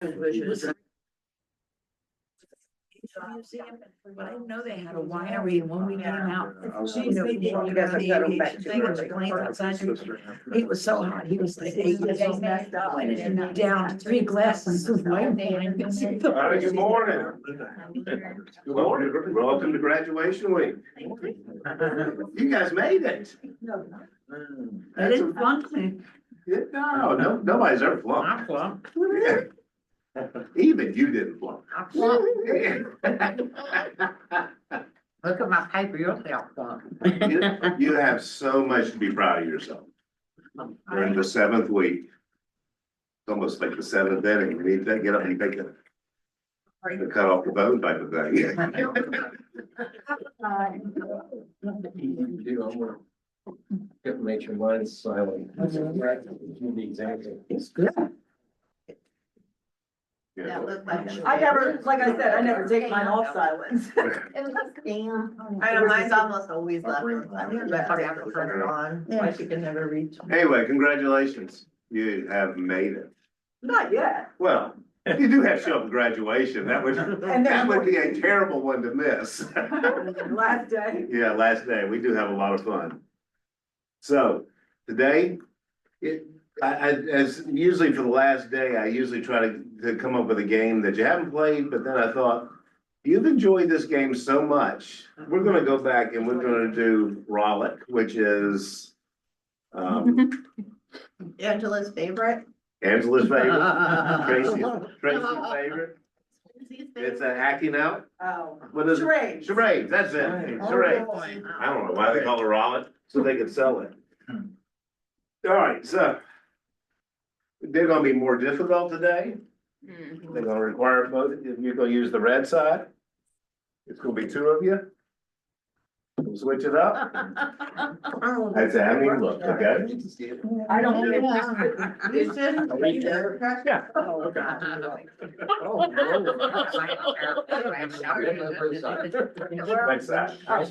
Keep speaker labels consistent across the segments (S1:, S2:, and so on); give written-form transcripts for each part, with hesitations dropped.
S1: Museum, but I didn't know they had a winery, and when we came out, you know, walking around the aviation thing, and the planes outside, it was so hot, he was like, hey, and down 3 glasses of wine.
S2: Good morning. Good morning. Welcome to graduation week. You guys made it.
S1: I didn't flunk me.
S2: No, nobody's ever flunked.
S1: I flunked.
S2: Even you didn't flunk.
S1: I flunked. Look at my paper, you'll say I flunked.
S2: You have so much to be proud of yourself. You're in the 7th week. It's almost like the 7th inning. You need to get up and take the cut off the bone type of thing.
S3: Make your mind silent. That's a the example.
S1: It's good.
S2: Yeah.
S4: I never, like I said, I never take mine off silence.
S5: It was a scam. I know mine's almost always left on silent, but I have to turn it on, why she can never reach.
S2: Anyway, congratulations. You have made it.
S4: Not yet.
S2: Well, you do have to show up at graduation. That would be a terrible one to miss.
S4: Last day.
S2: Yeah, last day. We do have a lot of fun. So today, as usually for the last day, I usually try to come up with a game that you haven't played, but then I thought, you've enjoyed this game so much, we're gonna go back and we're gonna do Rollick, which is
S5: Angela's favorite.
S2: Angela's favorite, Tracy's favorite. It's a hacking out.
S4: Oh.
S2: What is it?
S4: Charades.
S2: Charades, that's it. Charades.
S1: Oh,
S2: I don't know why they call it Rollick, so they could sell it. All right, so they're gonna be more difficult today. They're gonna require both, you're gonna use the red side. It's gonna be 2 of you. We'll switch it up. That's a having look, okay?
S4: I don't.
S5: You should.
S2: Yeah.
S1: Oh, God.
S2: Next side.
S5: I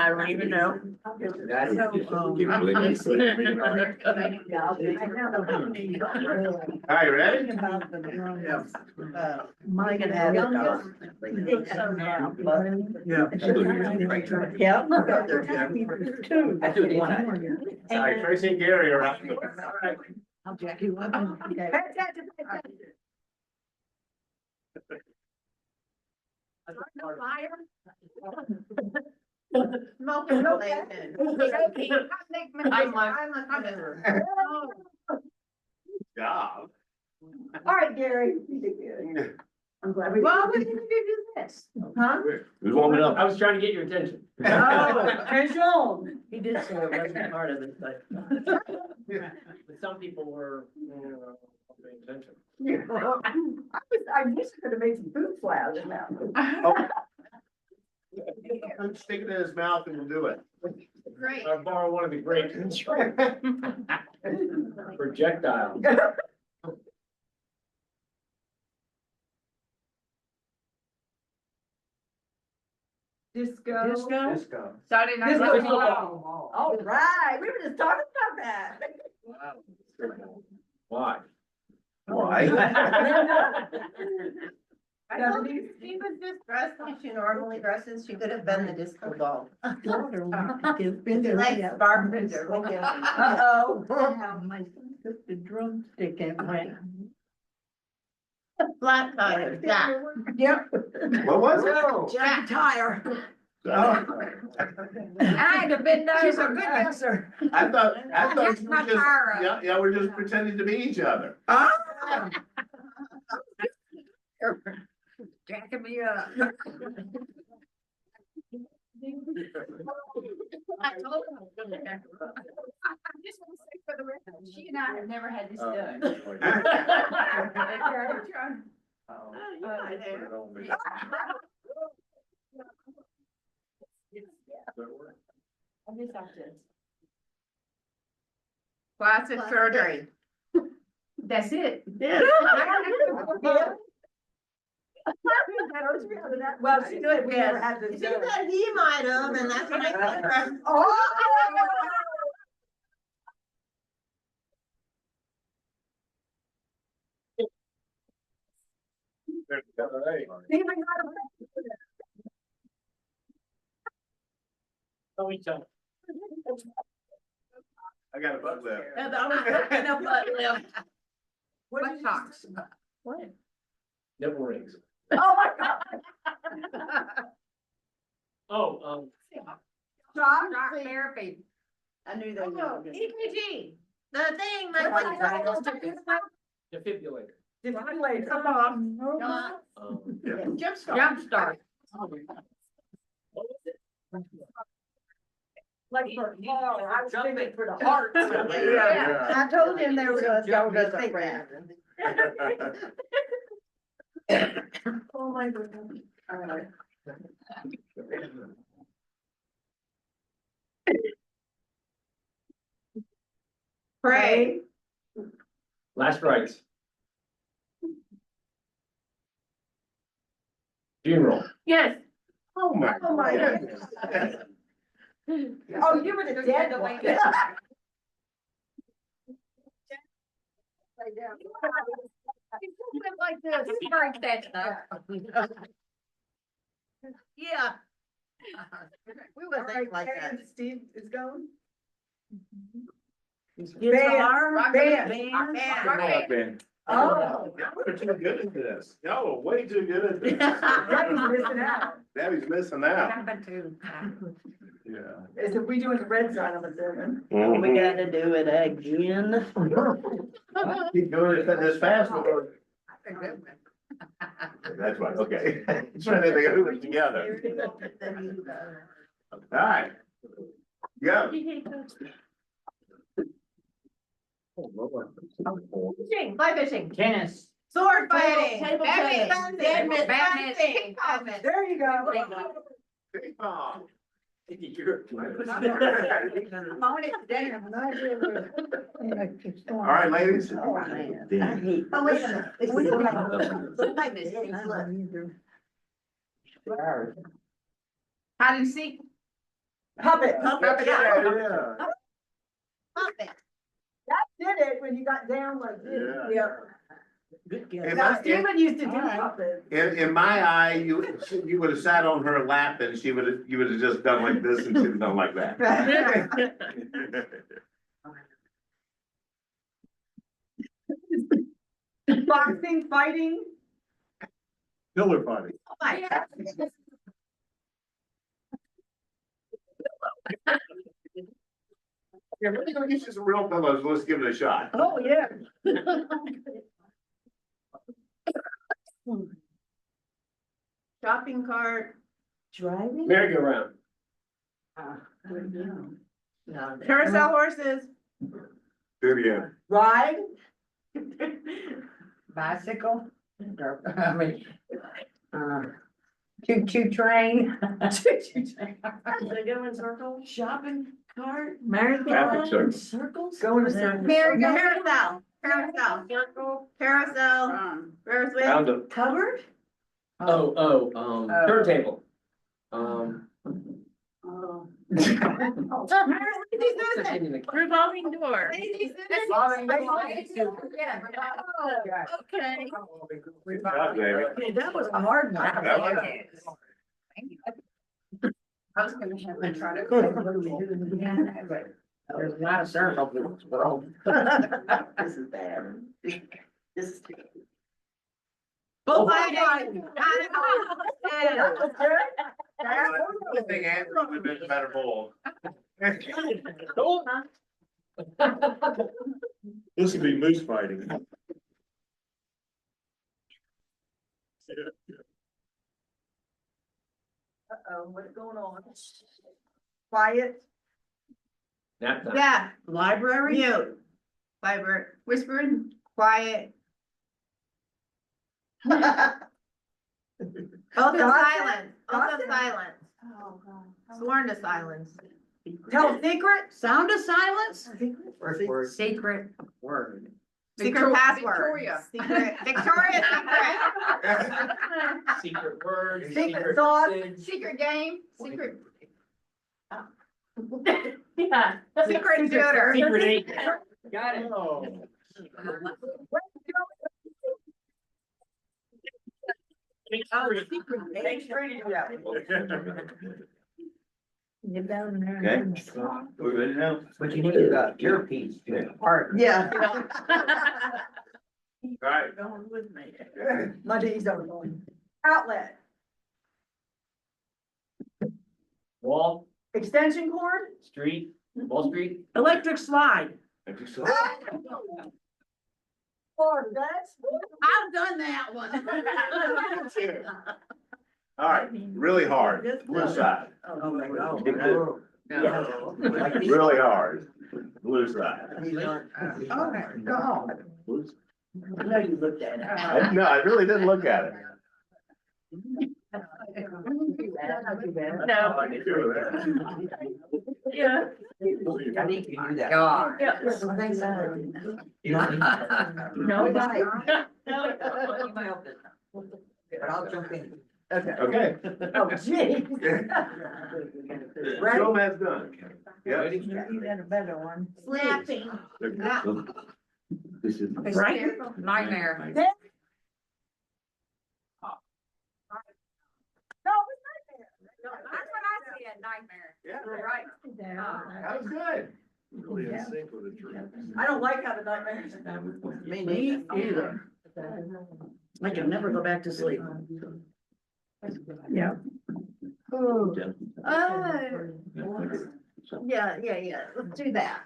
S5: don't even know.
S2: All right, ready?
S4: Mike and
S5: Yeah.
S4: Yeah.
S3: I do it one.
S2: All right, Tracy and Gary are out.
S1: I'll jack you up. Okay.
S5: Smoking relation. I'm
S2: Job.
S4: All right, Gary. You did good. I'm glad we.
S5: Well, we can do this, huh?
S2: Who's warming up?
S3: I was trying to get your attention.
S4: Oh, attention.
S1: He did say it wasn't part of it, but.
S3: But some people were, paying attention.
S4: I wish I could have made some food flash now.
S2: Stick it in his mouth and we'll do it.
S5: Great.
S3: I borrow one of the great projectile.
S4: Disco.
S3: Disco.
S5: Saturday night.
S4: Disco.
S5: football.
S4: All right, we were just talking about that.
S3: Why?
S2: Why?
S5: I told you, she was just dressed like she normally dresses, she could have been the disco ball. Like Barbara.
S4: Uh-oh.
S1: My son took the drumstick and went.
S5: Flat tire, Jack.
S4: Yep.
S2: What was it?
S4: Jack tire.
S5: I'd have been there.
S4: She's a good dancer.
S2: I thought
S5: That's
S2: we
S5: my
S2: were just,
S5: Tara.
S2: yeah, we're just pretending to be each other.
S1: Jacking me up.
S6: I told her I was gonna back her up. I just want to say for the record, she and I have never had this done. I just have to.
S5: Plastic surgery.
S6: That's it.
S4: Well, she did, we never had this.
S5: She said he might have, and that's when I.
S4: Oh!
S2: I got a butt lift.
S1: And I was thinking of butt lift.
S4: What
S1: Talks. What?
S3: Nipple rings.
S4: Oh, my God.
S3: Oh,
S4: Shock
S1: Therapy.
S4: I knew that.
S1: EKG.
S5: The thing, like.
S3: defibrillator.
S4: Defibrillator. Come on.
S1: Jump start. Jump start.
S4: Like for, I was thinking for the heart.
S2: Yeah.
S4: I told him there was a, Oh, my goodness. All right.
S5: Pray.
S3: Last rites. Funeral.
S1: Yes.
S2: Oh, my.
S4: Oh, my goodness. Oh, you were the dead one.
S1: Like this. Break that stuff.
S5: Yeah. We would think like that.
S4: Steve is going?
S1: Guitar.
S4: Band.
S1: Band.
S4: Oh.
S2: We're too good at this. Y'all are way too good at this.
S4: Daddy's missing out.
S2: Daddy's missing out.
S1: Happened to.
S2: Yeah.
S4: Is if we doing the red sign, I'm assuming.
S2: Mhm.
S5: gotta do it again.
S2: Keep doing it this fast. That's right, okay. Trying to think of who was together. All right. Go.
S5: Fishing, fly fishing.
S1: Tennis.
S5: Sword fighting.
S1: Table
S5: Badminton,
S1: tennis.
S5: badminton,
S1: Badminton.
S5: fencing, badminton.
S4: There you go.
S2: Big ball.
S4: I'm on it today.
S2: All right, ladies.
S4: Oh, man. Oh, wait a minute.
S1: Hide and seek.
S4: Puppet.
S5: Puppet.
S2: Yeah.
S5: Puppet.
S4: That did it when you got down like this.
S2: Yeah. In
S4: Now,
S2: my,
S4: Stephen used to do
S1: All right.
S4: puppet.
S2: in my eye, you would have sat on her lap and you would have just done like this and she'd have done like that.
S4: Boxing, fighting.
S2: Pillar fighting.
S5: Oh my God.
S2: Yeah, we're gonna get you some real pillows, let's give it a shot.
S4: Oh, yeah.
S5: Shopping cart.
S4: Driving?
S3: Merry-go-round.
S4: No.
S5: Carousel horses.
S2: Do it again.
S4: Ride?
S1: Bicycle. I mean. Choo-choo train.
S4: They go in circles?
S1: Shopping cart.
S3: Traffic
S1: Merry-go-round.
S3: circle.
S1: Circles.
S4: Going to circles.
S5: Carousel. Carousel. Carousel. Ferris wheel.
S3: Round of,
S1: Covered.
S3: turntable.
S4: Oh.
S1: Revolving door.
S5: Okay.
S2: Good job, baby.
S1: Okay, that was a hard one.
S2: That was-
S1: I was gonna have them try to. There's a lot of circles.
S4: This is bad. This is.
S5: Bullfighting.
S4: That was good.
S2: I think Andrew would have been a better bowl. This would be moose fighting.
S4: Uh-oh, what's going on? Quiet.
S3: Nap time.
S5: Yeah,
S1: Library.
S5: mute. Vibrant, whispering, quiet. Both in
S4: Gossip?
S5: silence, both in
S4: Gossip?
S5: silence,
S4: Oh, God.
S5: sworn to silence.
S4: Tell a secret?
S1: Sound of silence.
S2: First word.
S1: Secret word.
S5: Secret password.
S1: Victoria.
S5: Secret, Victoria secret.
S3: Secret words.
S4: Secret sauce.
S3: message.
S5: Secret game, secret.
S1: Yeah.
S5: Secret shooter.
S3: Secret agent. Got it.
S2: Oh.
S4: Thanks for reading that.
S1: Get down there.
S2: Okay. We ready now?
S3: But you need your piece. Part.
S4: Yeah.
S2: All right.
S1: Going with me.
S4: My days are going. Outlet,
S3: Wall,
S4: extension cord,
S3: street, Wall Street.
S1: Electric slide.
S4: or that's.
S1: I've done that one.
S2: All right, really hard, blue side,
S1: Oh, my God.
S2: really hard, blue side.
S1: Oh, my God. No, you looked at it.
S2: No, I really didn't look at it.
S1: No. Yeah.
S3: I think you do that.
S1: God.
S3: No,
S1: No.
S3: but I'll jump in.
S2: Okay.
S4: Oh, gee.
S2: Gomez done. Yeah.
S1: You had a better one.
S6: Slapping.
S2: This is.
S1: Right? Nightmare.
S4: No,
S6: That's what I see at nightmare.
S2: Yeah,
S4: you're right.
S2: that was good. Really in sync with the tree.
S4: I don't like having nightmares.
S1: Me either. I can never go back to sleep. Yeah.
S6: Yeah, let's do that.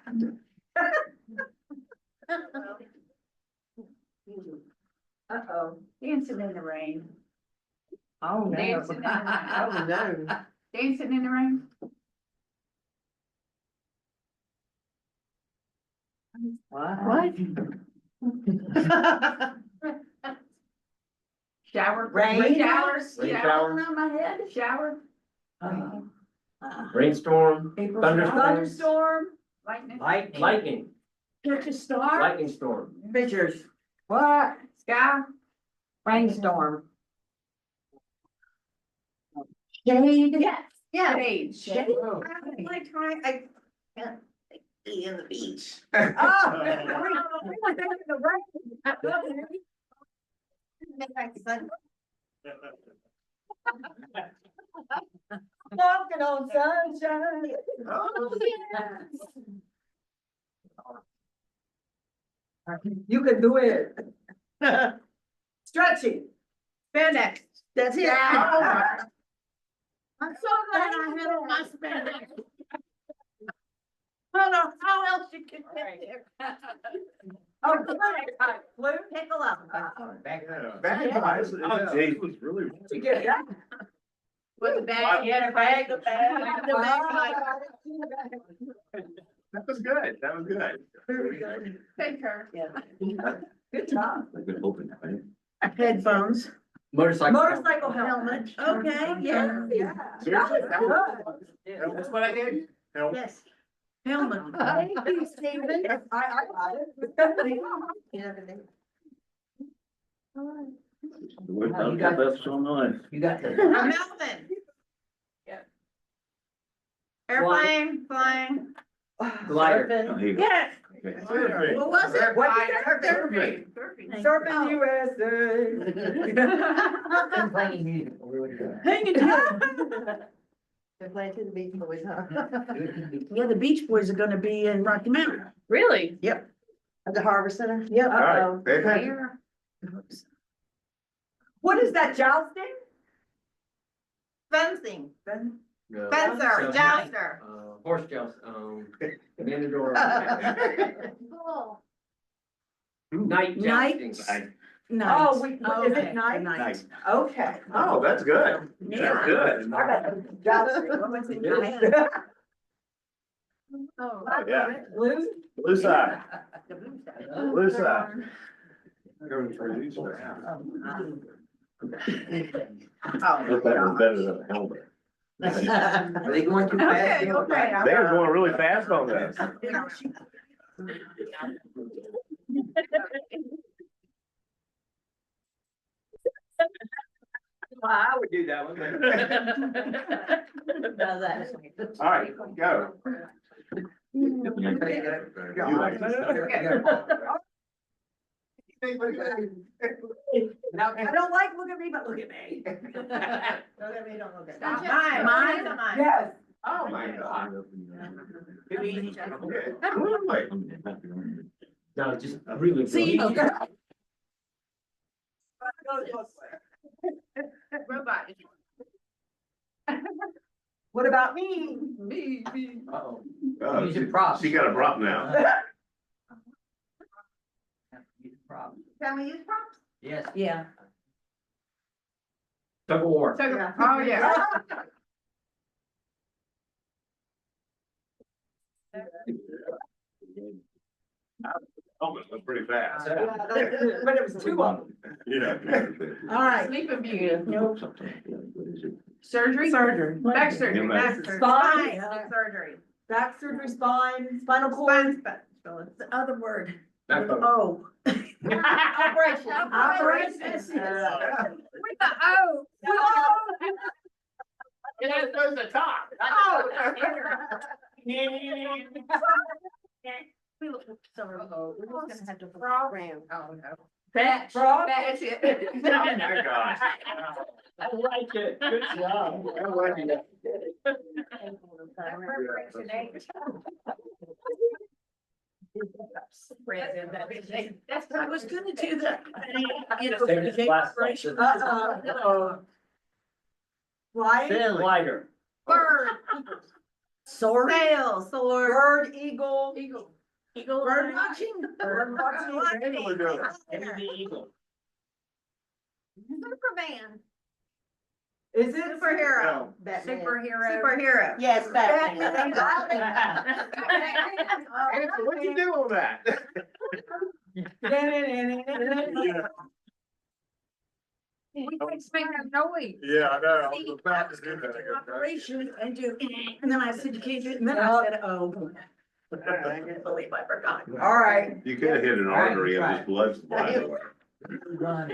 S6: Uh-oh, dancing in the rain.
S1: Oh, no.
S6: Dancing in the rain.
S1: Oh, no.
S6: Dancing in the rain.
S1: What?
S6: Shower.
S4: Rain?
S6: Shower.
S3: Rain
S6: Shower
S3: shower.
S6: on my head, shower.
S3: Rainstorm,
S1: April
S3: Thunderstorm.
S4: Thunderstorm,
S6: Lightning.
S3: lightning,
S1: Catch a star?
S3: lightning storm.
S1: Pictures. What?
S6: Sky.
S1: Rainstorm. Shade.
S6: Yes. Yeah. Shade.
S1: Shade.
S6: My time, I can't be in the beach.
S4: oh. We went down in the rain. Walking on sunshine.
S6: Oh,
S4: You can do it. Stretching.
S6: Spandex.
S1: That's it.
S6: Yeah. I'm so glad I had on my spandex. I don't know how else you can get there.
S4: Oh, blue.
S6: Pickle up.
S2: Bagpipes. Oh, geez. Was really.
S4: You get that?
S6: With a bag, yeah, a bag, a bag. The bag.
S2: That was good, that was good.
S1: Very good.
S6: Take her.
S1: Yeah.
S4: Good job.
S1: Headphones.
S3: Motorcycle.
S4: Motorcycle helmet.
S1: Okay, yeah.
S4: Yeah.
S2: Seriously?
S4: That was good.
S2: That's what I did. Help.
S1: Yes. Helmet.
S6: Thank you, Stephen.
S4: I got it.
S2: That's so nice.
S3: You got the.
S6: Melvin. Airplane, flying.
S3: Glider.
S6: Yes.
S2: Perfect.
S6: What was it?
S4: What?
S6: Surfing.
S4: Surfing USA.
S3: I'm playing music. We're with you.
S1: Hanging down.
S4: They're playing to the beach boys, huh?
S1: Yeah, the Beach Boys are gonna be in Rocky Mountain.
S6: Really?
S1: Yep.
S4: At the Harbor Center? Yeah.
S2: All right, pay attention.
S6: Where?
S4: What is that, jousting?
S6: Fencing.
S3: No.
S6: Fencer, jouster.
S3: Horse joust, Mandador.
S6: Cool.
S3: Night
S1: Night.
S3: jousting.
S1: Night.
S4: Oh, is
S1: Okay,
S4: it night?
S1: Night.
S4: Okay.
S2: Oh, that's good.
S1: Yeah.
S2: That's good.
S4: I got the jousting. What was it?
S6: Oh.
S2: Oh, yeah.
S4: Blue?
S2: Blue side, blue side. That was better than a helmet.
S3: Are they going too fast?
S6: Okay, okay.
S2: They were going really fast on this.
S3: Well, I would do that one.
S2: All right, go. You like this stuff?
S4: Now, I don't like look at me, but look at me.
S5: Look at me, don't look at me.
S6: Gotcha.
S1: Mine.
S5: Mine.
S4: Yes.
S2: Oh, my God.
S3: No, just really.
S1: See,
S6: Robot.
S4: What about me?
S6: Me.
S3: Uh-oh.
S2: Oh,
S3: Use your props.
S2: She got a prop now.
S5: Can we use props?
S3: Yes,
S1: yeah.
S3: tug of war.
S6: Oh, yeah.
S2: Oh, it went pretty fast.
S4: But it was two of them.
S2: Yeah.
S1: All right.
S6: Sleeping Beauty.
S1: Nope.
S6: Surgery?
S1: Surgery.
S6: Back surgery.
S2: Yeah,
S6: Back
S2: back.
S6: surgery.
S4: Spine.
S5: Surgery.
S4: Back surgery, spine, spinal cord.
S1: The other word.
S3: Backbone.
S1: Oh.
S5: Operation.
S1: Operation.
S6: With the O.
S3: It has goes to top.
S6: Oh.
S1: We look so remote. We're just gonna have to.
S6: Frog. Oh, no.
S1: Fetch.
S4: Frog.
S6: That's it.
S2: Oh, my gosh.
S3: I like it, good job.
S2: I like it.
S1: I was gonna do that. You know.
S3: Save this last
S1: operation.
S4: Flying.
S3: Glider.
S5: Bird.
S1: Sword.
S5: Sail. Sword.
S4: Bird, eagle.
S6: Eagle.
S1: Eagle.
S4: Bird watching. Bird watching.
S2: We're doing it.
S3: Give me the eagle.
S5: Superman.
S4: Is it?
S5: Superhero.
S1: Superhero.
S5: Superhero. Yes, Batman.
S2: Answer, what'd you do on that?
S6: We can make a noise.
S2: Yeah, I know, I was about to do that.
S1: Operation and do, and then I said, you can't do it, and then I said, oh. I can't believe I forgot.
S4: All right.
S2: You could have hit an artery and just blood supply.
S4: Run.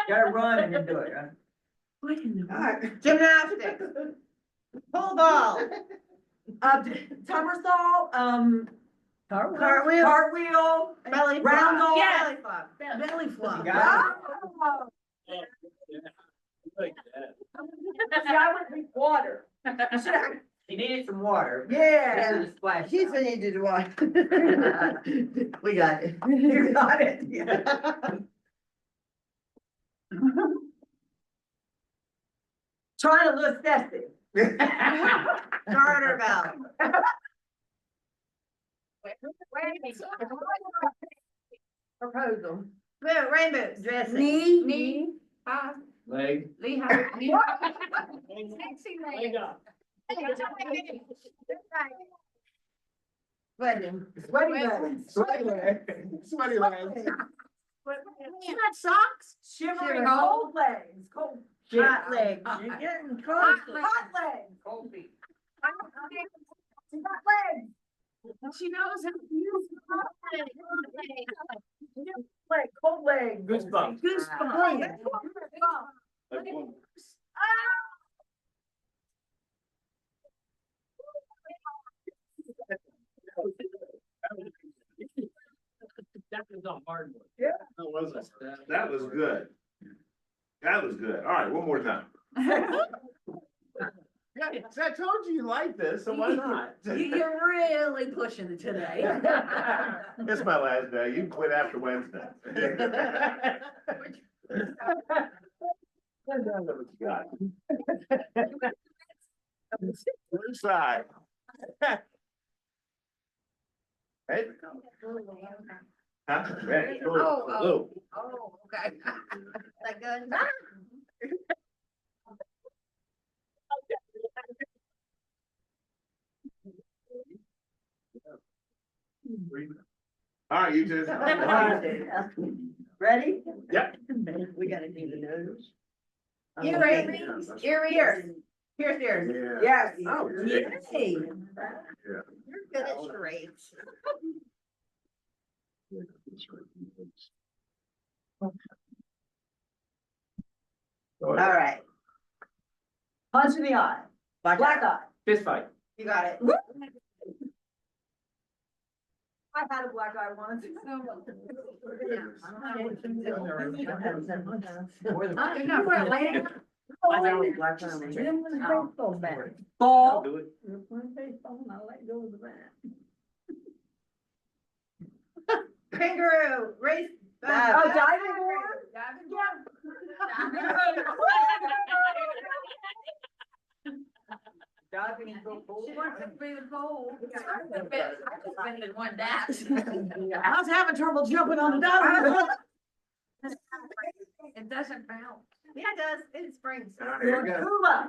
S4: Gotta run and then do it, huh?
S1: What in the?
S5: Gymnastics. Pull ball.
S4: Somersault,
S5: Cartwheel.
S4: cartwheel.
S5: Belly flop.
S4: Round off.
S5: Belly flop.
S1: Belly flop.
S4: You got
S3: Oh. Like that.
S4: See, I went with water.
S3: He needed some water.
S4: Yeah.
S3: Splash.
S5: He's gonna need to watch. We got it.
S4: You got it. Yeah. Trying to look sexy.
S5: Garter belt.
S6: Proposal.
S5: Well, rainbow dressing.
S6: Knee.
S3: Leg.
S6: Lehigh. Sexy
S3: Leg
S6: leg.
S3: up.
S5: Wedding.
S4: Sweaty legs. Sweaty legs.
S2: Sweaty legs.
S1: You got socks?
S4: Shivering cold legs. Cold.
S5: Hot legs. You're getting close.
S4: Hot legs.
S3: Cold feet.
S4: Hot legs.
S6: She knows how to use
S4: Leg, cold legs.
S3: Goosebumps.
S1: Goosebumps.
S3: That was a hard one.
S2: That was good. That was good. All right, one more time. Yeah, I told you you liked this, so why not?
S1: You're really pushing it today.
S2: It's my last day. You can quit after Wednesday. What you got? Blue side. Hey. Huh? Red, blue,
S6: Oh,
S2: blue.
S6: Oh, okay.
S5: That good?
S2: All right, you just.
S4: Ready?
S2: Yep.
S4: We gotta do the nose.
S5: Earrings. Earrings. Here's yours.
S4: Yes.
S2: Oh,
S1: Yay.
S5: You're good at charades. All right.
S4: Punch in the eye. Black eye.
S3: Fist fight.
S5: You got it.
S4: I had a black eye once.
S2: I'll
S4: Ball.
S2: do it.
S5: Kangaroo, race.
S4: Oh, diving board?
S1: Diving and go forward. I was having trouble jumping on the diving board. It doesn't bounce.
S5: Yeah, it does, it springs.
S2: All right, here we go.
S4: Cuba.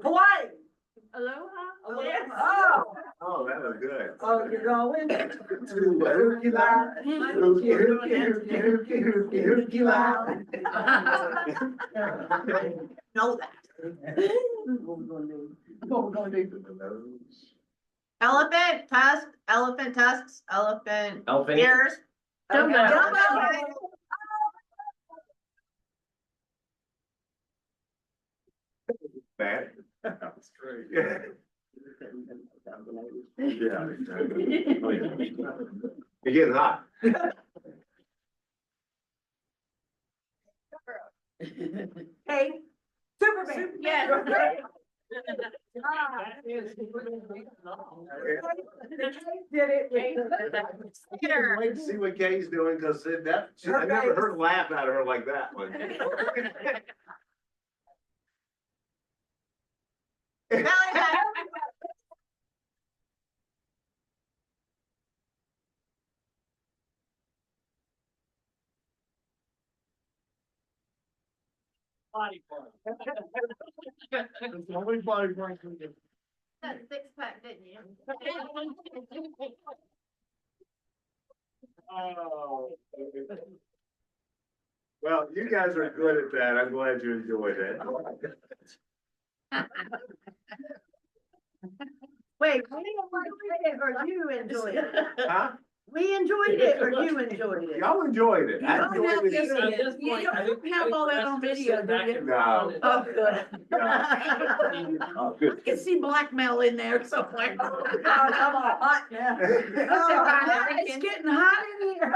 S4: Hawaii.
S5: Aloha.
S4: Yes. Oh,
S2: Oh, that was good.
S4: oh, you're going.
S5: Know that. Elephant tusk, elephant tusks, elephant
S3: Elephant.
S5: ears.
S4: Dumbo.
S5: Dumbo.
S2: Bad.
S3: That's great.
S2: Yeah. Yeah. Oh, yeah. You're getting hot.
S4: Hey, Superman.
S5: Yes.
S4: Did it.
S2: Wait to see what Kay's doing, cause that, I never heard a laugh out of her like that one.
S5: Belly button.
S3: Body part.
S5: That six pack, didn't you?
S2: Oh. Well, you guys are good at that. I'm glad you enjoyed it.
S4: Wait, we enjoyed it or you enjoyed it?
S2: Huh?
S4: We enjoyed it or you enjoyed it?
S2: Y'all enjoyed it. I
S1: You don't have
S2: enjoyed
S1: this-
S2: it.
S3: At this point,
S1: You
S3: I
S1: don't
S3: think-
S1: have all that on video, do you?
S2: No.
S1: Oh, good.
S2: Oh,
S1: I
S2: good.
S1: can see blackmail in there somewhere.
S4: Oh, come on, hot now.
S1: Oh, it's getting hot in here.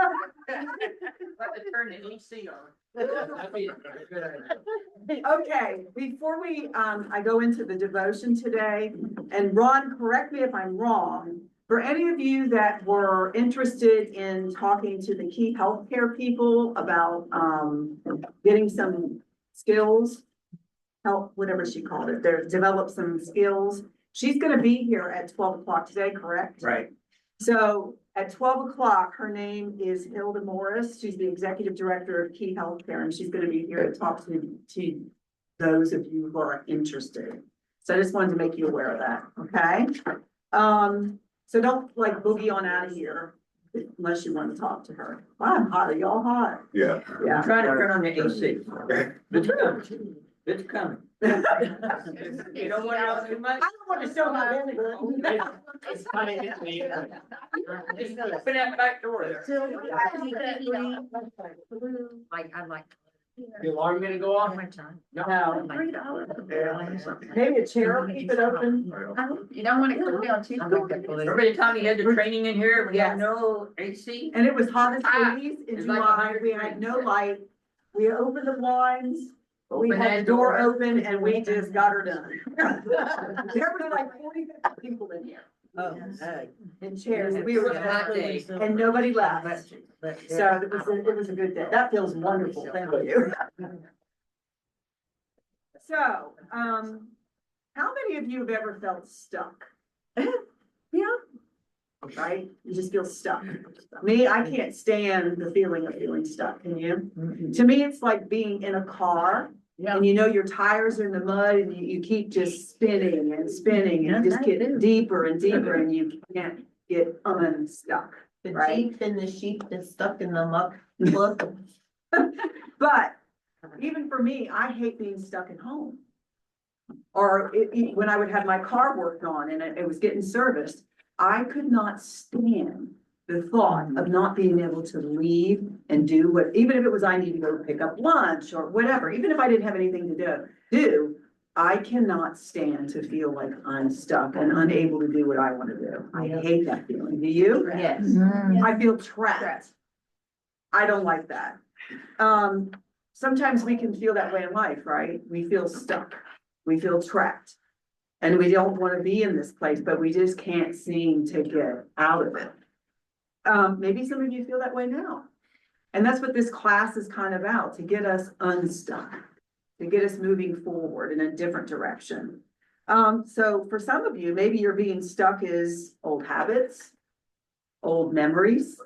S3: Turn the AC on. That'd be a good idea.
S4: Okay, before we, I go into the devotion today, and Ron, correct me if I'm wrong. For any of you that were interested in talking to the key healthcare people about, getting some skills, help, whatever she called it, develop some skills. She's gonna be here at 12 o'clock today, correct?
S2: Right.
S4: So at 12 o'clock, her name is Hilda Morris. She's the executive director of Key Healthcare, and she's gonna be here to talk to those of you who are interested. So I just wanted to make you aware of that, okay? So don't like boogie on out of here unless you want to talk to her. Wow, I'm hot. Are y'all hot?
S2: Yeah.
S4: Yeah.
S1: Try to turn on your AC. It's coming. It's coming.
S3: You don't want to too much?
S4: I don't want to show my belly button.
S3: It's funny, it's me.
S1: Open that back door. Like, I like.
S3: The alarm gonna go off?
S4: No.
S1: $3.
S4: Maybe a chair, keep it open.
S1: You don't want to go down too. Every time you had the training in here, we
S4: Yes.
S1: had no AC.
S4: And it was hot as Hades in
S1: It's like
S4: July.
S1: 100
S4: We had no light. We opened the blinds. We
S1: Open
S4: had
S1: that
S4: the door
S1: door.
S4: open and we just got her done. There were like 40 people in here
S1: Oh, hey.
S4: in chairs. We were,
S1: Hot day.
S4: and nobody left.
S1: But-
S4: So it was a good day. That feels wonderful. Thank you. So, how many of you have ever felt stuck? Yeah. Right? You just feel stuck. Me, I can't stand the feeling of feeling stuck. Can you? To me, it's like being in a car
S1: Yeah.
S4: and you know your tires are in the mud and you keep just spinning and spinning and just get deeper and deeper and you can't get unstuck.
S5: The
S4: Right.
S5: Jeep and the sheep that's stuck in the muck. Look.
S4: But even for me, I hate being stuck at home. Or when I would have my car worked on and it was getting serviced, I could not stand the thought of not being able to leave and do what, even if it was I need to go pick up lunch or whatever, even if I didn't have anything to do, I cannot stand to feel like I'm stuck and unable to do what I want to do. I hate that feeling. Do you?
S5: Yes.
S4: I feel trapped. I don't like that. Sometimes we can feel that way in life, right? We feel stuck. We feel trapped. And we don't want to be in this place, but we just can't seem to get out of it. Maybe some of you feel that way now. And that's what this class is kind of about, to get us unstuck, to get us moving forward in a different direction. So for some of you, maybe you're being stuck is old habits, old memories,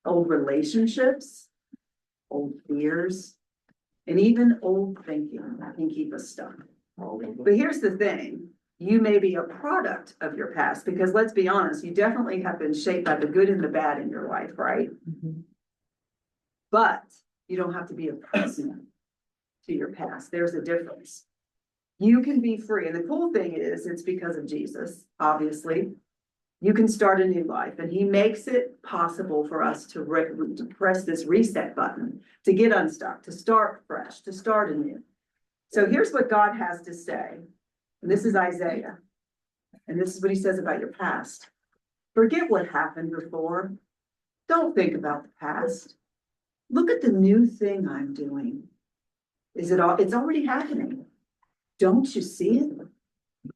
S4: old relationships, old fears, and even old thinking that can keep us stuck. But here's the thing, you may be a product of your past, because let's be honest, you definitely have been shaped by the good and the bad in your life, right? But you don't have to be a prisoner to your past. There's a difference. You can be free. And the cool thing is, it's because of Jesus, obviously. You can start a new life, and he makes it possible for us to press this reset button, to get unstuck, to start fresh, to start anew. So here's what God has to say. And this is Isaiah. And this is what he says about your past. Forget what happened before. Don't think about the past. Look at the new thing I'm doing. It's already happening. Don't you see it?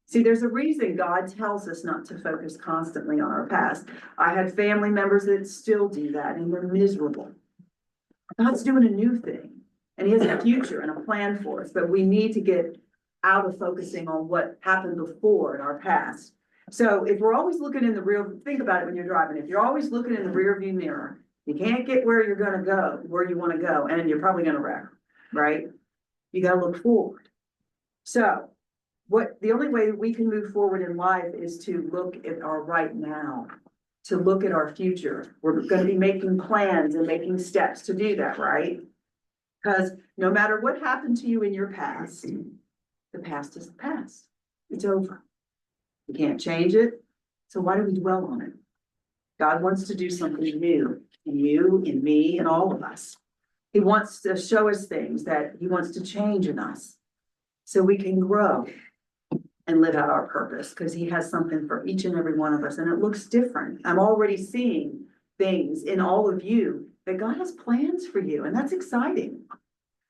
S4: See, there's a reason God tells us not to focus constantly on our past. I had family members that still do that, and they're miserable. God's doing a new thing, and he has a future and a plan for us, but we need to get out of focusing on what happened before in our past. So if we're always looking in the think about it when you're driving. If you're always looking in the rear view mirror, you can't get where you're gonna go, where you wanna go, and you're probably gonna wreck, right? You gotta look forward. So the only way we can move forward in life is to look at our right now, to look at our future. We're gonna be making plans and making steps to do that, right? Because no matter what happened to you in your past, the past is the past. It's over. You can't change it. So why do we dwell on it? God wants to do something new in you, in me, and all of us. He wants to show us things that he wants to change in us so we can grow and live out our purpose, because he has something for each and every one of us, and it looks different. I'm already seeing things in all of you that God has plans for you, and that's exciting.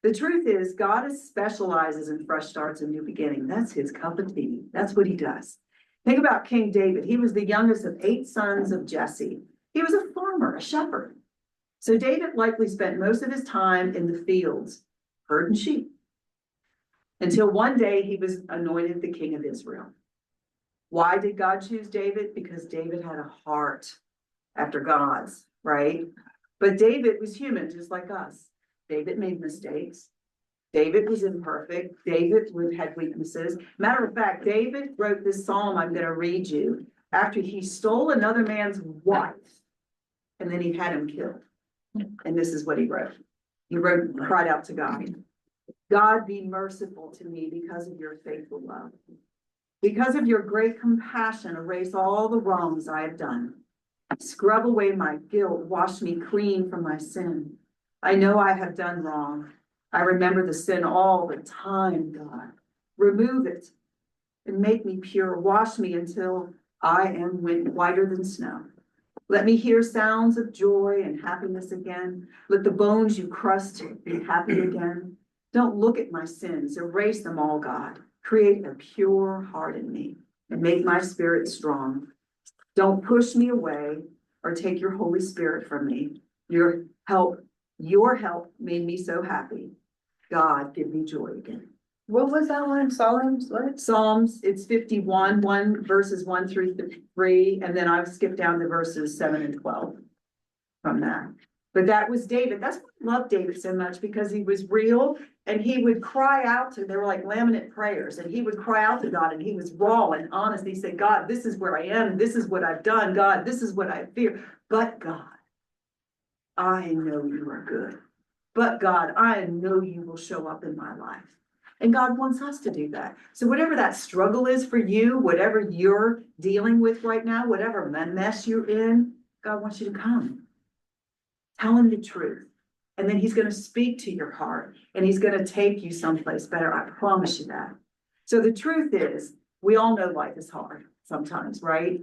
S4: The truth is, God specializes in fresh starts and new beginning. That's his cup of tea. That's what he does. Think about King David. He was the youngest of 8 sons of Jesse. He was a farmer, a shepherd. So David likely spent most of his time in the fields, herding sheep, until one day he was anointed the king of Israel. Why did God choose David? Because David had a heart after God's, right? But David was human, just like us. David made mistakes. David was imperfect. David had weaknesses. Matter of fact, David wrote this psalm I'm going to read you after he stole another man's wife, and then he had him killed. And this is what he wrote. He cried out to God. God, be merciful to me because of your faithful love. Because of your great compassion, erase all the wrongs I have done. Scrub away my guilt, wash me clean from my sin. I know I have done wrong. I remember the sin all the time, God. Remove it and make me pure. Wash me until I am whiter than snow. Let me hear sounds of joy and happiness again. Let the bones you crushed be happy again. Don't look at my sins. Erase them all, God. Create a pure heart in me and make my spirit strong. Don't push me away or take your Holy Spirit from me. Your help made me so happy. God, give me joy again.
S5: What was that one? Psalms, what?
S4: Psalms, it's 51, verses 1 through 3, and then I've skipped down to verses 7 and 12 from that. But that was David. That's why I love David so much, because he was real and he would cry out they were like laminate prayers, and he would cry out to God, and he was raw and honest. He said, God, this is where I am. This is what I've done. God, this is what I fear. But God, I know you are good. But God, I know you will show up in my life. And God wants us to do that. So whatever that struggle is for you, whatever you're dealing with right now, whatever mess you're in, God wants you to come. Tell him the truth. And then he's going to speak to your heart, and he's going to take you someplace better. I promise you that. So the truth is, we all know life is hard sometimes, right?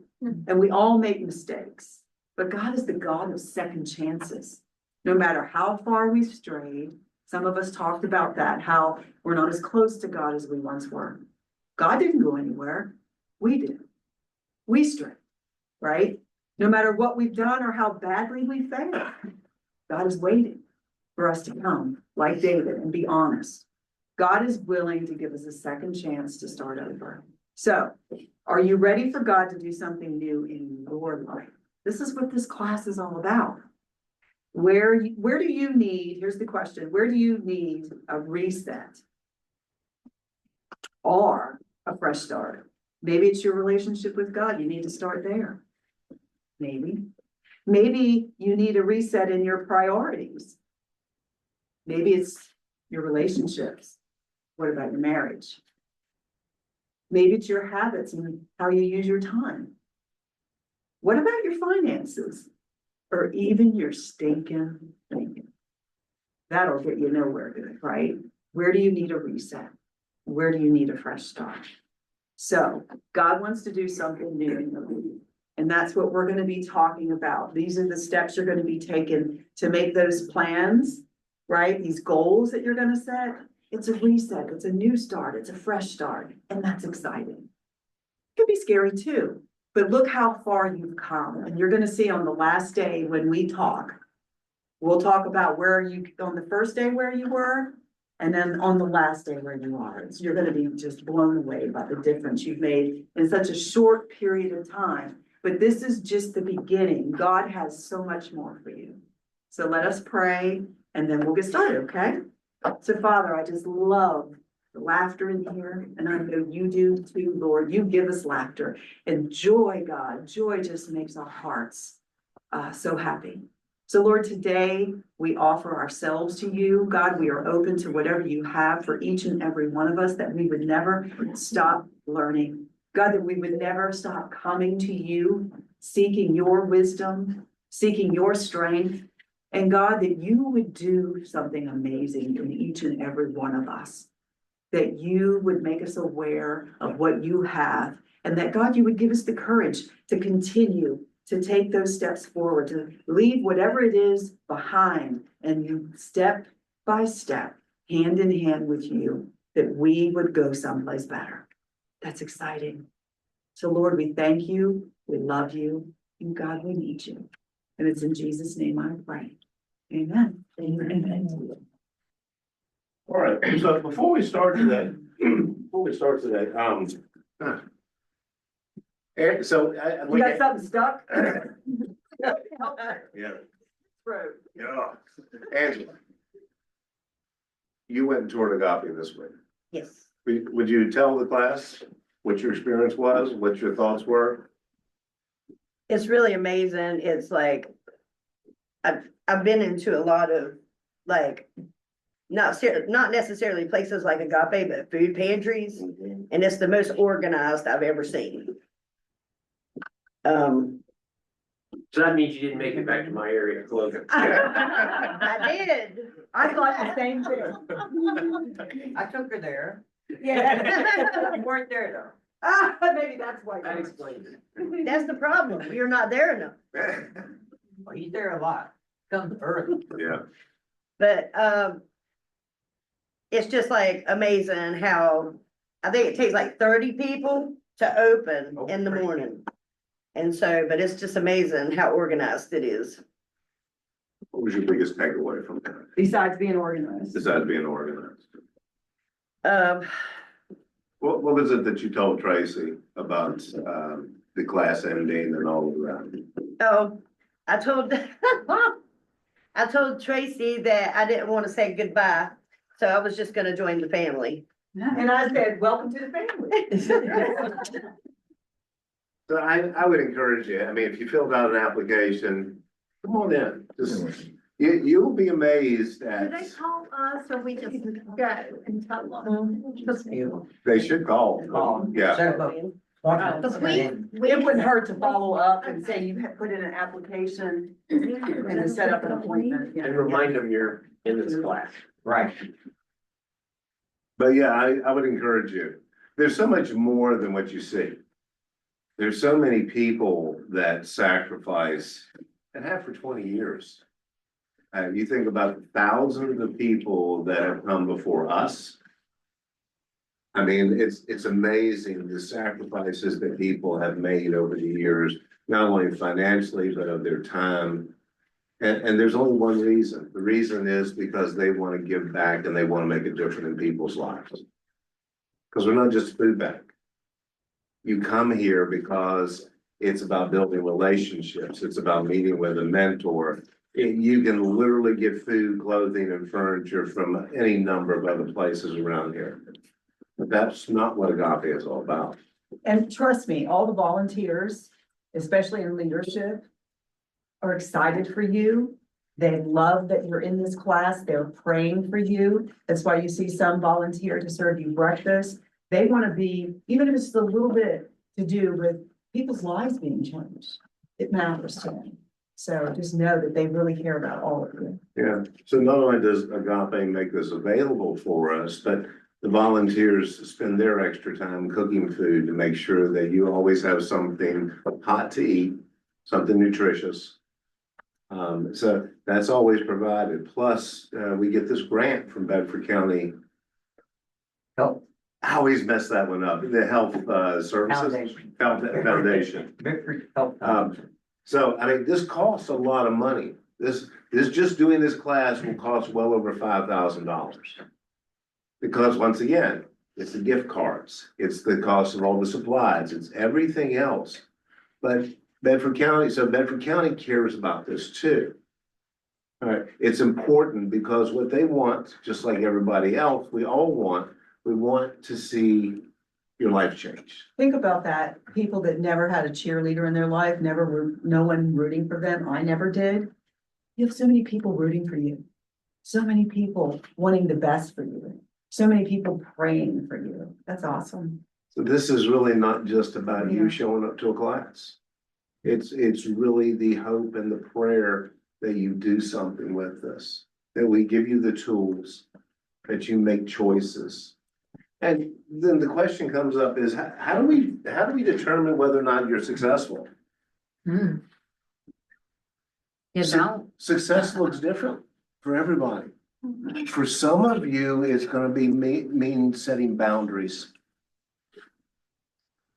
S4: And we all make mistakes, but God is the God of second chances. No matter how far we've strayed, some of us talked about that, how we're not as close to God as we once were. God didn't go anywhere. We did. We strayed, right? No matter what we've done or how badly we failed, God is waiting for us to come like David and be honest. God is willing to give us a second chance to start over. So, are you ready for God to do something new in your life? This is what this class is all about. Where do you need, here's the question, where do you need a reset? Or a fresh start? Maybe it's your relationship with God, you need to start there. Maybe you need a reset in your priorities. Maybe it's your relationships. What about your marriage? Maybe it's your habits and how you use your time. What about your finances? Or even your stinking thinking? That'll get you nowhere good, right? Where do you need a reset? Where do you need a fresh start? So God wants to do something new in your life. And that's what we're going to be talking about. These are the steps you're going to be taking to make those plans, right? These goals that you're going to set. It's a reset. It's a new start. It's a fresh start. And that's exciting. It could be scary too, but look how far you've come. And you're going to see on the last day when we talk, we'll talk about where you, on the first day where you were, and then on the last day where you are. So you're going to be just blown away by the difference you've made in such a short period of time. But this is just the beginning. God has so much more for you. So let us pray and then we'll get started, okay? So Father, I just love the laughter in here, and I know you do too, Lord. You give us laughter and joy, God. Joy just makes our hearts so happy. So Lord, today we offer ourselves to you. God, we are open to whatever you have for each and every one of us, that we would never stop learning. God, that we would never stop coming to you, seeking your wisdom, seeking your strength. And God, that you would do something amazing in each and every one of us. That you would make us aware of what you have. And that God, you would give us the courage to continue to take those steps forward, to leave whatever it is behind, and you step by step, hand in hand with you, that we would go someplace better. That's exciting. So Lord, we thank you, we love you, and God, we need you. And it's in Jesus' name I pray. Amen. Amen.
S2: All right, so before we start today, Eric, so
S4: You got something stuck?
S2: yeah,
S4: Throat.
S2: yeah, Angela. You went and toured Agape this week.
S5: Yes.
S2: Would you tell the class what your experience was, what your thoughts were?
S5: It's really amazing. It's like, I've been into a lot of like, not necessarily places like Agape, but food pantries. And it's the most organized I've ever seen.
S3: So that means you didn't make it back to my area, Logan.
S5: I did.
S4: I thought the same thing.
S5: I took her there.
S4: Yeah.
S5: You weren't there though.
S4: Ah, maybe that's why.
S3: That explains it.
S5: That's the problem. You're not there enough.
S7: Well, he's there a lot, comes early.
S2: Yeah,
S5: But, it's just like amazing how, I think it takes like 30 people to open in the morning. And so, but it's just amazing how organized it is.
S2: what was your biggest takeaway from that,
S4: Besides being organized.
S2: besides being organized?
S5: Um,
S2: What was it that you told Tracy about, the class ending and all of that?
S5: oh, I told, I told Tracy that I didn't want to say goodbye. So I was just gonna join the family.
S4: And I said, welcome to the family.
S2: So I would encourage you, I mean, if you filled out an application, come on in, just, you'll be amazed
S6: Do
S2: at,
S6: they call us or we just go and tell them?
S2: they should call. Yeah,
S6: Because
S4: It wouldn't hurt to follow up and say you had put in an application and to set up an appointment. Yeah.
S3: And remind them you're in this class.
S7: Right.
S2: but yeah, I would encourage you. there's so much more than what you see. There's so many people that sacrifice and have for 20 years. You think about thousands of people that have come before us. I mean, it's amazing the sacrifices that people have made over the years, not only financially, but of their time. And there's only one reason. The reason is because they want to give back and they want to make a difference in people's lives. Because we're not just a food bank. You come here because it's about building relationships. It's about meeting with a mentor. You can literally get food, clothing, and furniture from any number of other places around here. But that's not what Agape is all about.
S4: And trust me, all the volunteers, especially in leadership, are excited for you. They love that you're in this class. They're praying for you. That's why you see some volunteer to serve you breakfast. They want to be, even if it's a little bit to do with people's lives being changed, it matters to them. So just know that they really care about all of you.
S2: Yeah, so not only does Agape make this available for us, but the volunteers spend their extra time cooking food to make sure that you always have something hot to eat, something nutritious. So that's always provided. Plus, we get this grant from Bedford County.
S7: Health
S2: I always mess that one up, the Health Services Foundation.
S7: Victory Health.
S2: So, I mean, this costs a lot of money. This just doing this class will cost well over $5,000. Because once again, it's the gift cards, it's the cost of all the supplies, it's everything else. But Bedford County cares about this too. All right, it's important because what they want, just like everybody else, we want to see your life change.
S4: Think about that. People that never had a cheerleader in their life, no one rooting for them. I never did. You have so many people rooting for you. So many people wanting the best for you. So many people praying for you. That's awesome.
S2: So this is really not just about you showing up to a class. It's really the hope and the prayer that you do something with this, that we give you the tools, that you make choices. And then the question comes up is, how do we determine whether or not you're successful?
S1: You know,
S2: Success looks different for everybody. For some of you, it's gonna be mean setting boundaries.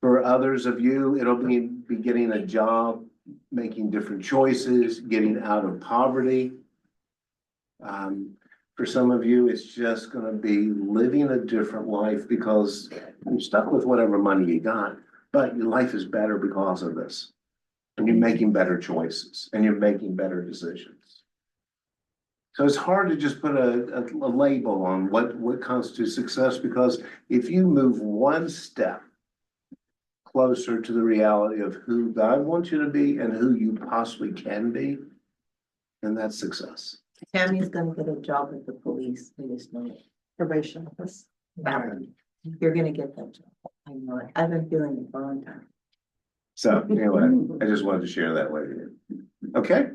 S2: For others of you, it'll be getting a job, making different choices, getting out of poverty. For some of you, it's just gonna be living a different life because you're stuck with whatever money you got, but your life is better because of this. And you're making better choices and you're making better decisions. So it's hard to just put a label on what constitutes success, because if you move one step closer to the reality of who God wants you to be and who you possibly can be, then that's success.
S5: Tammy's gonna get a job with the police in this moment, probation office. You're gonna get that job. I know it. I've been feeling it for a long time.
S2: So anyway, I just wanted to share that with you. Okay?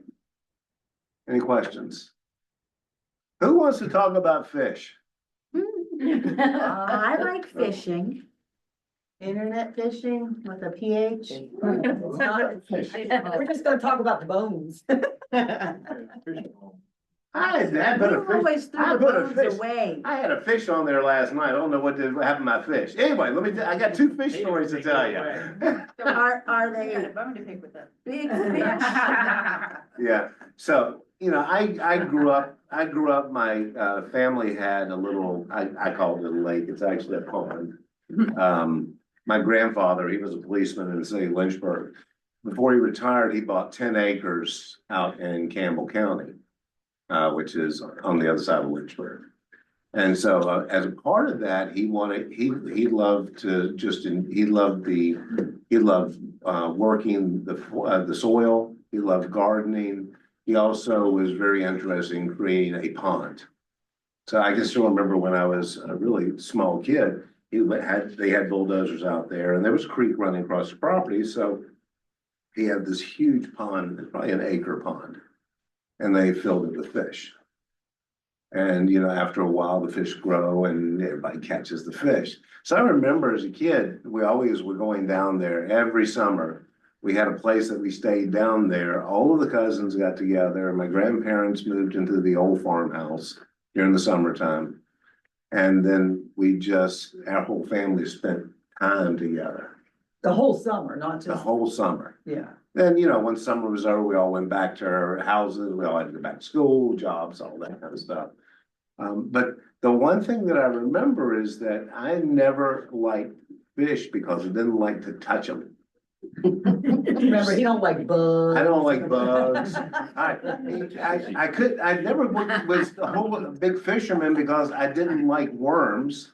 S2: Any questions? Who wants to talk about fish?
S1: I like fishing.
S5: Internet fishing with a PH.
S4: We're just gonna talk about the bones.
S2: I
S1: We
S2: put a fish.
S1: always
S2: I
S1: threw the
S2: put a
S1: bones
S2: fish.
S1: away.
S2: I had a fish on there last night. I don't know what happened to my fish. Anyway, I got two fish stories to tell you.
S1: Are they
S6: Bone to pick with them.
S1: big fish?
S2: Yeah, so, I grew up, my family had a little, I call it a lake, it's actually a pond. My grandfather, he was a policeman in the city of Lynchburg. Before he retired, he bought 10 acres out in Campbell County, which is on the other side of Lynchburg. And so, as a part of that, he loved working the soil. He loved gardening. He also was very interested in creating a pond. So I can still remember when I was a really small kid, they had bulldozers out there and there was a creek running across the property. So he had this huge pond, probably an acre pond, and they filled it with fish. And, you know, after a while, the fish grow and everybody catches the fish. So I remember as a kid, we always were going down there every summer. We had a place that we stayed down there. All of the cousins got together. My grandparents moved into the old farmhouse during the summertime. And then our whole family spent time together,
S1: The whole summer, not
S2: the
S1: just,
S2: whole summer.
S1: yeah.
S2: Then, you know, when summer was over, we all went back to our houses, we all had to go back to school, jobs, all that kind of stuff. But the one thing that I remember is that I never liked fish because I didn't like to touch them.
S1: Remember, he don't like bugs.
S2: I don't like bugs. I never was the whole big fisherman because I didn't like worms.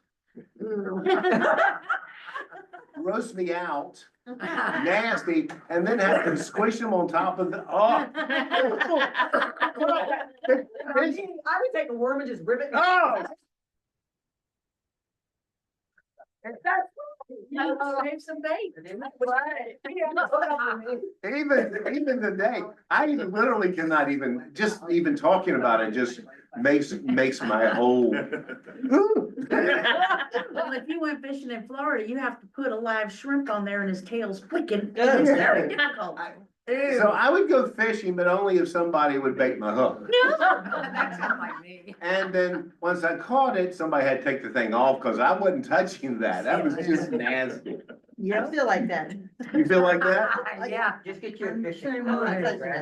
S2: Roast me out, nasty, and then have to squish them on top of the, oh.
S4: I would take a worm and just rip it.
S2: Oh.
S6: Save some bait.
S2: Even today, I even literally cannot even, just even talking about it just makes my whole.
S1: Well, if you went fishing in Florida, you have to put a live shrimp on there and his tail's wicked. It's very difficult.
S2: So I would go fishing, but only if somebody would bait my hook.
S6: That's not like me.
S2: And then once I caught it, somebody had to take the thing off because I wasn't touching that. That was just nasty.
S5: I feel like that.
S2: You feel like that?
S6: Yeah.
S7: Just get your fishing.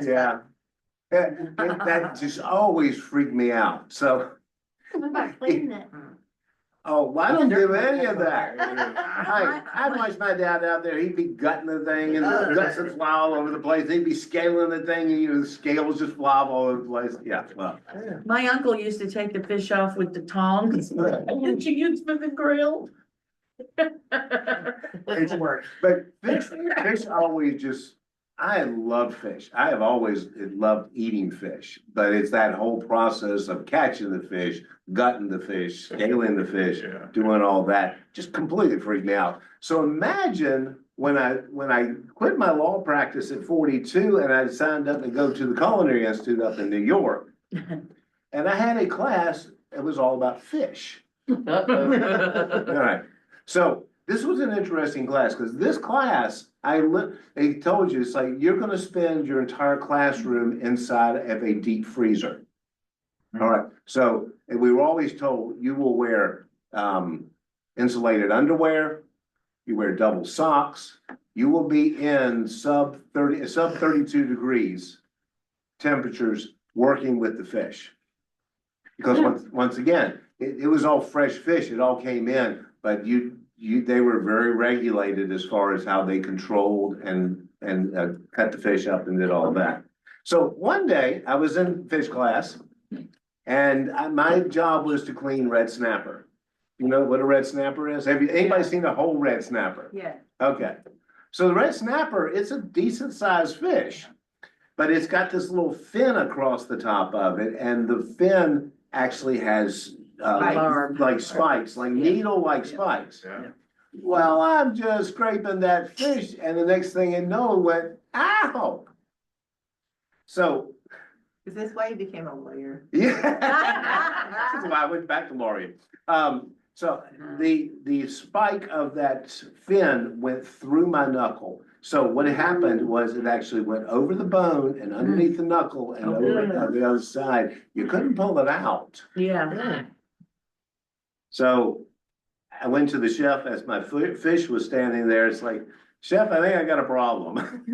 S2: Yeah. That just always freaked me out. So,
S6: What about cleaning it?
S2: oh, I don't do any of that. I'd watch my dad out there, he'd be gutting the thing and the guts would fly all over the place. He'd be scaling the thing and, you know, the scales just fly all over the place. Yeah, well.
S1: My uncle used to take the fish off with the tongs and she used for the grill.
S7: It's work.
S2: But fish always just, I love fish. I have always loved eating fish, but it's that whole process of catching the fish, gutting the fish, scaling the fish, doing all that, just completely freaked me out. So imagine when I quit my law practice at 42 and I signed up to go to the Culinary Institute up in New York. And I had a class, it was all about fish. All right. So this was an interesting class because this class, they told you, it's like, you're gonna spend your entire classroom inside of a deep freezer. All right, so and we were always told you will wear insulated underwear, you wear double socks, you will be in sub 32 degrees temperatures working with the fish. Because once again, it was all fresh fish, it all came in, but they were very regulated as far as how they controlled and cut the fish up and did all of that. So one day I was in fish class and my job was to clean red snapper. You know what a red snapper is? Anybody seen a whole red snapper?
S1: Yeah.
S2: Okay. So the red snapper, it's a decent sized fish, but it's got this little fin across the top of it, and the fin actually has like spikes, like needle-like spikes.
S3: Yeah.
S2: Well, I'm just scraping that fish, and the next thing you know, it went, ow! So,
S5: Is this why you became a lawyer?
S2: yeah. This is why I went back to lawyering. So the spike of that fin went through my knuckle. So what happened was it actually went over the bone and underneath the knuckle and over on the other side. You couldn't pull it out.
S1: Yeah.
S2: So I went to the chef as my fish was standing there. It's like, chef, I think I got a problem.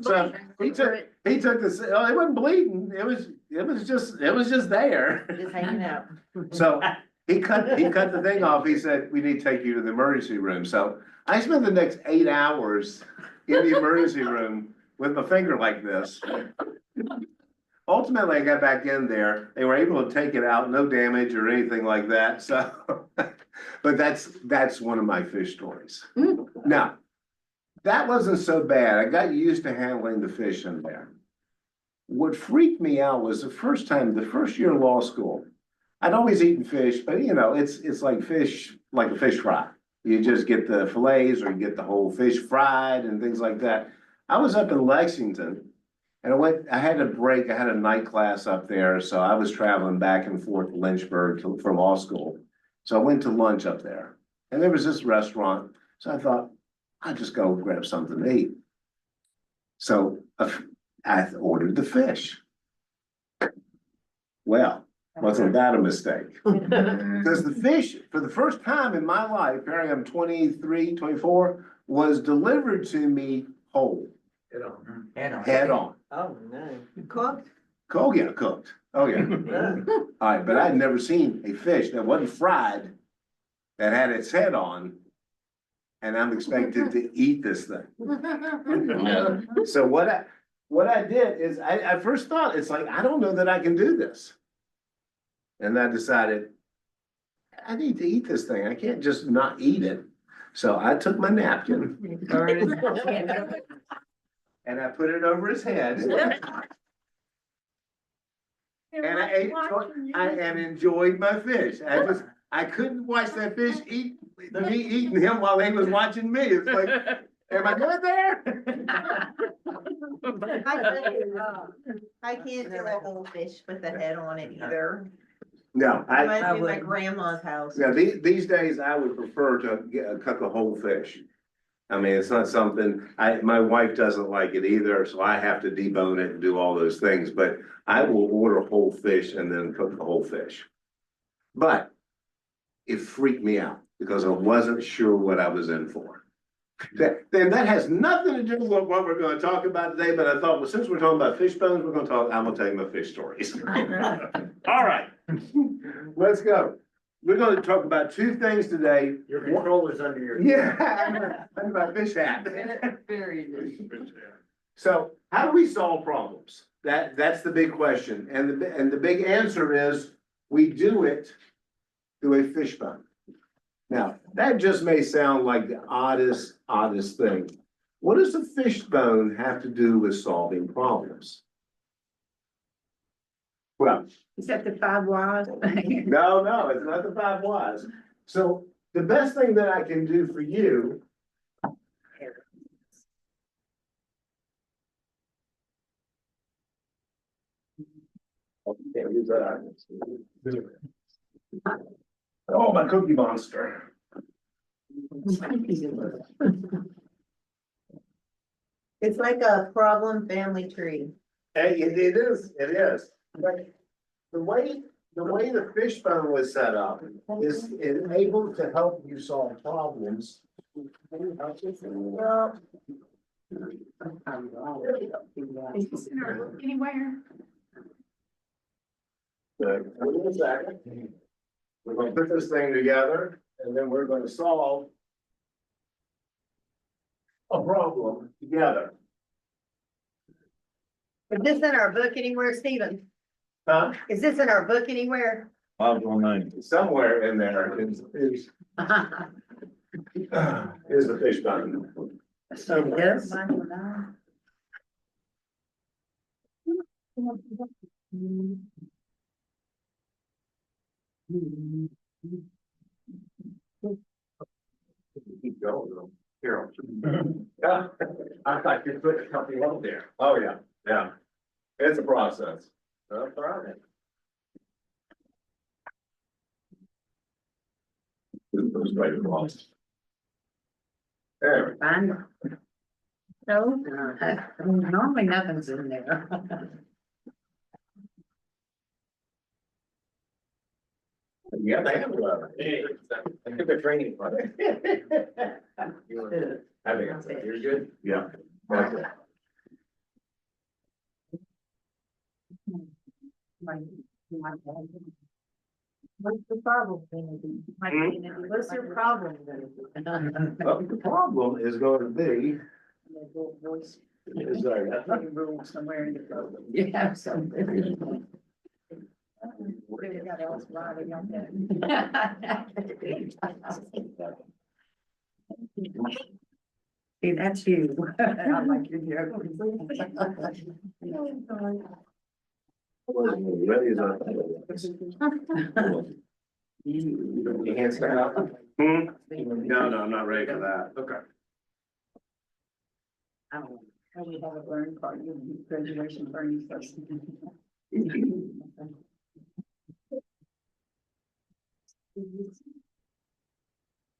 S2: So he took this, oh, it wasn't bleeding. It was just there.
S5: Just hanging out.
S2: So he cut the thing off. He said, we need to take you to the emergency room. So I spent the next 8 hours in the emergency room with my finger like this. Ultimately, I got back in there. They were able to take it out, no damage or anything like that. So, but that's one of my fish stories. Now, that wasn't so bad. I got used to handling the fish in there. What freaked me out was the first year of law school. I'd always eaten fish, but you know, it's like fish, like a fish fry. You just get the fillets or you get the whole fish fried and things like that. I was up in Lexington And I had a break, I had a night class up there, so I was traveling back and forth to Lynchburg for law school. So I went to lunch up there, and there was this restaurant, so I thought, I'd just go grab something to eat. So I ordered the fish. Well, wasn't that a mistake? Because the fish, for the first time in my life, here I am 23, 24, was delivered to me whole, head on.
S5: Oh, no. Cooked?
S2: Oh, yeah, cooked. Oh, yeah. All right, but I'd never seen a fish that wasn't fried, that had its head on, and I'm expected to eat this thing. So what I did is, I first thought, it's like, I don't know that I can do this. And I decided, I need to eat this thing. I can't just not eat it. So I took my napkin and I put it over his head. And I ate, and enjoyed my fish. I couldn't watch that fish eat, me eating him while he was watching me. It's like, am I good there?
S5: I can't do a whole fish with the head on it either.
S2: No,
S5: I do my grandma's house.
S2: yeah, these days I would prefer to cook a whole fish. I mean, it's not something, my wife doesn't like it either, so I have to debone it and do all those things, but I will order whole fish and then cook the whole fish. But it freaked me out because I wasn't sure what I was in for. Then that has nothing to do with what we're gonna talk about today, but I thought, well, since we're talking about fish bones, I'm gonna tell you my fish stories. All right, let's go. We're gonna talk about two things today.
S3: Your controller's under your.
S2: Yeah, under my fish hat. So how do we solve problems? That's the big question. And the big answer is we do it through a fishbone. Now, that just may sound like the oddest thing. What does a fishbone have to do with solving problems? Well,
S1: Is that the 5 whys?
S2: no, it's not the 5 whys. So the best thing that I can do for you. Oh, my Cookie Monster.
S5: It's like a problem family tree.
S2: Hey, it is. But the way the fishbone was set up is able to help you solve problems.
S6: Anywhere.
S2: We're gonna put this thing together and then we're gonna solve a problem together.
S5: Is this in our book anywhere, Stephen?
S2: Huh?
S5: Is this in our book anywhere?
S2: Somewhere in there is the fishbone.
S1: So yes.
S2: Keep going, here. Yeah, I thought you put a couple up there. Oh, yeah. It's a process. That's all right. It goes right across. There.
S1: Fine. No, normally nothing's in there.
S2: Yeah, they have a
S3: I took a training class.
S2: I think that's it. You're good? Yeah. Okay.
S1: What's the problem gonna be? What's your problem gonna be?
S2: Well, the problem is going to be. Is
S1: Rule somewhere in the code. Yeah, something. We got else writing on that. See, that's you. I like your joke.
S3: Your hands stand out.
S2: No, I'm not ready for that.
S3: Okay.
S6: We have a learn part, graduation learning session.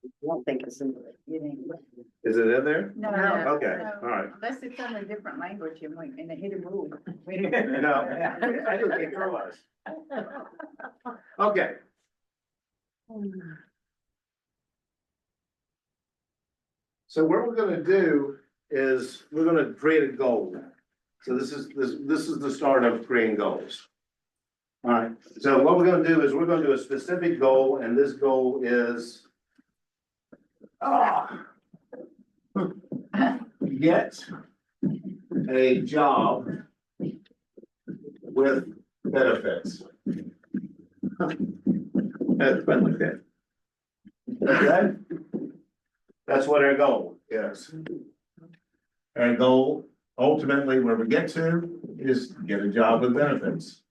S5: I don't think it's in there.
S2: Is it in there?
S6: No,
S2: Okay,
S6: no,
S2: all right.
S6: unless it's in a different language and we, and a hidden rule.
S2: No, I didn't think there was. Okay. So what we're gonna do is, we're gonna create a goal. So this is the start of creating goals. All right, so what we're gonna do is, we're gonna do a specific goal, and this goal is get a job with benefits. That's fun like that. Okay? That's what our goal is. Our goal, ultimately, where we get to, is get a job with benefits.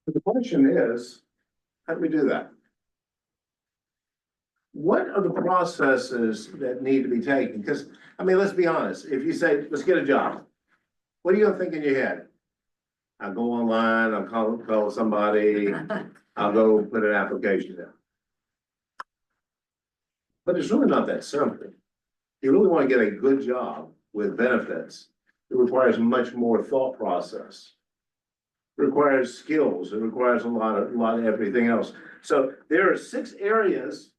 S2: The question is, how do we do that? What are the processes that need to be taken? Because, I mean, let's be honest, if you say, let's get a job, what are you gonna think in your head? I'll go online, I'll call somebody, I'll go put an application in. But it's really not that simple. You really wanna get a good job with benefits, it requires much more thought process. It requires skills, it requires a lot of everything else. So there are 6 areas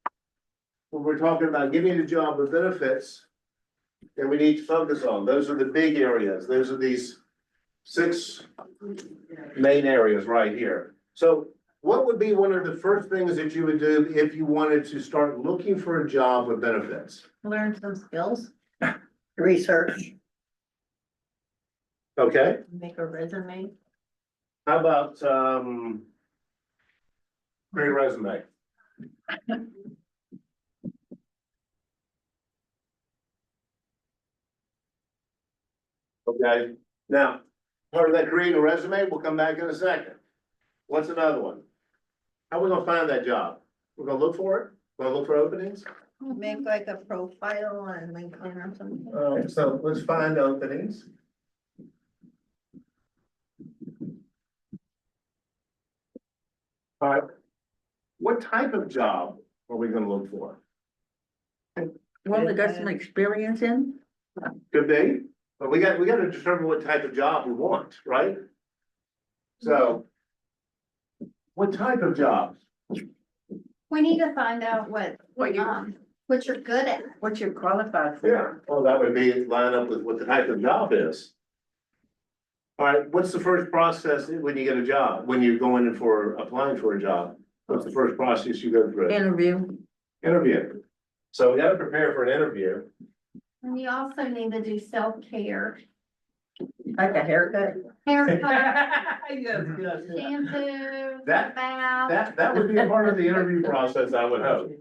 S2: when we're talking about getting a job with benefits that we need to focus on. Those are the big areas. Those are these 6 main areas right here. So what would be one of the first things that you would do if you wanted to start looking for a job with benefits?
S5: Learn some skills. Research,
S2: Okay,
S5: make a resume.
S2: how about, create a resume? Okay, now, part of that creating a resume, we'll come back in a second. What's another one? How are we gonna find that job? We're gonna look for it? We're gonna look for openings?
S5: Make like a profile on LinkedIn or something.
S2: Alright, so let's find openings. Alright, what type of job are we gonna look for?
S1: One that got some experience in.
S2: Could be, but we gotta determine what type of job we want, right? So. What type of job?
S6: We need to find out what you're good at.
S1: What you're qualified for.
S2: Yeah, well, that would be line up with what the type of job is. All right, what's the first process when you get a job, when you're going in for applying for a job? What's the first process you go through?
S1: Interview.
S2: Interview. So we gotta prepare for an interview.
S6: And you also need to do self-care,
S1: Like a haircut.
S6: haircut,
S2: Yes,
S6: shampoo,
S2: That-
S6: bath.
S2: That would be a part of the interview process, I would hope.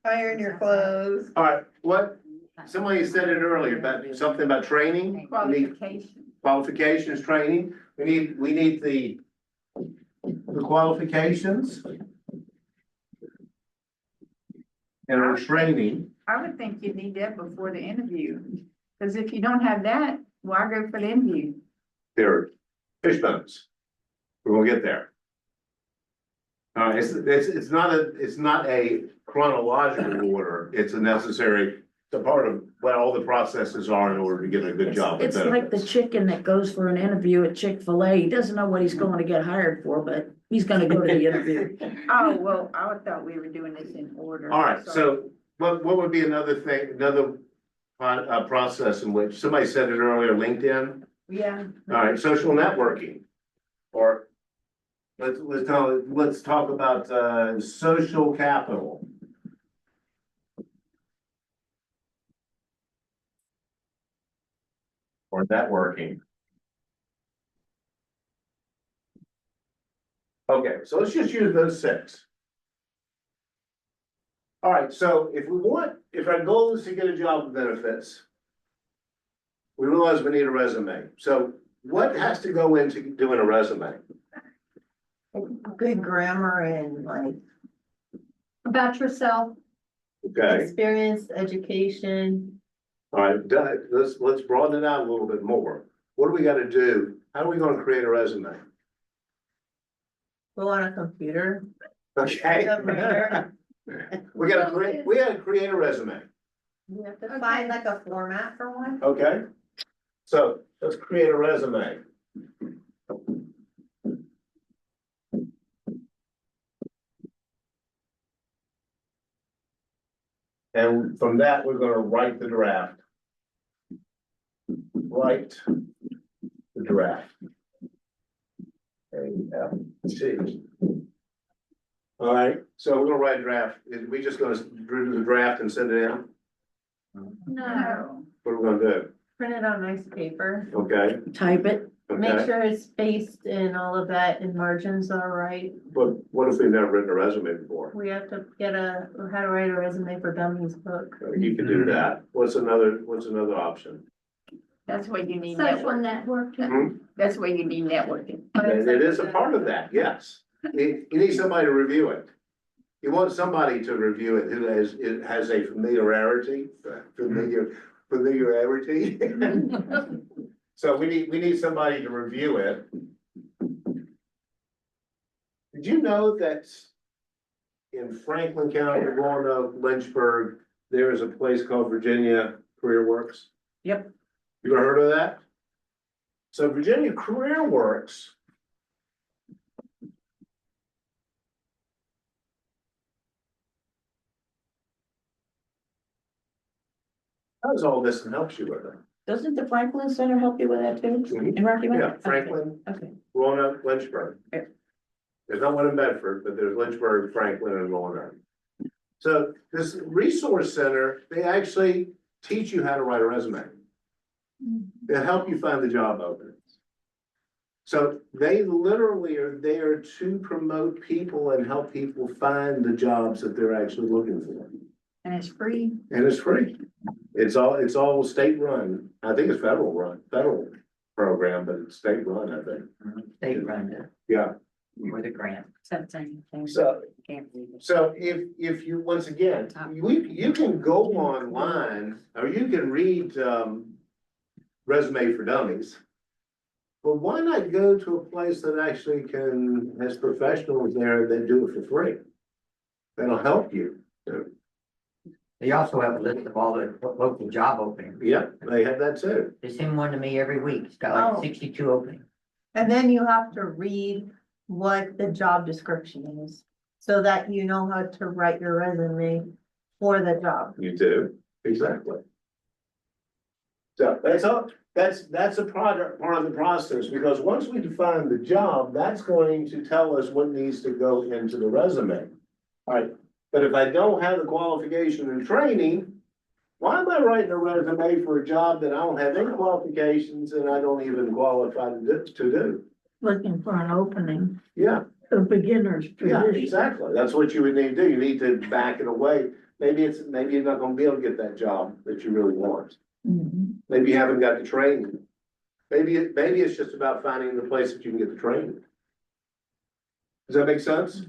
S5: Iron your clothes.
S2: All right, what, somebody said it earlier, about something about training. We need
S6: Qualification.
S2: qualifications, training, we need the qualifications. And our training,
S8: I would think you need that before the interview, because if you don't have that, why go for the interview?
S2: they're fishbones. We're gonna get there. It's not a chronological order, it's a necessary, it's a part of what all the processes are in order to get a good job with
S1: It's like the
S2: benefits.
S1: chicken that goes for an interview at Chick-fil-A. He doesn't know what he's going to get hired for, but he's gonna go to the interview.
S8: Oh, well, I thought we were doing this in order.
S2: All right,
S8: Sorry.
S2: so what would be another thing, another process in which, somebody said it earlier, LinkedIn?
S1: Yeah.
S2: All right, social networking, or let's talk about social capital. Or networking. Okay, so let's just use those 6. All right, so if our goal is to get a job with benefits, we realize we need a resume. So what has to go into doing a resume?
S5: Good grammar and like
S6: About yourself.
S2: Okay,
S5: experience, education.
S2: all right, let's broaden it out a little bit more. What do we gotta do? How are we gonna create a resume?
S5: Go on a computer.
S2: Okay. We gotta create a resume,
S5: You have to find like a format for one.
S2: okay? So let's create a resume. And from that, we're gonna write the draft. Write the draft. A-F-T. All right, so we're gonna write a draft. We just gonna do the draft and send it in?
S6: No.
S2: What are we gonna do?
S5: Print it on nice paper.
S2: Okay,
S1: Type it.
S5: Make
S2: okay.
S5: sure it's spaced and all of that and margins are right.
S2: But what if we've never written a resume before?
S5: We have to get how to write a resume for dummies book.
S2: You can do that. What's another option?
S8: That's where you need
S6: Social
S8: networking.
S6: networking.
S8: That's where you need networking.
S2: And it is a part of that, yes. You need somebody to review it. You want somebody to review it who has a familiarity. So we need somebody to review it. Did you know that in Franklin County, Roanoke, Lynchburg, there is a place called Virginia Career Works?
S1: Yep.
S2: You ever heard of that? So Virginia Career Works. How does all this help you with it?
S1: Doesn't the Franklin Center help you with that too?
S2: Mhm.
S1: In Rocky Mount?
S2: Yeah, Franklin,
S1: Okay.
S2: Roanoke, Lynchburg.
S1: Yeah.
S2: There's not one in Bedford, but there's Lynchburg, Franklin, and Roanoke. So this resource center, they actually teach you how to write a resume. They help you find the job openings. So they literally are there to promote people and help people find the jobs that they're actually looking for.
S8: And it's free.
S2: And it's free. It's all state run. I think it's federal program, but it's state run, I think.
S7: State run
S2: Yeah.
S7: with a grant.
S2: So, so if you, once again, you can go online or you can read, Resume for Dummies. But why not go to a place that actually has professionals there that do it for free? That'll help you.
S7: They also have a list of all the local job openings.
S2: Yeah, they have that too.
S7: They send one to me every week. It's got
S5: Oh.
S7: like 62 openings.
S5: And then you have to read what the job description is, so that you know how to write your resume for the job.
S2: You do, exactly. So that's all, that's a part of the process, because once we define the job, that's going to tell us what needs to go into the resume. All right, but if I don't have the qualification and training, why am I writing a resume for a job that I don't have any qualifications and I don't even qualify to do?
S1: Looking for an opening,
S2: Yeah,
S1: a beginner's
S2: yeah,
S1: position.
S2: exactly. That's what you would need to do. You need to back it away. Maybe you're not gonna be able to get that job that you really want.
S1: Mhm.
S2: Maybe you haven't got the training. Maybe it's just about finding the place that you can get the training. Does that make sense?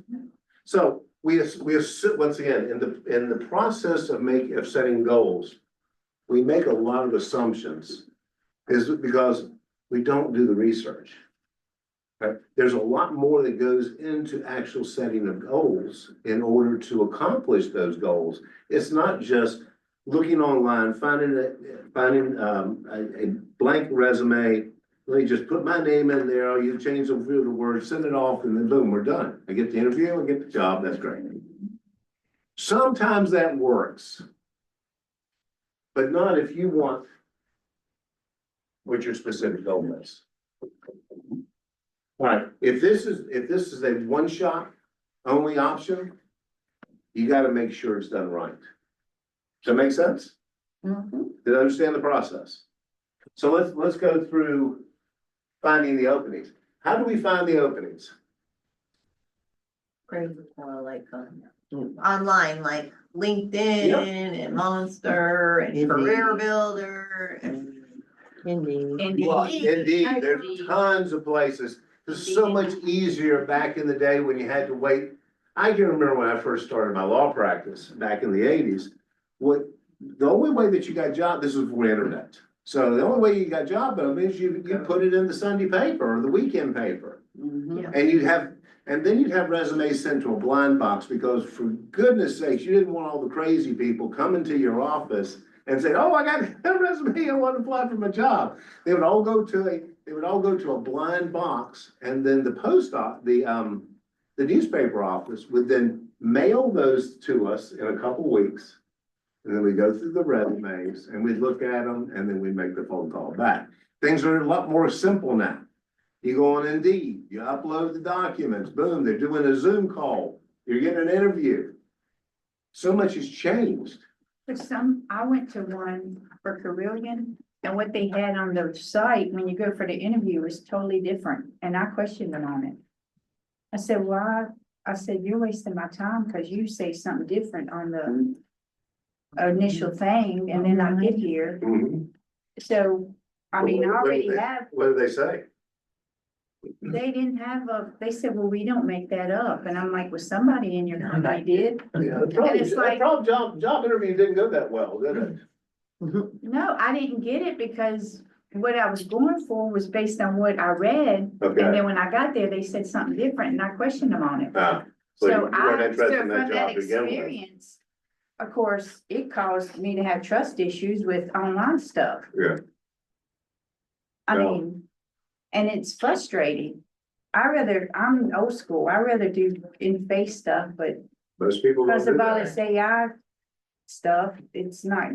S2: So we assume, once again, in the process of setting goals, we make a lot of assumptions. Is because we don't do the research. Okay? There's a lot more that goes into actual setting of goals in order to accomplish those goals. It's not just looking online, finding a blank resume. Let me just put my name in there, you change a few of the words, send it off, and then boom, we're done. I get the interview, I get the job, that's great. Sometimes that works. But not if you want what your specific goal is. All right, if this is a one-shot only option, you gotta make sure it's done right. Does that make sense?
S1: Mhm.
S2: Did I understand the process? So let's go through finding the openings. How do we find the openings?
S5: Great, online, like LinkedIn and Monster and
S7: Indeed.
S5: Career Builder and Indeed.
S2: Well, indeed, there's tons of places. It's so much easier back in the day when you had to wait. I can remember when I first started my law practice back in the eighties. The only way that you got job, this was before the internet. So the only way you got job open is you put it in the Sunday paper or the weekend paper. And then you'd have resumes sent to a blind box because for goodness sakes, you didn't want all the crazy people coming to your office and say, oh, I got a resume, I want to apply for my job. They would all go to a blind box, and then the newspaper office would then mail those to us in a couple weeks. And then we go through the resumes and we'd look at them and then we'd make the phone call back. Things are a lot more simple now. You go on Indeed, you upload the documents, boom, they're doing a Zoom call, you're getting an interview. So much has changed.
S8: But I went to one for Carillion, and what they had on the site, when you go for the interview, was totally different, and I questioned them on it. I said, why? I said, you're wasting my time, because you say something different on the initial thing, and then I get here. So, I mean, I already have.
S2: What did they say?
S8: They didn't have they said, well, we don't make that up. And I'm like, well, somebody in your company did.
S2: Yeah,
S8: it's like-
S2: job interview didn't go that well, did it?
S8: No, I didn't get it because what I was going for was based on what I read.
S2: Okay.
S8: And then when I got there, they said something different and I questioned them on it.
S2: So you
S8: So
S2: weren't interested in
S8: from
S2: that
S8: that
S2: job to begin with.
S8: experience, of course, it caused me to have trust issues with online stuff.
S2: Yeah.
S8: I
S2: Well-
S8: mean, and it's frustrating. I'm old school. I rather do in-face stuff, but
S2: Most people don't
S8: because
S2: do
S8: of all
S2: that.
S8: this AI stuff, it's not.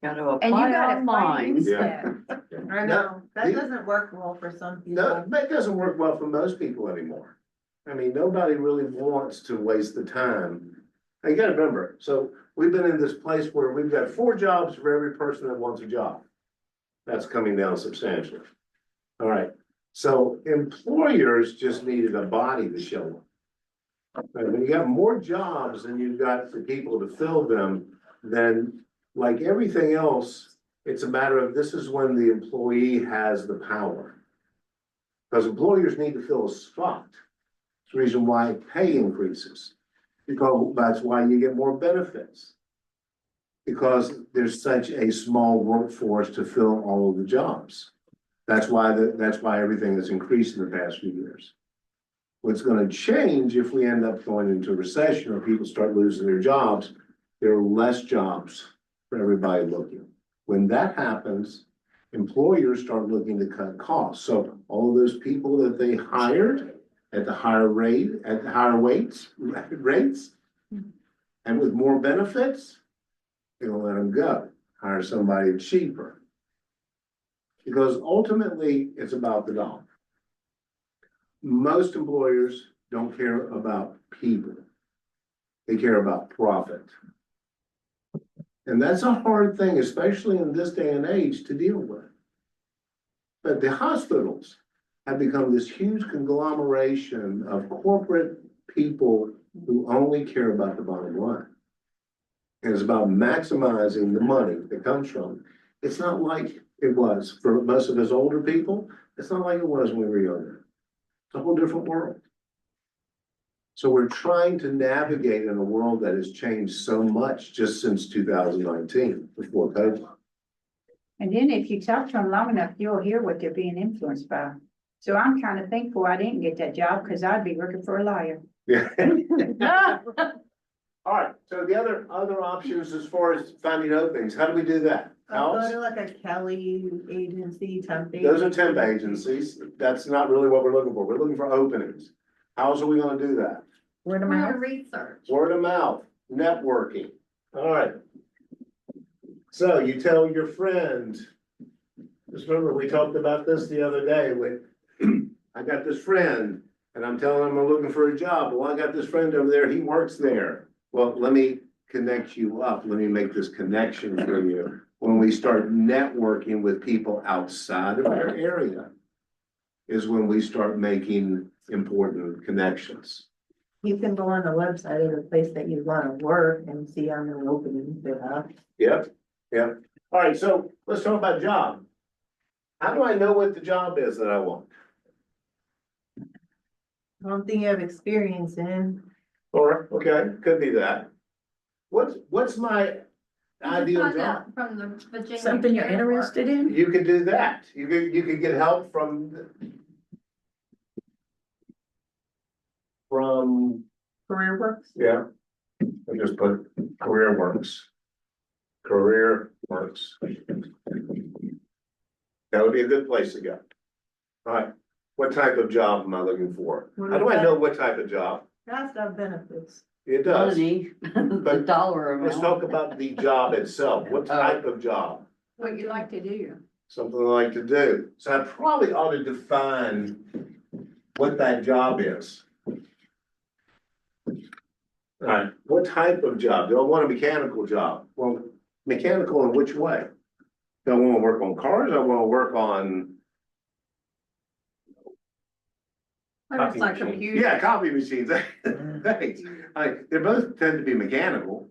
S5: Gotta
S8: And you
S5: apply
S8: gotta
S5: online.
S8: find
S2: Yeah.
S8: that.
S5: I know, that doesn't work well for some
S2: No,
S5: people.
S2: that doesn't work well for most people anymore. I mean, nobody really wants to waste the time. Now, you gotta remember, so we've been in this place where we've got 4 jobs for every person that wants a job. That's coming down substantially. All right, so employers just needed a body to show them. Right, when you got more jobs than you've got for people to fill them, then like everything else, it's a matter of this is when the employee has the power. Because employers need to fill a spot. It's the reason why pay increases. Because that's why you get more benefits. Because there's such a small workforce to fill all of the jobs. That's why everything has increased in the past few years. What's gonna change if we end up going into a recession or people start losing their jobs, there are less jobs for everybody looking. When that happens, employers start looking to cut costs. So all of those people that they hired at the higher rate, at the higher rates, and with more benefits, they're gonna let them go, hire somebody cheaper. Because ultimately, it's about the dollar. Most employers don't care about people. They care about profit. And that's a hard thing, especially in this day and age, to deal with. But the hospitals have become this huge conglomeration of corporate people who only care about the bottom line. And it's about maximizing the money that comes from it. It's not like it was for most of us older people. It's not like it was when we were younger. It's a whole different world. So we're trying to navigate in a world that has changed so much just since 2019, before COVID.
S8: And then if you talk to them long enough, you'll hear what they're being influenced by. So I'm kind of thankful I didn't get that job because I'd be working for a liar.
S2: Yeah. All right, so the other options as far as finding openings, how do we do that?
S5: Go
S2: Alex?
S5: to like a Kelly agency, temp agency.
S2: Those are temp agencies. That's not really what we're looking for. We're looking for openings. How else are we gonna do that?
S5: Word of
S6: We're
S5: mouth.
S6: gonna research.
S2: Word of mouth, networking. All right. So you tell your friend. Just remember, we talked about this the other day with, I got this friend and I'm telling him I'm looking for a job. Well, I got this friend over there, he works there. Well, let me connect you up. Let me make this connection for you. When we start networking with people outside of our area is when we start making important connections.
S5: You can go on the website of the place that you wanna work and see how many openings they have.
S2: Yep, yep. All right, so let's talk about job. How do I know what the job is that I want?
S5: One thing you have experience in.
S2: Or, okay, could be that. What's my ideal
S6: Find
S2: job?
S6: out from the Virginia.
S1: Something you're
S6: Care Work.
S1: interested in?
S2: You could do that. You could get help from.
S4: Career Works.
S2: Yeah. I just put career works. Career works. That would be a good place to go. All right, what type of job am I looking for? How do I know what type of job?
S5: That's not benefits.
S2: It does.
S9: The
S2: But
S9: dollar amount.
S2: let's talk about the job itself. What type of job?
S8: What you like to do.
S2: Something I like to do. So I probably ought to define what that job is. All right, what type of job? Do I want a mechanical job? Well, mechanical in which way? Do I want to work on cars? I want to work on,
S6: It's like computer.
S2: yeah, copy machines. Thanks. They both tend to be mechanical.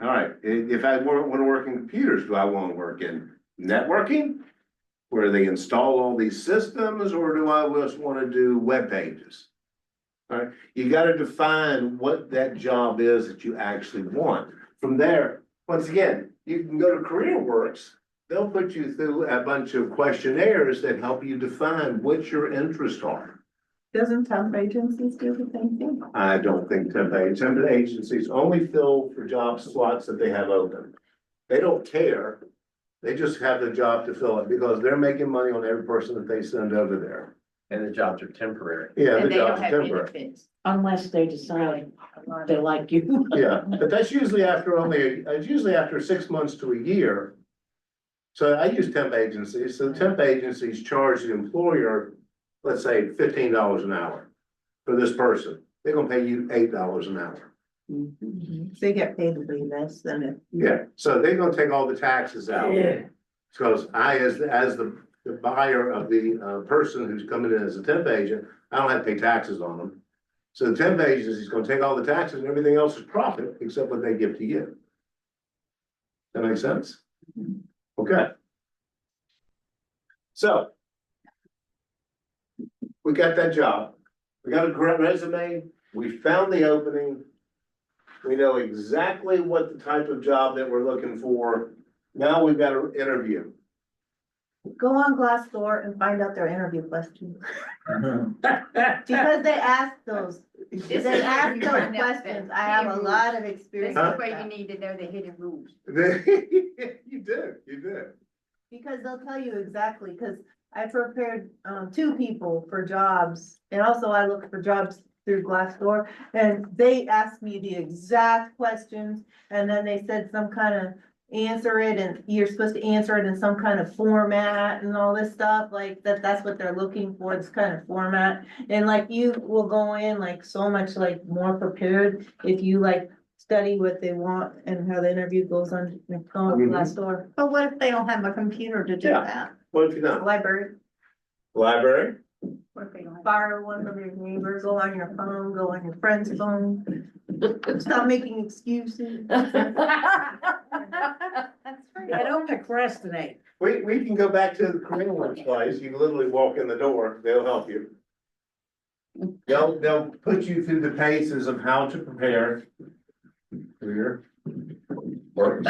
S2: All right, if I want to work in computers, do I want to work in networking? Where they install all these systems, or do I just want to do web pages? All right, you got to define what that job is that you actually want. From there, once again, you can go to CareerWorks. They'll put you through a bunch of questionnaires that help you define what your interests are.
S4: Doesn't temp agencies do the same thing?
S2: I don't think temp agencies only fill for job slots that they have open. They don't care. They just have the job to fill it because they're making money on every person that they send over there.
S3: And the jobs are temporary.
S2: Yeah, the
S8: And they don't
S2: job's
S8: have
S2: temporary.
S8: benefits.
S1: Unless they decide they like you.
S2: Yeah, but that's usually after it's usually after 6 months to a year. So I use temp agencies, so temp agencies charge the employer, let's say $15 an hour for this person. They're gonna pay you $8 an hour.
S5: They get paid way less than if.
S2: Yeah, so they're gonna take all the taxes out.
S1: Yeah.
S2: Because I, as the buyer of the person who's coming in as a temp agent, I don't have to pay taxes on them. So the temp agency is gonna take all the taxes and everything else is profit except what they give to you. That make sense? Okay. So. We got that job. We got a great resume. We found the opening. We know exactly what the type of job that we're looking for. Now we've got to interview.
S5: Go on Glassdoor and find out their interview questions. Because they ask those,
S8: This
S5: they
S8: is
S5: ask
S8: where you
S5: those
S8: find out
S5: questions.
S8: the
S5: I have a
S8: hidden
S5: lot of
S8: This
S5: experience.
S8: is
S5: with
S8: where you
S5: that.
S8: need to know the hidden rules.
S2: You do.
S5: Because they'll tell you exactly, because I prepared, 2 people for jobs, and also I look for jobs through Glassdoor, and they asked me the exact questions, and then they said some kind of answer it, and you're supposed to answer it in some kind of format and all this stuff, like that's what they're looking for, this kind of format. And like you will go in like so much like more prepared if you like study what they want and how the interview goes on Glassdoor.
S6: But what if they don't have a computer to do
S2: Yeah.
S6: that?
S2: What if you don't?
S5: Library.
S2: Library?
S8: What if they don't have-
S5: Borrow one of your neighbors, go on your phone, go on your friend's phone. Stop making excuses.
S6: That's
S1: Yeah, don't procrastinate.
S2: We can go back to the career workplace. You can literally walk in the door. They'll help you. They'll put you through the paces of how to prepare career works.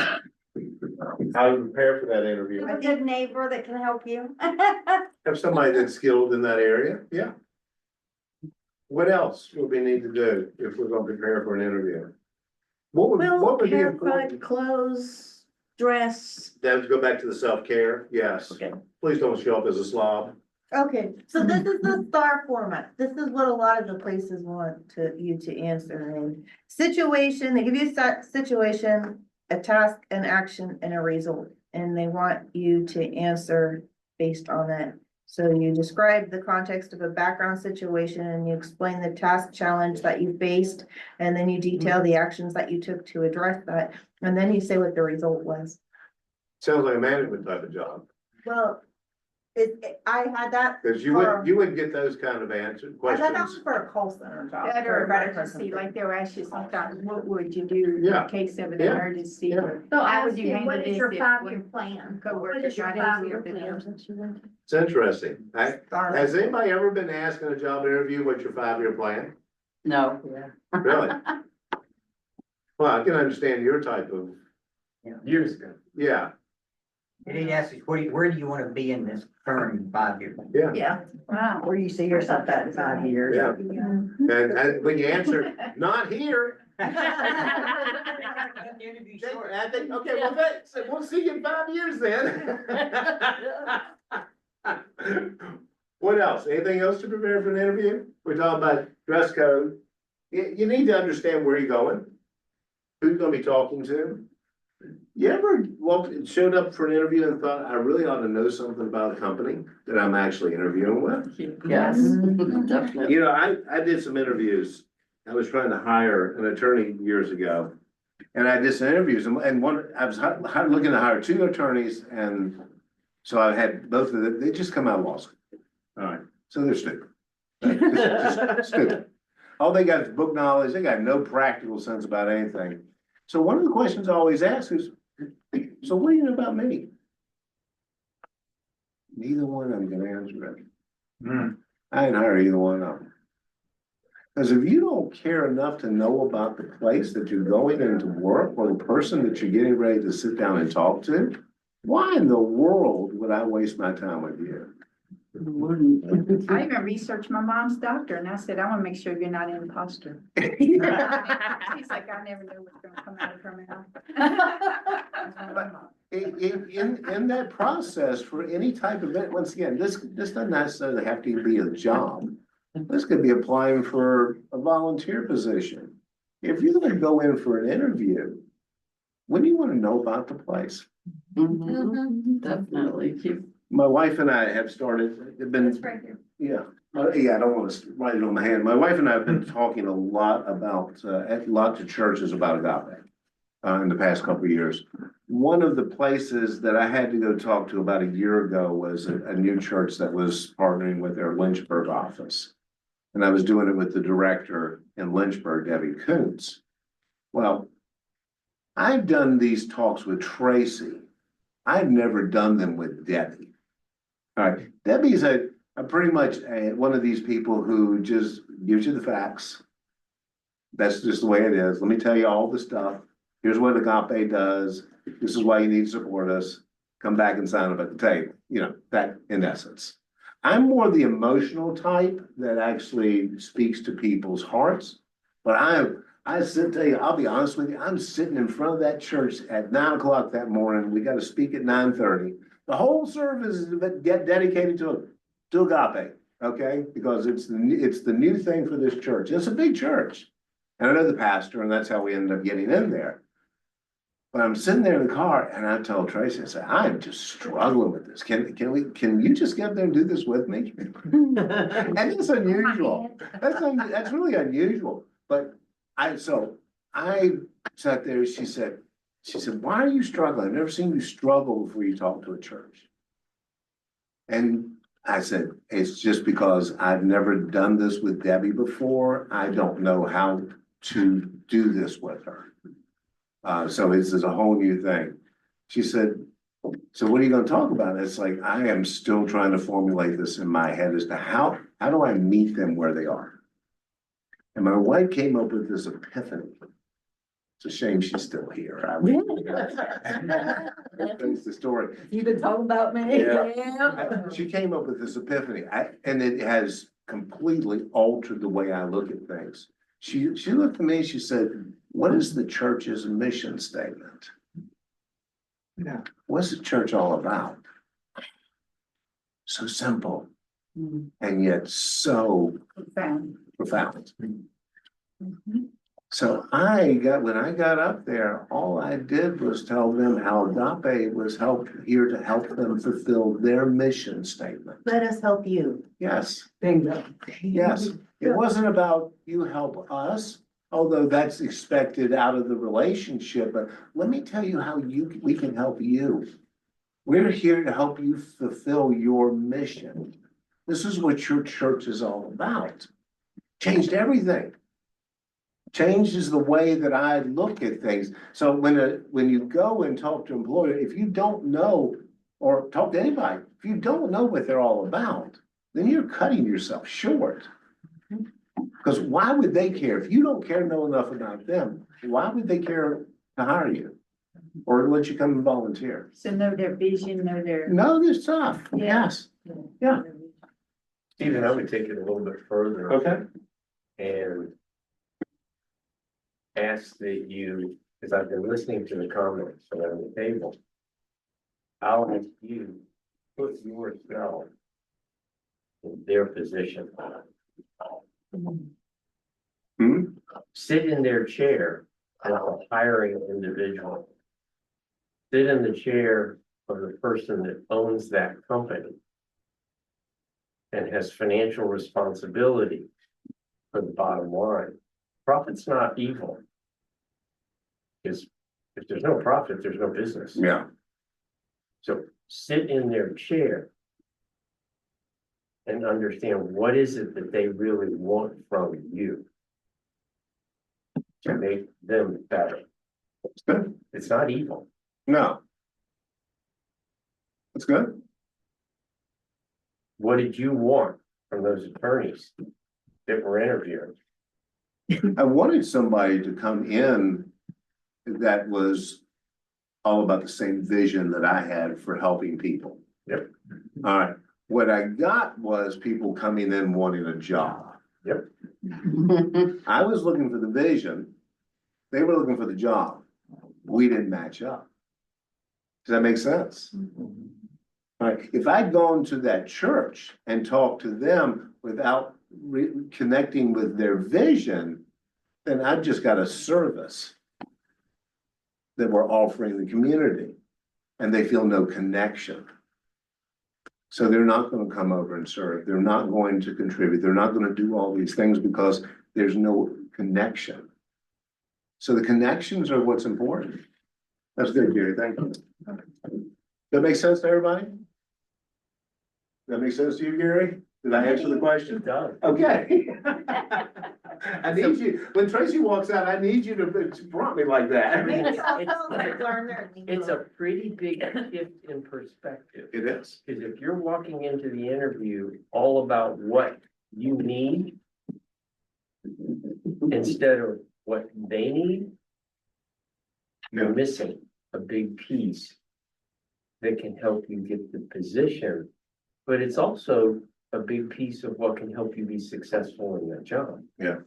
S2: How to prepare for that interview.
S6: A good neighbor that can help you.
S2: Have somebody that's skilled in that area, yeah. What else would we need to do if we're gonna prepare for an interview? What
S1: Well,
S2: would be
S1: haircut,
S2: important?
S1: clothes, dress.
S2: Then to go back to the self-care, yes.
S1: Okay.
S2: Please don't show up as a slob.
S5: Okay, so this is the STAR format. This is what a lot of the places want you to answer in. Situation, they give you a situation, a task, an action, and a result. And they want you to answer based on that. So you describe the context of a background situation and you explain the task challenge that you faced. And then you detail the actions that you took to address that. And then you say what the result was.
S2: Sounds like a management type of job.
S5: Well, I had that.
S2: Cause you wouldn't get those kind of answers,
S5: I had that
S2: questions.
S5: for a call center job.
S8: That
S5: for
S8: or
S5: a credit
S8: emergency,
S5: person.
S8: like they'll ask you sometimes, what would you do in
S2: Yeah.
S8: case of an
S2: Yeah.
S8: emergency?
S2: Yeah.
S8: Or
S6: So
S8: how
S6: ask
S8: would you
S6: him,
S8: handle
S6: what
S8: this
S6: is your
S8: if
S6: 5-year
S8: one
S6: plan?
S8: coworker
S6: What is your
S8: got
S6: 5-year
S8: into it?
S6: plan?
S2: It's interesting.
S5: Darn it.
S2: Has anybody ever been asked in a job interview, what's your 5-year plan?
S1: No.
S2: Really? Well, I can understand your type of,
S3: Years ago.
S2: yeah,
S7: And he asks, where do you want to be in this current 5 year?
S2: yeah.
S6: Yeah.
S8: Wow.
S5: Where you see yourself at in 5 years.
S2: Yeah. And when you answer, not here. I think, okay, well, we'll see you in 5 years then. What else? Anything else to prepare for an interview? We're talking about dress code. You need to understand where you're going, who you're gonna be talking to. You ever showed up for an interview and thought, I really ought to know something about a company that I'm actually interviewing with?
S1: Yes, definitely.
S2: You know, I did some interviews. I was trying to hire an attorney years ago. And I did some interviews and one, I was looking to hire 2 attorneys and so I had both of them, they just come out of law school. All right, so they're stupid. Just stupid. All they got is book knowledge, they got no practical sense about anything. So one of the questions I always ask is, so what do you know about me? Neither one of them can answer it. I didn't hire either one of them. Because if you don't care enough to know about the place that you're going into work or the person that you're getting ready to sit down and talk to, why in the world would I waste my time with you?
S8: I even researched my mom's doctor and I said, I wanna make sure you're not an imposter. She's like, I never know what's gonna come out of her mouth.
S2: In that process, for any type of, once again, this doesn't necessarily have to be a job. This could be applying for a volunteer position. If you're gonna go in for an interview, what do you wanna know about the place?
S1: Definitely.
S2: My wife and I have started, have been,
S6: It's right here.
S2: yeah, I don't wanna write it on my hand. My wife and I have been talking a lot about, at lots of churches about agape. In the past couple of years. One of the places that I had to go talk to about a year ago was a new church that was partnering with their Lynchburg office. And I was doing it with the director in Lynchburg, Debbie Koontz. Well, I've done these talks with Tracy. I've never done them with Debbie. All right, Debbie's a pretty much one of these people who just gives you the facts. That's just the way it is. Let me tell you all the stuff. Here's what agape does. This is why you need to support us. Come back and sign up at the table. You know, that in essence. I'm more the emotional type that actually speaks to people's hearts. But I tell you, I'll be honest with you, I'm sitting in front of that church at 9 o'clock that morning. We got to speak at 9:30. The whole service is dedicated to agape, okay? Because it's the new thing for this church. It's a big church. And I know the pastor, and that's how we ended up getting in there. But I'm sitting there in the car and I told Tracy, I said, I'm just struggling with this. Can you just get up there and do this with me? And it's unusual. That's really unusual. But I sat there, she said, why are you struggling? I've never seen you struggle before you talk to a church. And I said, it's just because I've never done this with Debbie before. I don't know how to do this with her. So this is a whole new thing. She said, so what are you gonna talk about? It's like, I am still trying to formulate this in my head as to how do I meet them where they are? And my wife came up with this epiphany. It's a shame she's still here. That's the story.
S1: You could talk about me.
S2: Yeah. She came up with this epiphany, and it has completely altered the way I look at things. She looked at me and she said, what is the church's mission statement? Yeah. What's the church all about? So simple and yet so profound. So when I got up there, all I did was tell them how agape was here to help them fulfill their mission statement.
S5: Let us help you.
S2: Yes.
S1: Bingo.
S2: Yes, it wasn't about you help us, although that's expected out of the relationship, but let me tell you how we can help you. We're here to help you fulfill your mission. This is what your church is all about. Changed everything. Changes the way that I look at things. So when you go and talk to an employer, if you don't know, or talk to anybody, if you don't know what they're all about, then you're cutting yourself short. Because why would they care? If you don't know enough about them, why would they care to hire you? Or let you come and volunteer?
S8: So know their vision, know their.
S2: Know this stuff,
S8: Yeah.
S2: yes. Yeah.
S3: Stephen, I would take it a little bit further.
S2: Okay.
S3: And ask that you, because I've been listening to the comments around the table. I'll ask you, put yourself in their position.
S2: Hmm?
S3: Sit in their chair as a hiring individual. Sit in the chair of the person that owns that company and has financial responsibility for the bottom line. Profit's not evil. Because if there's no profit, there's no business.
S2: Yeah.
S3: So sit in their chair and understand what is it that they really want from you to make them better.
S2: It's good.
S3: It's not evil.
S2: No. That's good.
S3: What did you want from those attorneys that were interviewing?
S2: I wanted somebody to come in that was all about the same vision that I had for helping people.
S3: Yep.
S2: All right. What I got was people coming in wanting a job.
S3: Yep.
S2: I was looking for the vision. They were looking for the job. We didn't match up. Does that make sense? All right. If I'd gone to that church and talked to them without connecting with their vision, then I've just got a service that we're offering the community, and they feel no connection. So they're not going to come over and serve. They're not going to contribute. They're not going to do all these things because there's no connection. So the connections are what's important. That's good, Gary. Thank you. That make sense to everybody? That make sense to you, Gary? Did I answer the question?
S3: It does.
S2: Okay. I need you, when Tracy walks out, I need you to prompt me like that.
S3: It's a pretty big shift in perspective.
S2: It is.
S3: Because if you're walking into the interview all about what you need instead of what they need, you're missing a big piece that can help you get the position, but it's also a big piece of what can help you be successful in that job.
S2: Yeah.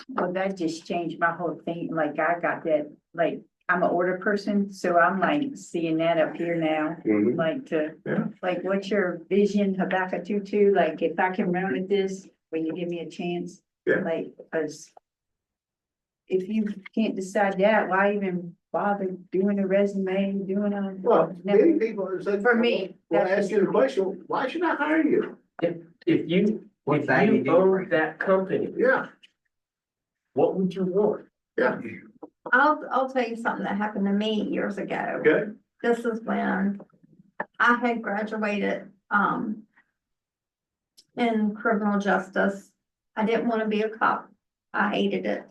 S8: Well, that just changed my whole thing. Like I got that, like, I'm an order person, so I'm like seeing that up here now.
S2: Mhm.
S8: Like
S2: Yeah.
S8: like, what's your vision, Habakkuk 2:2? Like, if I can run with this, will you give me a chance?
S2: Yeah.
S8: Like, because if you can't decide that, why even bother doing a resume, doing a?
S2: Well, many people are saying.
S8: For me,
S2: Well,
S8: that's
S2: ask you the question, why should I hire you?
S3: If you own that company,
S2: Yeah,
S3: what would you want?
S2: yeah,
S6: I'll tell you something that happened to me years ago.
S2: okay,
S6: This is when I had graduated, in criminal justice. I didn't want to be a cop. I hated it.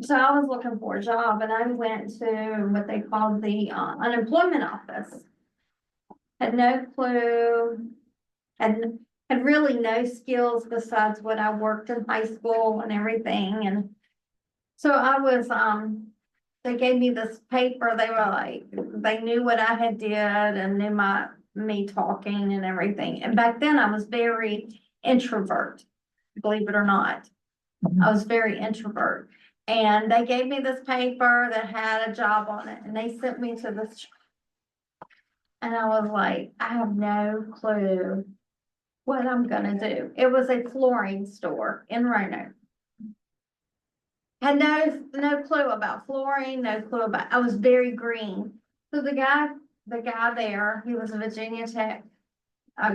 S6: So I was looking for a job and I went to what they called the unemployment office. Had no clue, had really no skills besides what I worked in high school and everything. And so I was, they gave me this paper. They were like, they knew what I had did and knew me talking and everything. And back then I was very introvert, believe it or not. I was very introvert. And they gave me this paper that had a job on it and they sent me to this. And I was like, I have no clue what I'm gonna do. It was a flooring store in Roanoke. Had no clue about flooring, no clue about, I was very green. So the guy there, he was a Virginia Tech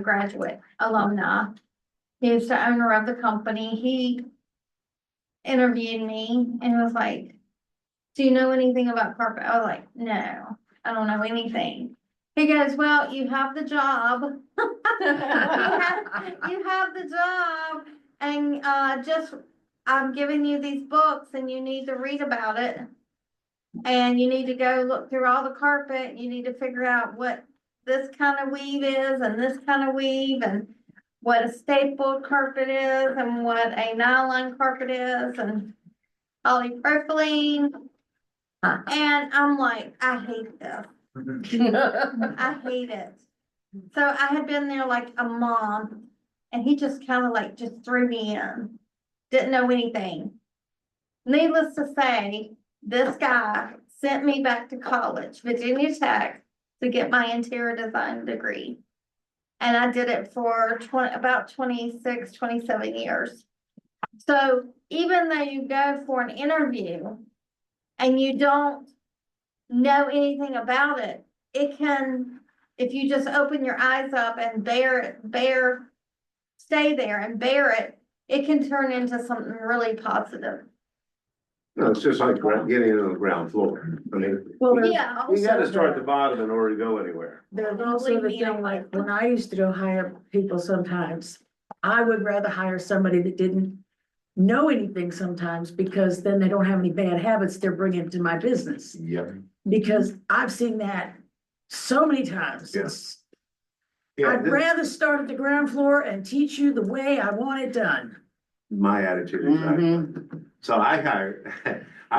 S6: graduate, alumni. He was the owner of the company. He interviewed me and was like, do you know anything about carpet? I was like, no, I don't know anything. He goes, well, you have the job. You have the job and, I'm giving you these books and you need to read about it. And you need to go look through all the carpet. You need to figure out what this kind of weave is and this kind of weave and what a stapled carpet is and what a nylon carpet is and polypropylene. And I'm like, I hate this. I hate it. So I had been there like a month and he just kind of like just threw me in. Didn't know anything. Needless to say, this guy sent me back to college, Virginia Tech, to get my interior design degree. And I did it for about 26, 27 years. So even though you go for an interview and you don't know anything about it, it can, if you just open your eyes up and stay there and bear it, it can turn into something really positive.
S2: No, it's just like getting on the ground floor. I mean,
S1: Well, there's
S6: Yeah.
S2: you gotta
S1: also
S2: start at
S1: the-
S2: the bottom in order to go anywhere.
S1: There's also the thing, like, when I used to go hire people sometimes, I would rather hire somebody that didn't know anything sometimes, because then they don't have any bad habits they're bringing to my business.
S2: Yep.
S1: Because I've seen that so many times.
S2: Yeah.
S1: It's-
S2: Yeah,
S1: I'd
S2: this-
S1: rather start at the ground floor and teach you the way I want it done.
S2: my attitude exactly. So I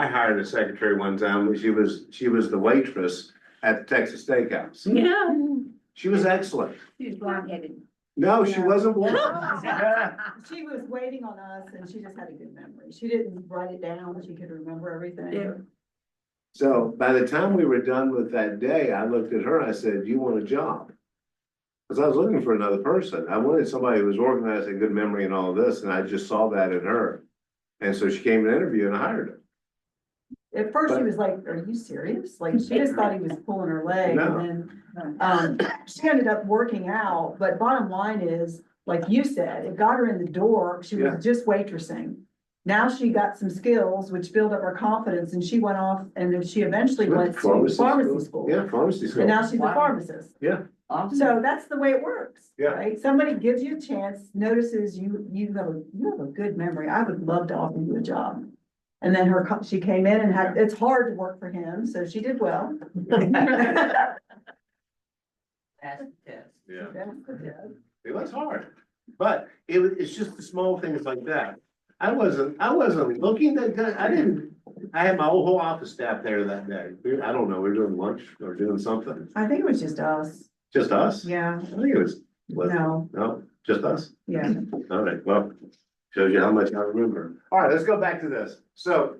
S2: hired a secretary one time, she was the waitress at the Texas Steakhouse.
S1: Yeah.
S2: She was excellent.
S8: She's blonde-headed.
S2: No, she wasn't blonde.
S4: She was waiting on us and she just had a good memory. She didn't write it down, she could remember everything.
S1: Yeah.
S2: So by the time we were done with that day, I looked at her, I said, "Do you want a job?" Because I was looking for another person. I wanted somebody who was organized, had good memory and all of this, and I just saw that in her. And so she came to interview and I hired her.
S4: At first, she was like, are you serious? Like, she just thought he was pulling her leg,
S2: No.
S4: and then, she ended up working out, but bottom line is, like you said, it got her in the door, she
S2: Yeah.
S4: was just waitressing. Now she got some skills, which built up her confidence, and she went off, and then she eventually went to pharmacy school.
S2: Yeah, pharmacy school.
S4: And now she's a pharmacist.
S2: Yeah.
S4: So that's the way it works,
S2: Yeah.
S4: right? Somebody gives you a chance, notices you have a good memory. I would love to offer you a job. And then she came in and it's hard to work for him, so she did well.
S2: Yeah,
S4: Yeah.
S2: it was hard, but it's just the small things like that. I wasn't looking I had my whole office staff there that day. I don't know, we were doing lunch or doing something.
S4: I think it was just us.
S2: Just us?
S4: Yeah,
S2: I think it was. No, just us?
S4: yeah.
S2: All right, well, shows you how much I remember. All right, let's go back to this. So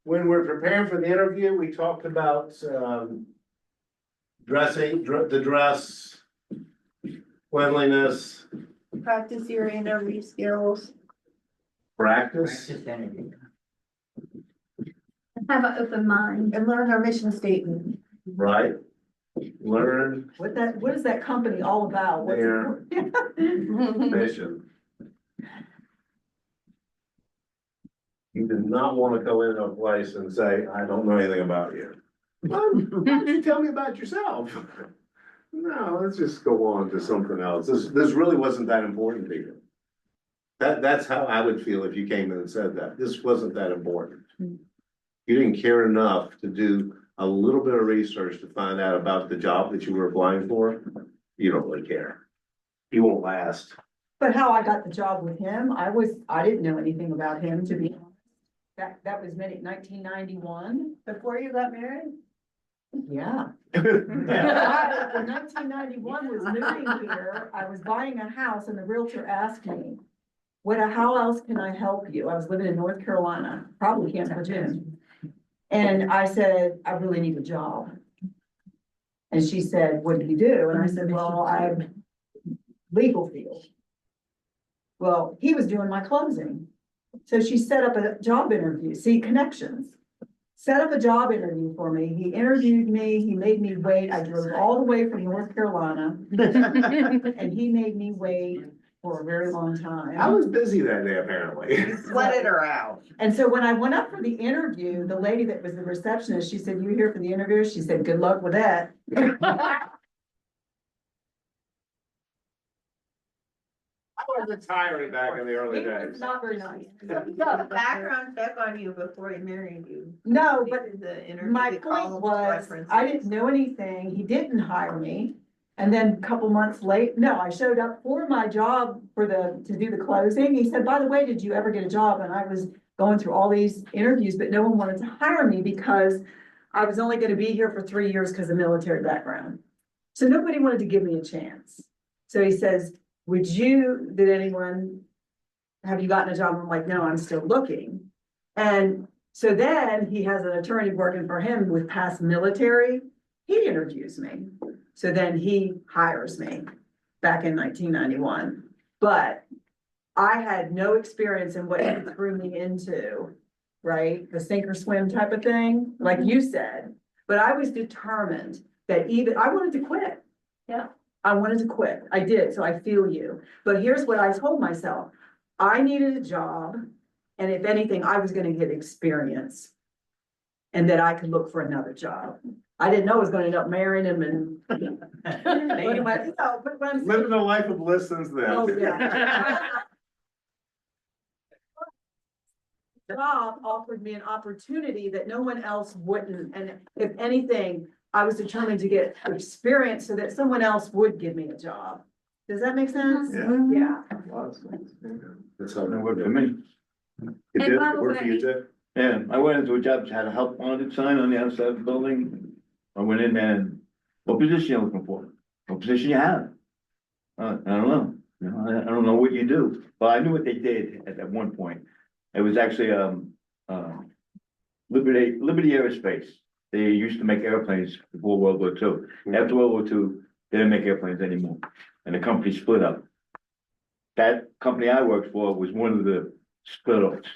S2: when we're preparing for the interview, we talked about the dress, cleanliness,
S8: Practice your interview skills.
S2: practice.
S6: Have an open mind.
S8: And learn our mission statement.
S2: Right? Learn
S4: What is that company all about? What's it-
S2: mission. You do not want to go into a place and say, I don't know anything about you. Well, why don't you tell me about yourself? No, let's just go on to something else. This really wasn't that important to you. That's how I would feel if you came in and said that. This wasn't that important. You didn't care enough to do a little bit of research to find out about the job that you were applying for. You don't really care. You won't last.
S4: But how I got the job with him, I didn't know anything about him, to be honest. That was 1991.
S8: Before you got married?
S4: Yeah.
S2: Yeah.
S4: When 1991 was moving here, I was buying a house and the realtor asked me, how else can I help you? I was living in North Carolina, probably Camp Virginia. And I said, I really need a job. And she said, what do you do? And I said, well, I'm legal field. Well, he was doing my closing. So she set up a job interview, see, connections. Set up a job interview for me. He interviewed me. He made me wait. I drove all the way from North Carolina. And he made me wait for a very long time.
S2: I was busy that day, apparently.
S5: Flooded her out.
S4: And so when I went up for the interview, the lady that was the receptionist, she said, "You here for the interview?" She said, "Good luck with that."
S2: I was a tyrant back in the early
S4: He was
S2: days.
S4: not very nice.
S5: Background check on you before he married you.
S4: No, but
S5: The interview,
S4: my
S5: the
S4: point
S5: college
S4: was,
S5: references.
S4: I didn't know anything, he didn't hire me. And then a couple months late, no, I showed up for my job to do the closing. He said, "By the way, did you ever get a job?" And I was going through all these interviews, but no one wanted to hire me because I was only gonna be here for 3 years because of military background. So nobody wanted to give me a chance. So he says, did anyone, have you gotten a job? I'm like, "No, I'm still looking." And so then he has an attorney working for him with past military. He interviews me. So then he hires me back in 1991. But I had no experience in what he threw me into, right? The sink or swim type of thing, like you said. But I was determined that I wanted to quit.
S6: Yeah.
S4: I wanted to quit. I did, so I feel you. But here's what I told myself. I needed a job, and if anything, I was gonna get experience. And that I could look for another job. I didn't know I was gonna end up marrying him and. But what I'm saying-
S2: Living a life of bliss since then.
S4: Oh, yeah. Job offered me an opportunity that no one else wouldn't, and if anything, I was determined to get experience so that someone else would give me a job. Does that make sense?
S2: Yeah.
S4: Yeah.
S2: That's how
S9: It worked for me.
S2: It
S6: And
S2: did
S6: by the
S2: work for you
S6: way-
S2: too?
S9: Yeah, I went into a job, had a help wanted sign on the outside of the building. I went in there and, what position you looking for? What position you have? I don't know, you know, I don't know what you do, but I knew what they did at one point. It was actually, Liberty Aerospace. They used to make airplanes before World War II. After World War II, they didn't make airplanes anymore, and the company split up. That company I worked for was one of the split offs.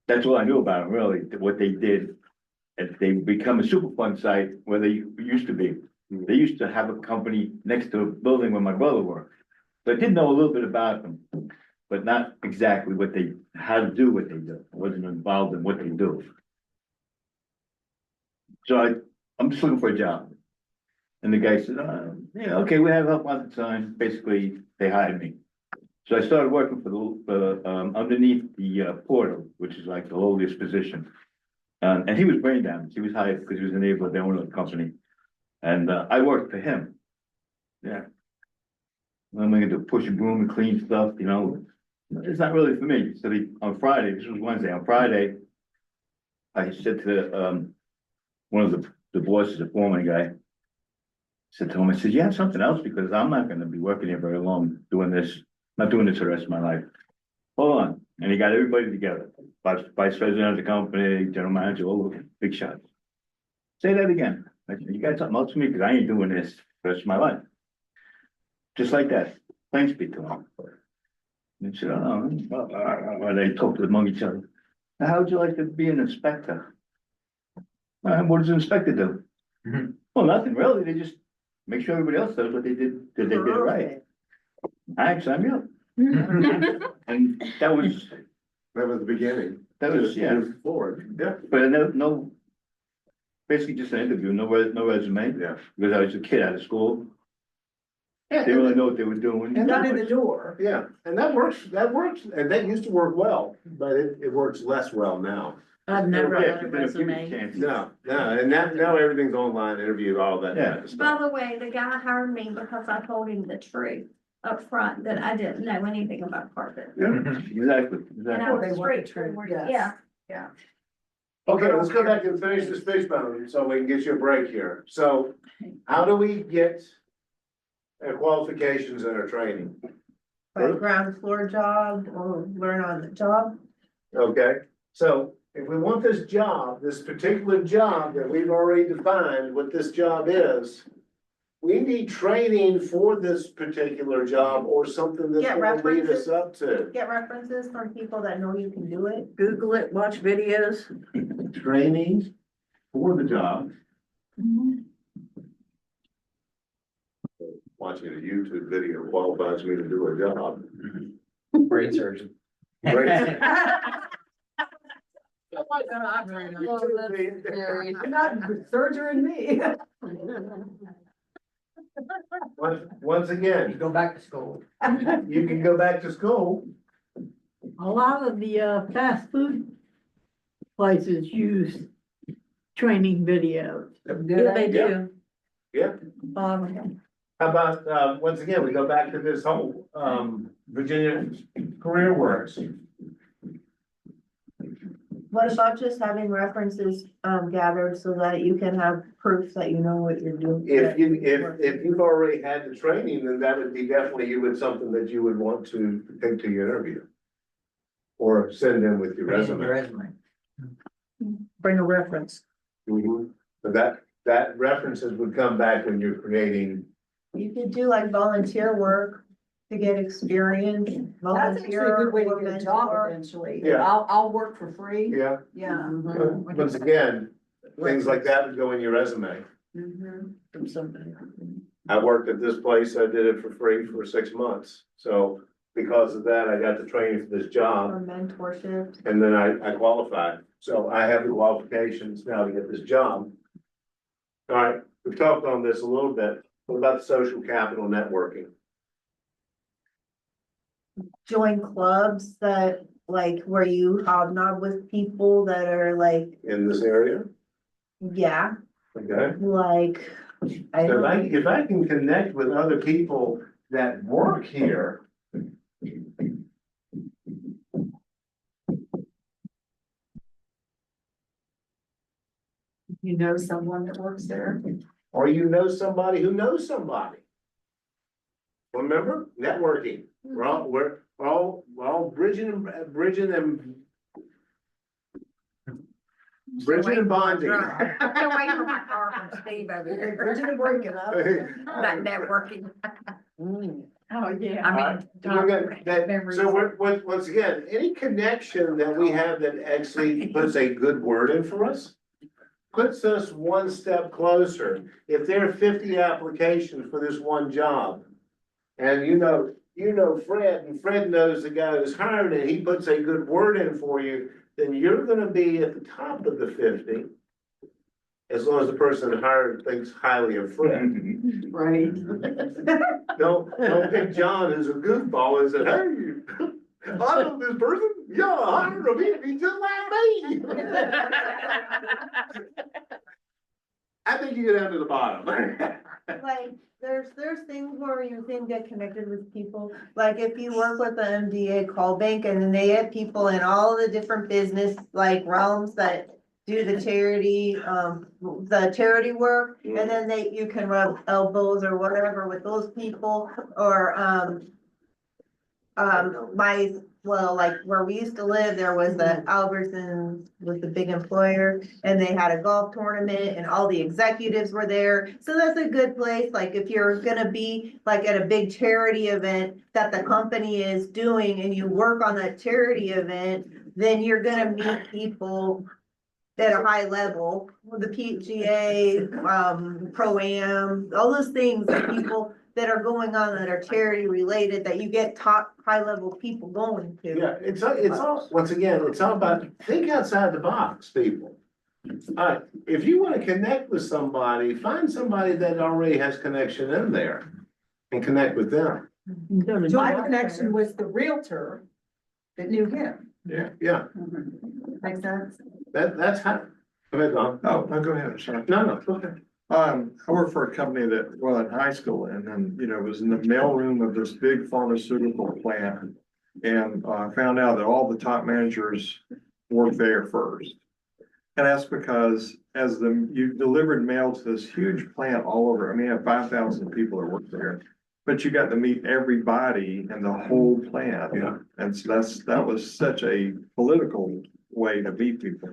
S9: That's all I knew about them, really, what they did. And they become a Superfund site where they used to be. They used to have a company next to a building where my brother worked. So I did know a little bit about them, but not exactly how to do what they do. I wasn't involved in what they do. So I'm just looking for a job. And the guy said, yeah, okay, we have help on the time. Basically, they hired me. So I started working underneath the portal, which is like the lowliest position. And he was brain damaged. He was hired because he was a neighbor of the owner of the company. And I worked for him. Yeah. I'm gonna do push a broom and clean stuff, you know. It's not really for me. So on Friday, this was Wednesday, on Friday, I said to one of the bosses, the foreman guy, said to him, I said, "You have something else, because I'm not gonna be working here very long doing this, not doing this for the rest of my life. Hold on." And he got everybody together, vice president of the company, general manager, all the big shots. Say that again. I said, "You got something else for me? Because I ain't doing this for the rest of my life." Just like that, plain speak to him. And he said, "Oh," they talked among each other. "Now, how would you like to be an inspector?" "What does an inspector do?"
S7: Mhm.
S9: "Well, nothing really. They just make sure everybody else does what they did, that they did it right." "I sign me up." And that was
S2: the beginning.
S9: That was, yeah.
S2: Move forward, yeah,
S9: But no, basically just an interview, no resume.
S2: yeah.
S9: Because I was a kid out of school.
S2: Yeah,
S9: They really know what they were doing.
S4: Got in the door.
S2: Yeah, and that works, and that used to work well, but it works less well now.
S1: I've never
S9: Yeah,
S1: had a
S9: but if you get a
S1: resume.
S9: chance-
S2: No, and now everything's online, interview, all that kind of
S6: By
S2: stuff.
S6: the way, the guy hired me because I told him the truth up front that I didn't know anything about carpet.
S9: Yeah, exactly,
S6: And I
S9: exactly.
S4: They
S6: was
S4: want the
S6: straightforward,
S4: truth,
S6: yeah.
S4: yes.
S2: Okay, let's go back and finish this fishbone, so we can get you a break here. So how do we get qualifications in our training?
S5: Like ground floor job or learn on the job.
S2: Okay, so if we want this job, this particular job that we've already defined what this job is, we need training for this particular job or something that's
S5: Get
S2: gonna lead us
S5: references.
S2: up to.
S5: Get references from people that know you can do it.
S1: Google it, watch videos.
S2: Training for the job. watching a YouTube video qualifies me to do a job.
S3: Brain surgeon.
S2: Great.
S4: Not surgery me.
S2: Once
S7: You
S2: again,
S7: go back to school.
S2: you can go back to school.
S10: A lot of the fast food places use training videos.
S1: Yeah, they do.
S2: Yeah.
S10: Um,
S2: How about, once again, we go back to this whole, Virginia Career Works.
S5: What about just having references, gathered so that you can have proof that you know what you're doing?
S2: If you've already had the training, then that would be definitely something that you would want to take to your interview. Or send in with your resume.
S10: bring a reference.
S2: Mhm. But that references would come back when you're creating.
S5: You could do like volunteer work to get experience.
S4: That's actually a good way to get a job
S5: mentor.
S4: eventually.
S2: Yeah.
S4: I'll work for free.
S2: Yeah.
S4: Yeah.
S2: Once again, things like that would go in your resume.
S1: From somebody.
S2: I worked at this place, I did it for free for 6 months, so because of that, I got the training for this job,
S5: Or mentorship.
S2: and then I qualified. So I have the qualifications now to get this job. All right, we've talked on this a little bit. What about social capital networking?
S5: Join clubs that like where you hobnob with people that are like,
S2: In this area,
S5: yeah,
S2: okay?
S5: like. I
S2: So
S5: don't.
S2: if I can connect with other people that work here.
S4: You know someone that works there?
S2: Or you know somebody who knows somebody. Remember, networking, we're all bridging and bonding.
S1: I'm waiting for my car from Steve over here.
S4: Bridget and breaking up.
S1: That networking.
S4: Oh, yeah.
S1: I mean.
S2: So once again, any connection that we have that actually puts a good word in for us. Puts us one step closer. If there are 50 applications for this one job. And you know Fred, and Fred knows the guy who's hired, and he puts a good word in for you, then you're gonna be at the top of the 50. As long as the person hired thinks highly of Fred.
S4: Right.
S2: Don't pick John as a goofball and say, hey, I know this person, yeah, I hired him, he's just like me. I think you get down to the bottom.
S5: Like, there's things where you can get connected with people, like if you work with the MDA call bank and then they have people in all the different business like realms that do the charity work, and then you can rub elbows or whatever with those people, or, like where we used to live, there was the Albertsons was the big employer, and they had a golf tournament and all the executives were there. So that's a good place, like if you're gonna be like at a big charity event that the company is doing and you work on that charity event, then you're gonna meet people at a high level, the PGA, Pro-Am, all those things that people that are going on that are charity related, that you get top high level people going to.
S2: Yeah, it's all, once again, it's all about, think outside the box, people. Alright, if you wanna connect with somebody, find somebody that already has connection in there and connect with them.
S4: My connection was the realtor that knew him.
S2: Yeah,
S4: Makes sense?
S2: that's how, go ahead, Don.
S11: Oh, no, go ahead, sorry.
S2: No, go ahead.
S11: I worked for a company that, well, in high school, and then, was in the mailroom of this big pharmaceutical plant. And I found out that all the top managers worked there first. And that's because you delivered mail to this huge plant all over, I mean, you have 5,000 people that work there. But you got to meet everybody in the whole plant.
S2: Yeah.
S11: And so that was such a political way to meet people.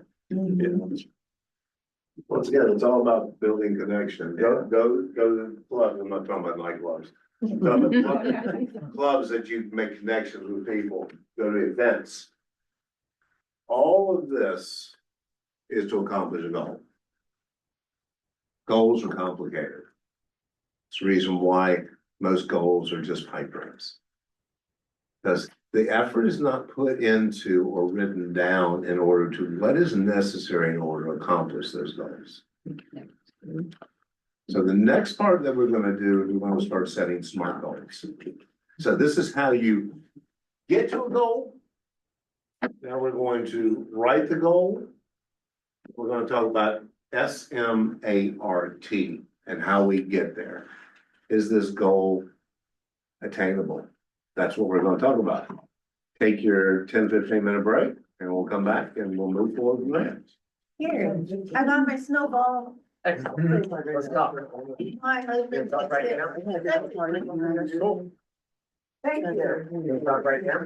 S2: Once again, it's all about building connection. Go to the club, I'm not talking about nightclubs. Clubs that you make connections with people, go to events. All of this is to accomplish a goal. Goals are complicated. It's the reason why most goals are just pipe dreams. Because the effort is not put into or written down in order to what is necessary in order to accomplish those goals. So the next part that we're gonna do, is we're gonna start setting SMART goals. So this is how you get to a goal. Now we're going to write the goal. We're gonna talk about SMART and how we get there. Is this goal attainable? That's what we're gonna talk about. Take your 10-15 minute break and we'll come back and we'll move forward from there.
S5: Here, I got my snowball.
S3: Excellent. Let's go.
S5: My husband. Thank you.
S3: We'll talk right now.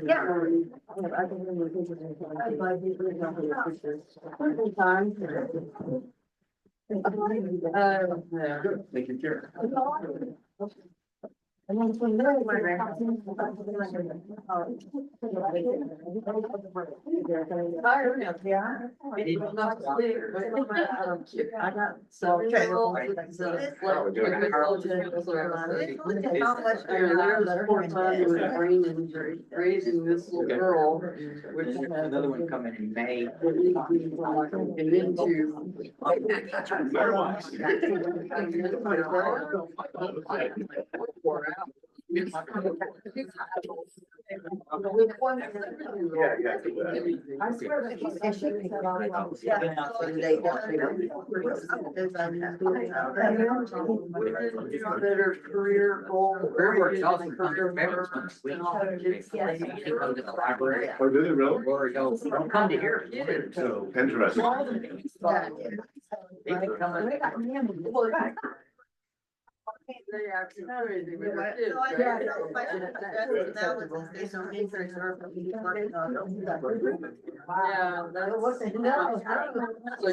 S3: Thank you, Chair.
S5: I got so.
S10: Raising this little girl, which is another one coming in May. And into.
S5: I swear that he's.
S10: Better career goal.
S7: Career also career members.
S2: Oh, did it really?
S7: Don't come to here.
S2: So interesting.
S10: Yeah, so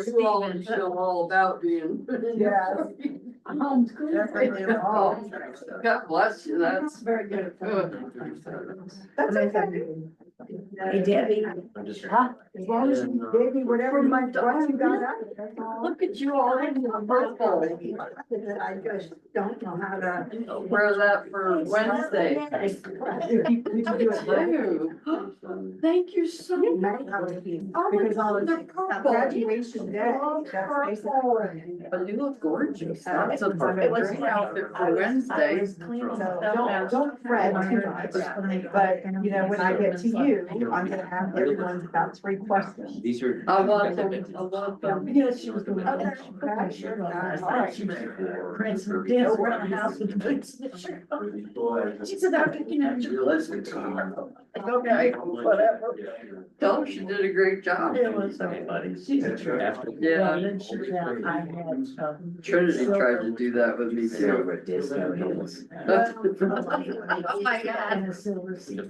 S10: you all know all about being.
S8: Yeah.
S10: Oh, God bless you, that's
S8: Very good.
S1: Hey Debbie.
S8: Huh? As long as you gave me whatever my dog you got out of it, that's all.
S10: Look at you all in the purple.
S8: I just don't know how to.
S10: Where's that for Wednesday?
S8: Thank you so much. Because on graduation day, that's basically.
S10: But you look gorgeous. That's a great outfit for Wednesday.
S8: So don't fret too much, but you know, when I get to you, I'm gonna have everyone's about 3 questions.
S7: These are.
S10: I want them.
S1: Yes, she was going to. She was prancing her dance around the house with the boots. She said, I'm picking out your clothes for tomorrow. Okay, whatever.
S10: Tell her she did a great job.
S1: It was so funny. She's a trip.
S10: Yeah.
S1: And then she found I had.
S10: Trinity tried to do that with me too.
S1: Silver disco heels.
S10: Oh my God.
S1: And a silver seat.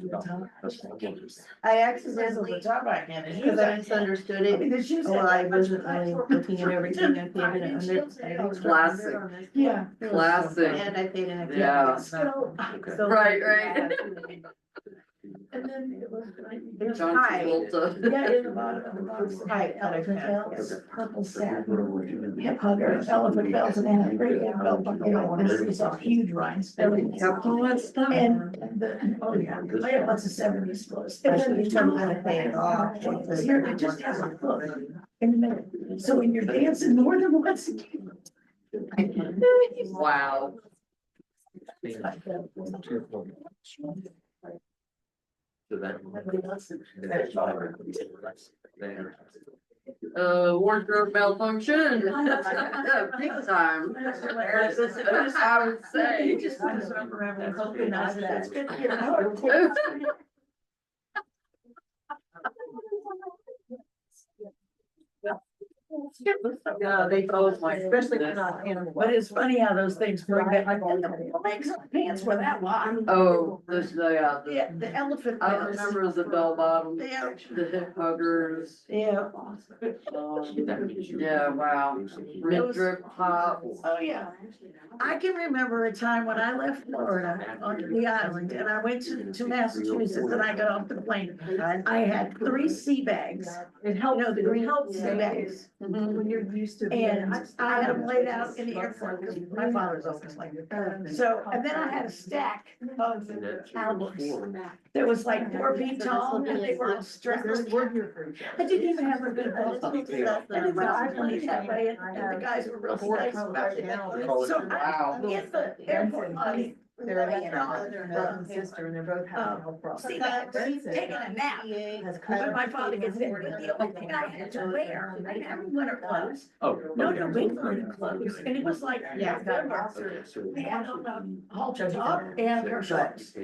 S5: I accidentally, because I misunderstood it, well, I wasn't really looking at everything, I paid it under.
S10: Classic.
S1: Yeah.
S10: Classic.
S5: And I paid it.
S10: Yeah.
S1: So.
S10: Right, right.
S1: And then it was like.
S10: John Travolta.
S1: Yeah, in the bottom of the box, I elephant is a purple satin hip hugger, elephant bells, and then a great big belt buckle. This is a huge rhinestone.
S10: All that stuff.
S1: And oh yeah, I have lots of 70s clothes. And then you tell me how to pay it off. Here, it just has a hook in the middle. So when you're dancing more than once.
S10: Wow.
S3: So that.
S10: Wardrobe malfunction. Big time. I would say.
S1: Just want to run around and hoping that's good. You know?
S4: Yeah, they both like, especially when not animal.
S1: But it's funny how those things bring back, like, the legs of the pants were that long.
S10: Oh, this, yeah.
S1: Yeah, the elephant.
S10: I
S1: bells.
S10: remember the bell bottoms,
S1: Yeah.
S10: the hip huggers.
S1: Yeah.
S10: Yeah, wow. Red drip tops.
S1: Oh, yeah. I can remember a time when I left Florida onto the island and I went to Massachusetts and I got off the plane. I had 3 sea bags. It helped, the green sea bags.
S10: Mhm.
S4: When you're used to.
S1: And I had them laid out in the airport, because my father's always like, so, and then I had a stack of albums. There was like 4 feet tall, and they were all strapped. I didn't even have a good ball. And then I played that way, and the guys were real nice about it. So I, in the airport lobby,
S4: They're like, they're brother and sister, and they're both having health problems.
S1: see, he's taking a nap. When my father gets there, but the only thing I had to wear, I didn't have winter clothes.
S3: Oh.
S1: No, big winter clothes, and it was like,
S4: Yeah.
S1: they had on a halter top and a pair of shorts.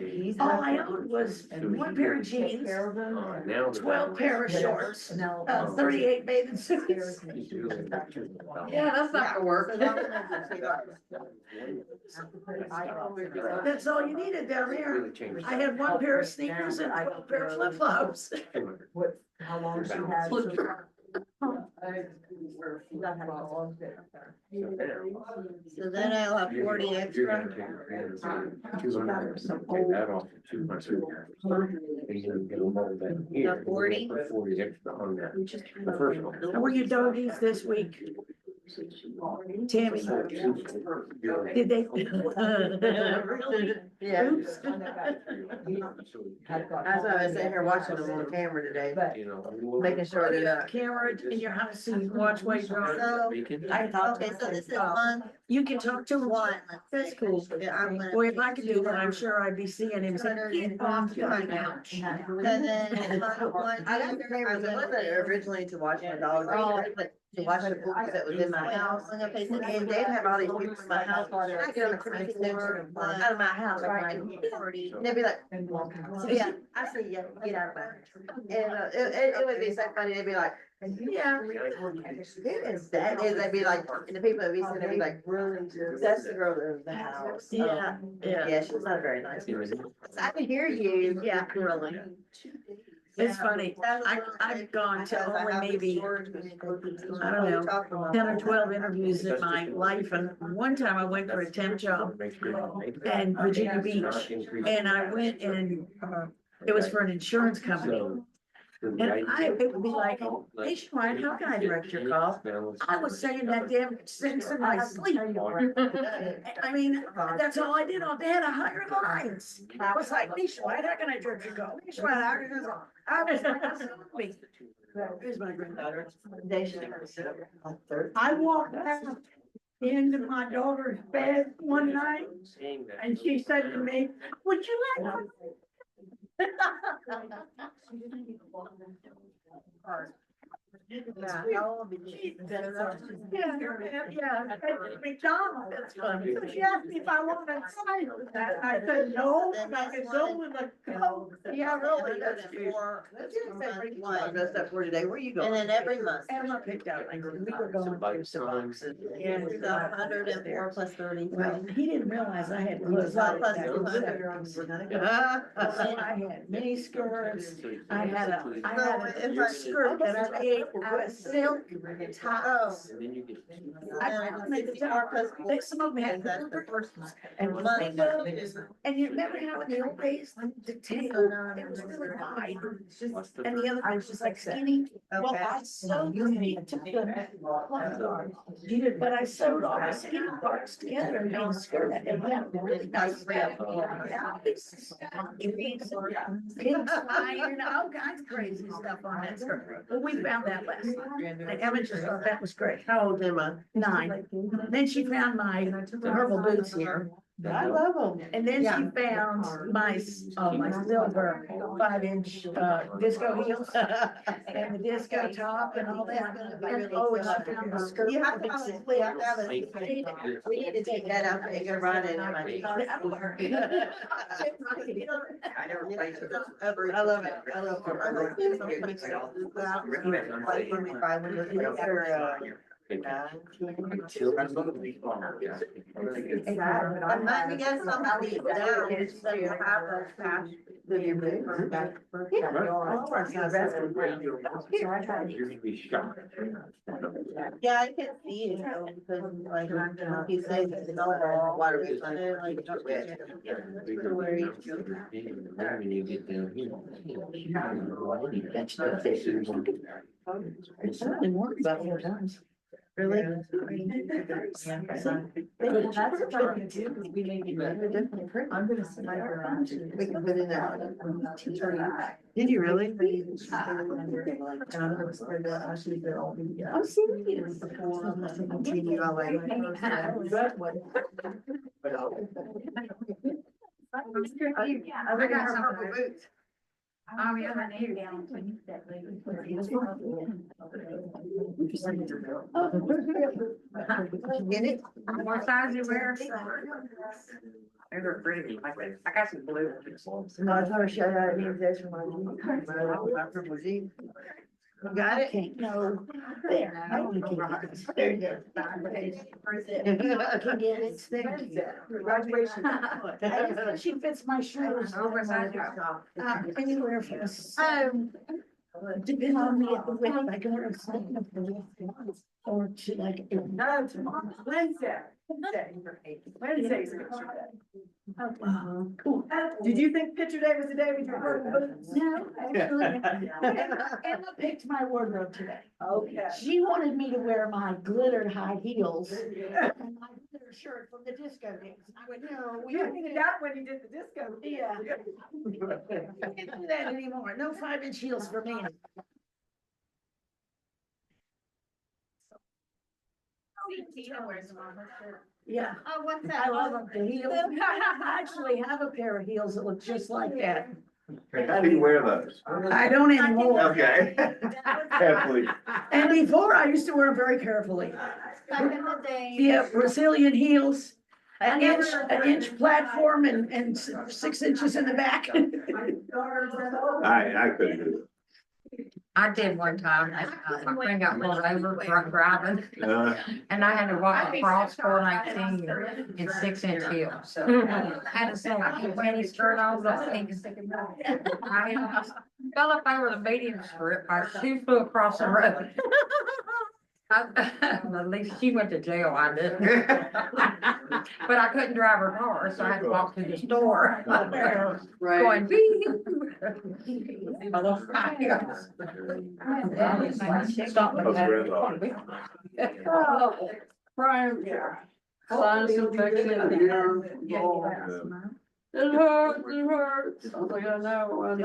S1: All I owned was 1 pair of jeans, 12 pair of shorts, 38 bathing suits. Yeah, that's not gonna work. That's all you needed down there. I had 1 pair of sneakers and 12 pair of flip flops.
S4: How long she has.
S5: So then I'll have 40 extra. Got 40?
S3: 40 extra on that. The first one.
S1: How were your doggies this week? Tammy? Did they? Really?
S5: Yeah.
S1: Oops.
S5: That's why I was sitting here watching them on camera today,
S3: You know.
S5: making sure
S1: You
S5: that.
S1: have a camera in your house so you can watch while you're on.
S5: So,
S1: I can talk to
S5: okay, so this is
S1: them.
S5: one,
S1: You can talk to them.
S5: one.
S1: That's cool.
S5: Yeah, I'm gonna.
S1: Boy, if I could do that, I'm sure I'd be seeing him. saying, "Get off my couch."
S5: And then one, I got the cameras, I wasn't originally to watch my dogs, but to watch the books that was in my house. And they'd have all these people in my house, and I get on the crazy floor, out of my house, right? And they'd be like, yeah, I see you, get out of my house. And it would be so funny, they'd be like, yeah, who is that? And they'd be like, and the people would be sitting there, be like, that's the girl that owns the house.
S1: Yeah, yeah.
S5: Yeah, she's not a very nice person. I can hear you.
S1: Yeah, really. It's funny. I've gone to only maybe, I don't know, 10 or 12 interviews in my life. And one time I went for a temp job in Virginia Beach. And I went and, it was for an insurance company. And it would be like, hey, Sean, how can I direct your call? I was saying that damn sentence in my sleep. I mean, that's all I did all day. I had 100 lines. I was like, hey, Sean, how can I direct your call? Hey, Sean, how can I direct your call? I was like, that's me. Here's my granddaughter. I walked out into my daughter's bed one night and she said to me, would you like yeah, McDonald's, that's funny. So she asked me if I wanted to sign that, and I said, no, and I could go with a Coke. Yeah, really, that's good.
S5: Dressed up for today, where you going?
S10: And then every month.
S1: Emma picked out, like, we were going through some boxes. And,
S10: It's 104 plus 30.
S1: well, he didn't realize I had clothes.
S10: Plus
S1: like that.
S10: 200.
S1: I had mini skirts, I had a skirt that I made out of silk tops. I made the top, some of them had and windows. And you remember how in the old days, the tail, it was really wide, and the other one was just like skinny. Well, I sewed them, I took them, but I sewed all the skinny parts together and made a skirt, and it had really nice. Pink iron, all kinds of crazy stuff on that skirt. Well, we found that last night, and Emma just thought that was great.
S5: How old am I?
S1: 9. Then she found my herbal boots here.
S5: I love them.
S1: And then she found my silver 5-inch, disco heels and the disco top and all that. And oh, and she found the skirt.
S5: You have to probably have to have a, we need to take that out and go ride it in my. I love it. I love it. I'm glad to get somebody down, so you have those past. Yeah, I can see it, because like, he says it's no water.
S1: It's only worked about 4 times.
S5: Really?
S1: That's what we may be better. I'm gonna send it around to.
S5: We can put it out.
S1: Teacher.
S5: Did you really?
S1: I'm serious.
S5: Between you all, like.
S8: I got some purple boots. Oh, yeah, I need down.
S5: Get it?
S8: What size you wear? They're pretty. I got some blue.
S5: No, I thought I showed out the invitation. You got it?
S1: No, there. I only can get it. There you go. I can get it. Thank you.
S4: Graduation.
S1: She fits my shoes. Anywhere from this. Depending on me at the weight, I go to something of the weight, or to like.
S4: No, tomorrow, Wednesday. Wednesday's a picture day.
S1: Cool.
S4: Did you think picture day was the day we were?
S1: No, actually, Emma picked my wardrobe today.
S4: Okay.
S1: She wanted me to wear my glittered high heels and my glitter shirt from the disco days. And I went, no, we
S4: You
S1: don't
S4: did
S1: do
S4: that when you did the disco.
S1: Yeah. I can't do that anymore. No 5-inch heels for me. Yeah.
S6: Oh, what's
S1: I
S6: that?
S1: love them, the heels. I actually have a pair of heels that look just like that.
S2: How do you wear those?
S1: I don't anymore.
S2: Okay. Carefully.
S1: And before, I used to wear them very carefully.
S6: Back in the day.
S1: Yeah, Brazilian heels, an inch platform and 6 inches in the back.
S2: I couldn't do
S8: I did one time, my friend got pulled over drunk driving,
S2: it.
S8: and I had to walk across 419 in 6-inch heels. I had to say, I can't wear any skirt on, but I fell up over the medium strip, my shoe flew across the road. At least she went to jail, I didn't. But I couldn't drive her car, so I had to walk to the store. Going, "Wee." Stop
S2: Those red
S8: Oh, Brian. Sinus infection. It hurts. I was like, I know.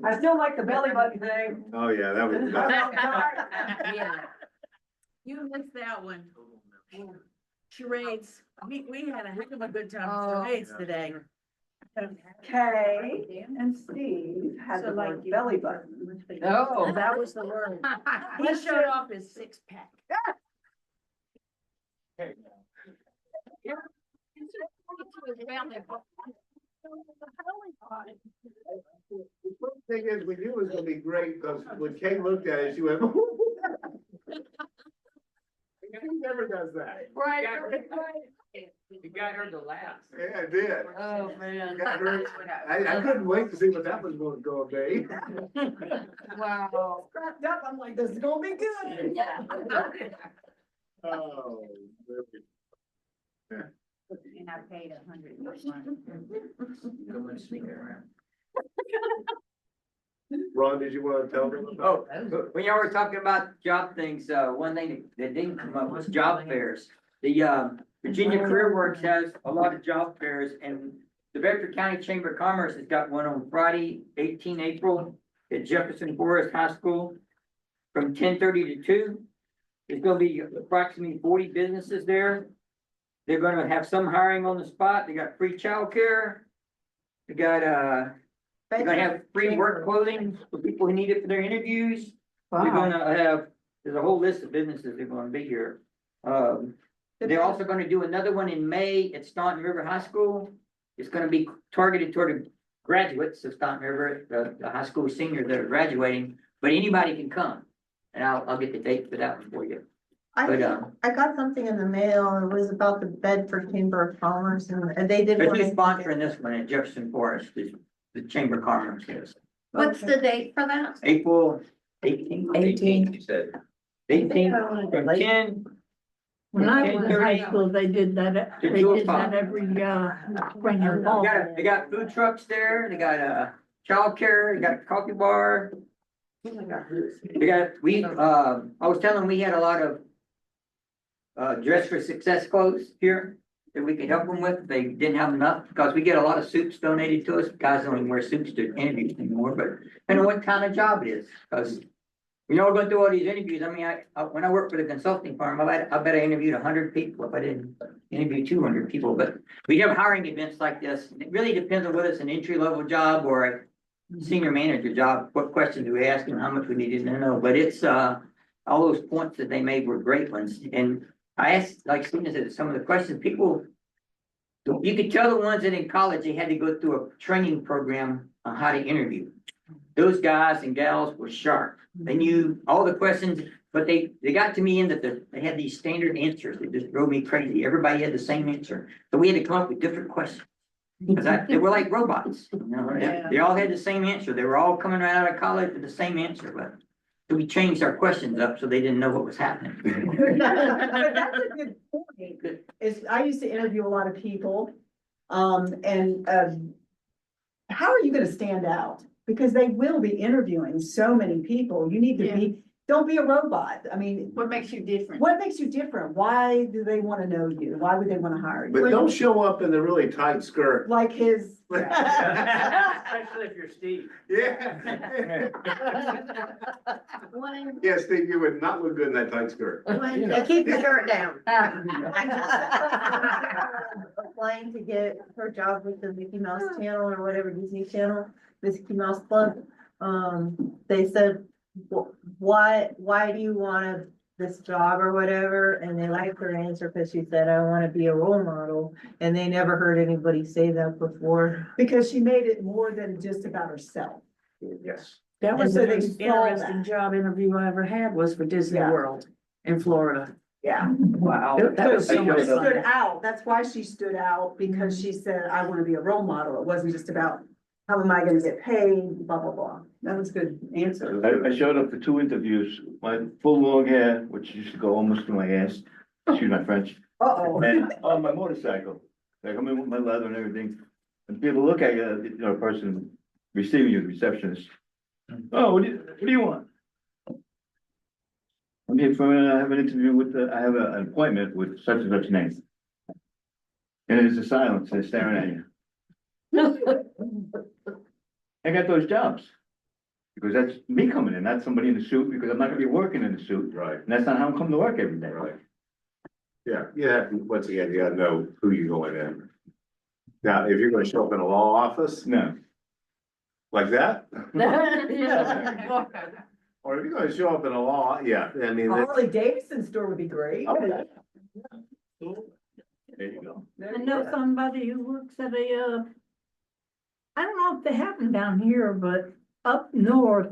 S4: I still like the belly button thing.
S2: Oh, yeah, that was.
S1: Yeah. You missed that one. Charades. We had a heck of a good time with charades today.
S4: Kay and Steve had the word belly button.
S8: Oh.
S1: That was the word. He showed off his 6-pack.
S2: The funny thing is, we knew it was gonna be great, because when Kay looked at it, she went. He never does that.
S8: Right.
S3: You got her to laugh.
S2: Yeah, I did.
S8: Oh, man.
S2: Got her- I couldn't wait to see what that was gonna go be.
S8: Wow.
S4: Wrapped up, I'm like, this is gonna be good.
S1: Yeah.
S2: Oh.
S8: And I paid 100.
S2: Ron, did you wanna tell them?
S10: Oh, when y'all were talking about job things, one thing that didn't come up was job fairs. The, Virginia Career Works has a lot of job fairs, and the Bedford County Chamber of Commerce has got one on Friday, 18 April at Jefferson Forest High School from 10:30 to 2. There's gonna be approximately 40 businesses there. They're gonna have some hiring on the spot. They got free childcare. They got, they're gonna have free work clothing for people who need it for their interviews. They're gonna have, there's a whole list of businesses that are gonna be here. They're also gonna do another one in May at Staunton River High School. It's gonna be targeted toward the graduates of Staunton River, the high school seniors that are graduating, but anybody can come. And I'll get the date for that one for you. But,
S5: I got something in the mail, it was about the Bedford Chamber of Commerce, and they did.
S10: they're
S5: one-
S10: just sponsoring this one at Jefferson Forest, the Chamber of Commerce is.
S6: What's the date for that?
S10: April 18th.
S1: 18.
S10: You said. 18th from 10.
S1: When I was in high school, they did that,
S10: To
S1: they
S10: 2
S1: did
S10: o'clock.
S1: that every, spring and fall.
S10: They got food trucks there, they got, childcare, they got a coffee bar. I was telling them we had a lot of dress for success clothes here that we could help them with. They didn't have enough because we get a lot of suits donated to us. Guys don't even wear suits to interviews anymore, but I know what kind of job it is because we all go through all these interviews. I mean, when I worked for the consulting firm, I bet I interviewed 100 people if I didn't interview 200 people. But we have hiring events like this. It really depends on whether it's an entry level job or a senior manager job. What questions do we ask and how much we needed to know? But it's all those points that they made were great ones. And I asked, like Stephen said, some of the questions people, you could tell the ones that in college, they had to go through a training program on how to interview. Those guys and gals were sharp. They knew all the questions, but they got to me in that they had these standard answers that just drove me crazy. Everybody had the same answer. So we had to come up with different questions. Because they were like robots, you know, they all had the same answer. They were all coming right out of college with the same answer, but we changed our questions up so they didn't know what was happening.
S4: But that's a good point, is I used to interview a lot of people, how are you gonna stand out? Because they will be interviewing so many people, you need to be, don't be a robot, I mean.
S8: What makes you different?
S4: What makes you different? Why do they wanna know you? Why would they wanna hire you?
S2: But don't show up in a really tight skirt.
S4: Like his.
S3: Especially if you're Steve.
S2: Yeah. Yeah, Steve, you would not look good in that tight skirt.
S5: Now keep your shirt down. Applying to get her job with the Mickey Mouse channel or whatever Disney channel, Mickey Mouse Club. They said, why do you want this job or whatever? And they liked her answer because she said, I want to be a role model. And they never heard anybody say that before.
S4: Because she made it more than just about herself.
S2: Yes.
S1: That was
S4: And
S1: the
S4: so they
S1: most
S4: saw
S1: interesting
S4: that.
S1: job interview I ever had was for Disney
S4: Yeah.
S1: World in Florida.
S4: Yeah.
S1: Wow. That
S4: So
S1: was
S4: she
S1: so much
S4: stood
S1: fun.
S4: out, that's why she stood out, because she said, I want to be a role model. It wasn't just about, how am I gonna get paid, blah, blah, blah. That was a good answer.
S9: I showed up for 2 interviews, my full long hair, which used to go almost to my ass, excuse my French,
S4: Uh-oh.
S9: and on my motorcycle. Like I'm in with my leather and everything, and people look at you, you know, a person receiving you, the receptionist. Oh, what do you want? I'm here for, I have an interview with, I have an appointment with such and such name. And it's a silence, they're staring at you. I got those jobs. Because that's me coming in, not somebody in a suit, because I'm not gonna be working in a suit.
S2: Right.
S9: And that's not how I'm coming to work every day.
S2: Right. Yeah, yeah, once again, you gotta know who you're going in. Now, if you're gonna show up in a law office
S9: No.
S2: like that, or if you're gonna show up in a law, yeah, I mean, that's.
S4: Harley Davidson store would be great.
S9: Okay. There you go.
S8: I know somebody who works at a, I don't know if they have them down here, but up north,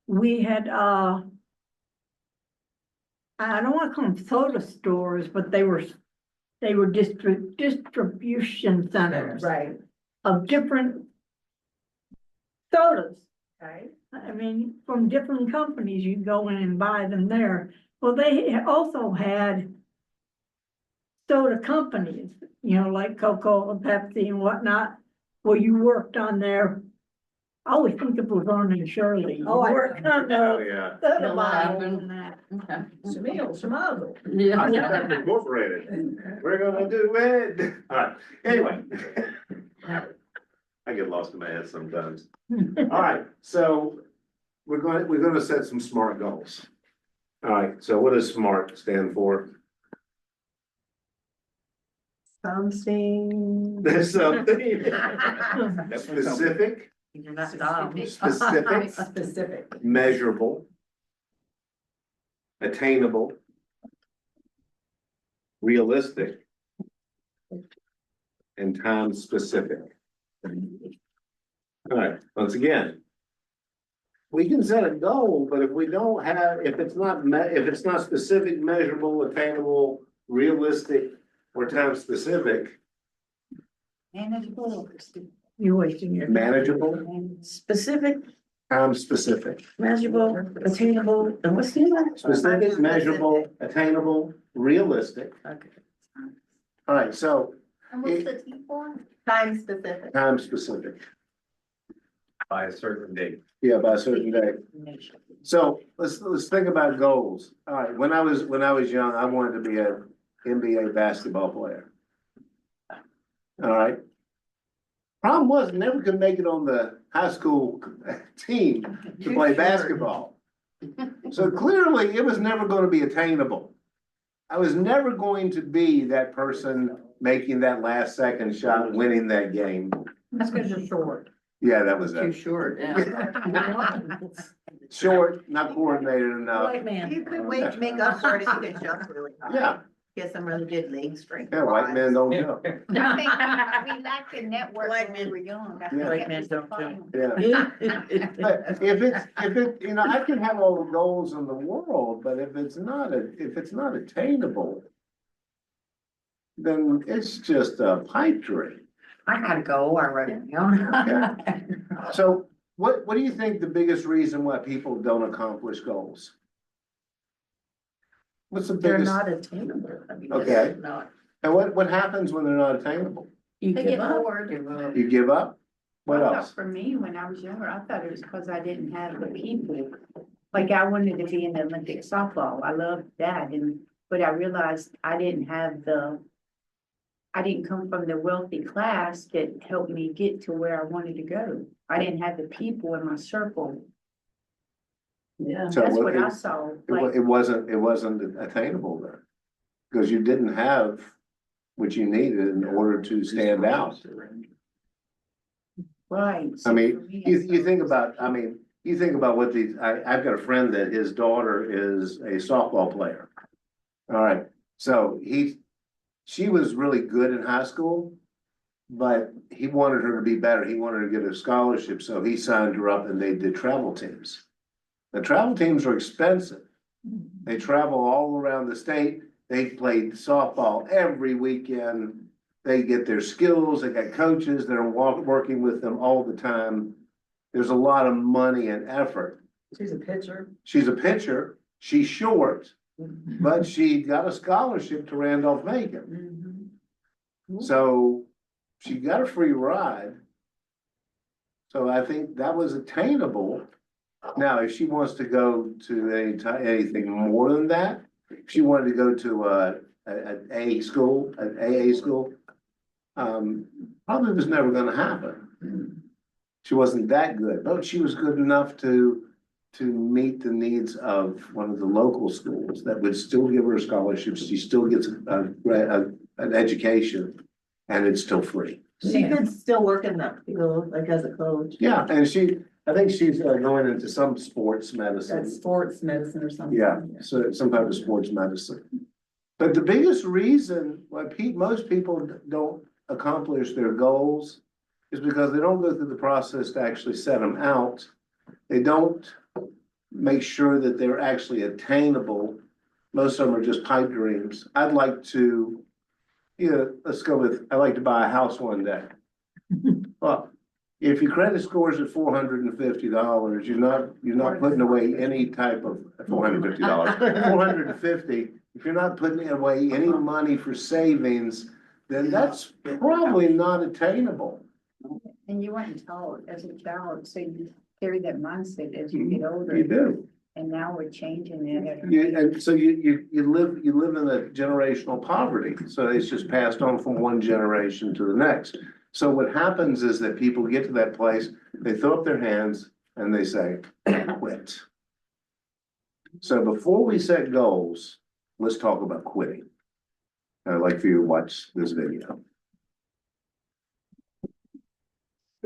S8: we had, I don't want to call them soda stores, but they were distribution centers
S4: Right.
S8: of different sodas.
S4: Okay.
S8: I mean, from different companies, you go in and buy them there. Well, they also had soda companies, you know, like Coca-Cola, Pepsi and whatnot, where you worked on their, I always think of Laverne and Shirley. You
S4: Oh, I-
S8: worked on
S2: Oh,
S8: the
S2: yeah.
S4: Soda
S8: bottles
S4: bottle.
S8: and that.
S4: Shemazel.
S2: Incorporated. We're gonna do it. All right, anyway. I get lost in my head sometimes. All right, so we're gonna set some SMART goals. All right, so what does SMART stand for?
S5: Something.
S2: There's something
S9: Definitely something.
S2: specific,
S1: You're not dumb.
S2: specific,
S4: Specific.
S2: measurable, attainable, realistic, and time specific. All right, once again, we can set a goal, but if we don't have, if it's not specific, measurable, attainable, realistic, or time specific,
S8: Manageable. You're wasting your.
S2: manageable,
S1: Specific,
S2: time specific,
S1: measurable, attainable, and what's the other?
S2: specific, measurable, attainable, realistic.
S1: Okay.
S2: All right, so
S6: And what's the T for?
S5: Time specific.
S2: time specific.
S3: by a certain date.
S2: Yeah, by a certain day. So let's think about goals. All right, when I was young, I wanted to be an NBA basketball player. All right. Problem was, never could make it on the high school team to play basketball. So clearly, it was never going to be attainable. I was never going to be that person making that last second shot, winning that game.
S1: That's because you're short.
S2: Yeah, that was
S1: Too
S2: it.
S1: short, yeah.
S2: Short, not coordinated enough.
S1: White man.
S5: You could wait to make up for it if you could jump really high.
S2: Yeah,
S5: Get some really good leg strength.
S2: yeah, white men don't jump.
S8: I think we lacked the network
S5: White
S8: when we
S5: men-
S8: were young. That's
S2: Yeah.
S8: what
S1: White
S8: kept
S1: men
S8: us
S1: don't
S8: fun.
S2: Yeah. But if it, you know, I can have all the goals in the world, but if it's not attainable, then it's just a pipe dream.
S1: I gotta go, I wrote it down.
S2: So what do you think the biggest reason why people don't accomplish goals? What's the
S1: They're
S2: biggest,
S1: not attainable. I mean,
S2: Okay.
S1: they're not.
S2: and what happens when they're not attainable?
S1: You
S8: They
S1: give
S8: get
S1: up.
S8: bored.
S2: You give up? What
S8: I thought
S2: else?
S8: For me, when I was younger, I thought it was because I didn't have the people. Like I wanted to be in the Olympic softball. I loved that but I realized I didn't come from the wealthy class that helped me get to where I wanted to go. I didn't have the people in my circle.
S1: Yeah.
S2: So
S8: That's
S2: what
S8: what
S2: it-
S8: I saw. Like,
S2: It wasn't attainable then, because you didn't have what you needed in order to stand out.
S8: right.
S2: I
S8: So
S2: mean,
S8: for me,
S2: you think about, what these, I've got a friend that his daughter is a softball player. All right, so she was really good in high school, but he wanted her to be better. He wanted her to get a scholarship, so he signed her up and they did travel teams. The travel teams are expensive. They travel all around the state. They played softball every weekend. They get their skills. They got coaches that are working with them all the time. There's a lot of money and effort.
S1: She's a pitcher.
S2: She's a pitcher. She's short, but she got a scholarship to Randolph-Macon. So she got a free ride. So I think that was attainable. Now, if she wants to go to anything more than that, if she wanted to go to an AA school, probably was never gonna happen. She wasn't that good, but she was good enough to meet the needs of one of the local schools that would still give her scholarships. She still gets an education, and it's still free.
S5: She could still work in that field, like as a coach.
S2: Yeah, and I think she's going into some sports medicine.
S5: That's sports medicine or something.
S2: Yeah, so some type of sports medicine. But the biggest reason why most people don't accomplish their goals is because they don't go through the process to actually set them out. They don't make sure that they're actually attainable. Most of them are just pipe dreams. I'd like to, let's go with, I'd like to buy a house one day. Well, if your credit score is at $450, you're not putting away any type of $450, $450. If you're not putting away any money for savings, then that's probably not attainable.
S8: and you weren't taught as a child, so you carry that mindset as you get older.
S2: You do.
S8: And now we're changing that.
S2: And so you live in a generational poverty, so it's just passed on from one generation to the next. So what happens is that people get to that place, they throw up their hands and they say, quit. So before we set goals, let's talk about quitting. I'd like for you to watch this video.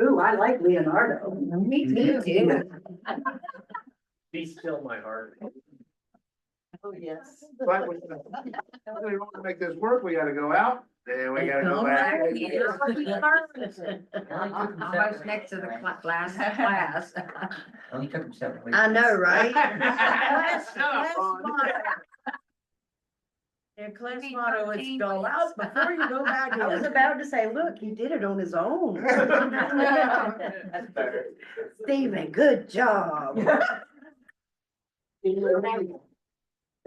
S5: Ooh, I like Leonardo.
S1: Me too.
S3: Be still my heart.
S5: Oh, yes.
S2: But we want to make this work, we gotta go out, and we gotta go back.
S1: Almost next to the class.
S7: Only took him 7 weeks.
S5: I know, right?
S1: Your class motto is go out before you go back in.
S5: I was about to say, look, he did it on his own.
S2: That's better.
S5: Stephen, good job.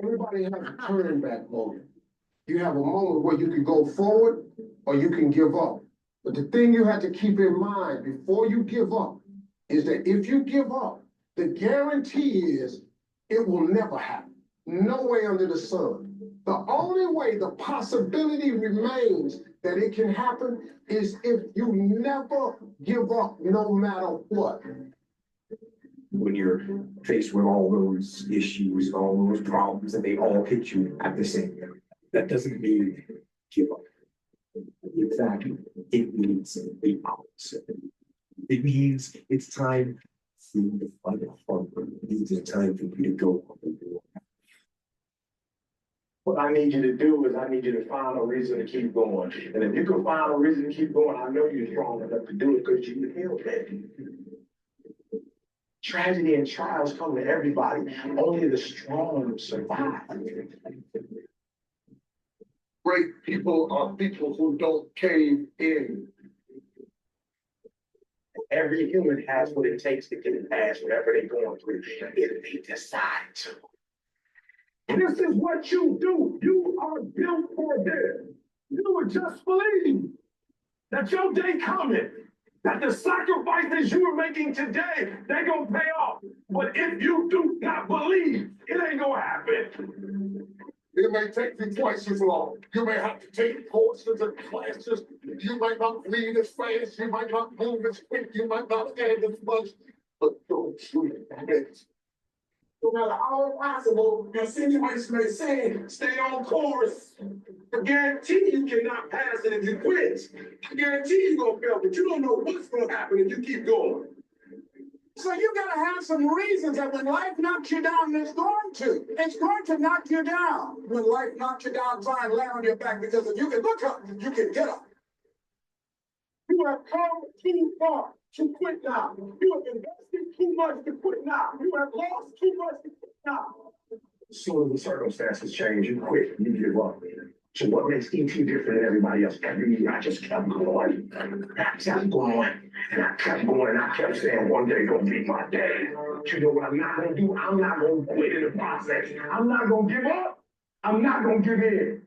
S12: Everybody has a turn back moment. You have a moment where you can go forward or you can give up. But the thing you have to keep in mind before you give up is that if you give up, the guarantee is it will never happen. No way under the sun. The only way the possibility remains that it can happen is if you never give up, no matter what. When you're faced with all those issues, all those problems, and they all hit you at the same time, that doesn't mean give up. In fact, it means the opposite. It means it's time for you to fight harder. It means it's time for you to go. What I need you to do is I need you to find a reason to keep going. And if you can find a reason to keep going, I know you're strong enough to do it because you healed it. Tragedy and trials come to everybody. Only the strong survive. Great people are people who don't cave in. Every human has what it takes to get past whatever they're going through if they decide to. This is what you do. You are built for this. You would just believe that your day coming, that the sacrifices you are making today, they're gonna pay off. But if you do not believe, it ain't gonna happen. It may take you twice as long. You may have to take courses and classes. You might not read as fast. You might not move as quick. You might not stand as much. But don't you quit. No matter how impossible your situation may seem, stay on course. I guarantee you cannot pass it if you quit. I guarantee you're gonna fail, but you don't know what's gonna happen if you keep going. So you gotta have some reasons that when life knocks you down, it's going to knock you down. When life knocks you down, try and land on your back, because if you can look up, you can get up. You have come too far to quit now. You have invested too much to quit now. You have lost too much to quit now. As soon as the circumstances change, you quit, you give up. So what makes ET different than everybody else? Every year I just kept going. I kept going. And I kept going. And I kept saying one day gonna be my day. But you know what I'm not gonna do? I'm not gonna quit in the process. I'm not gonna give up. I'm not gonna give in.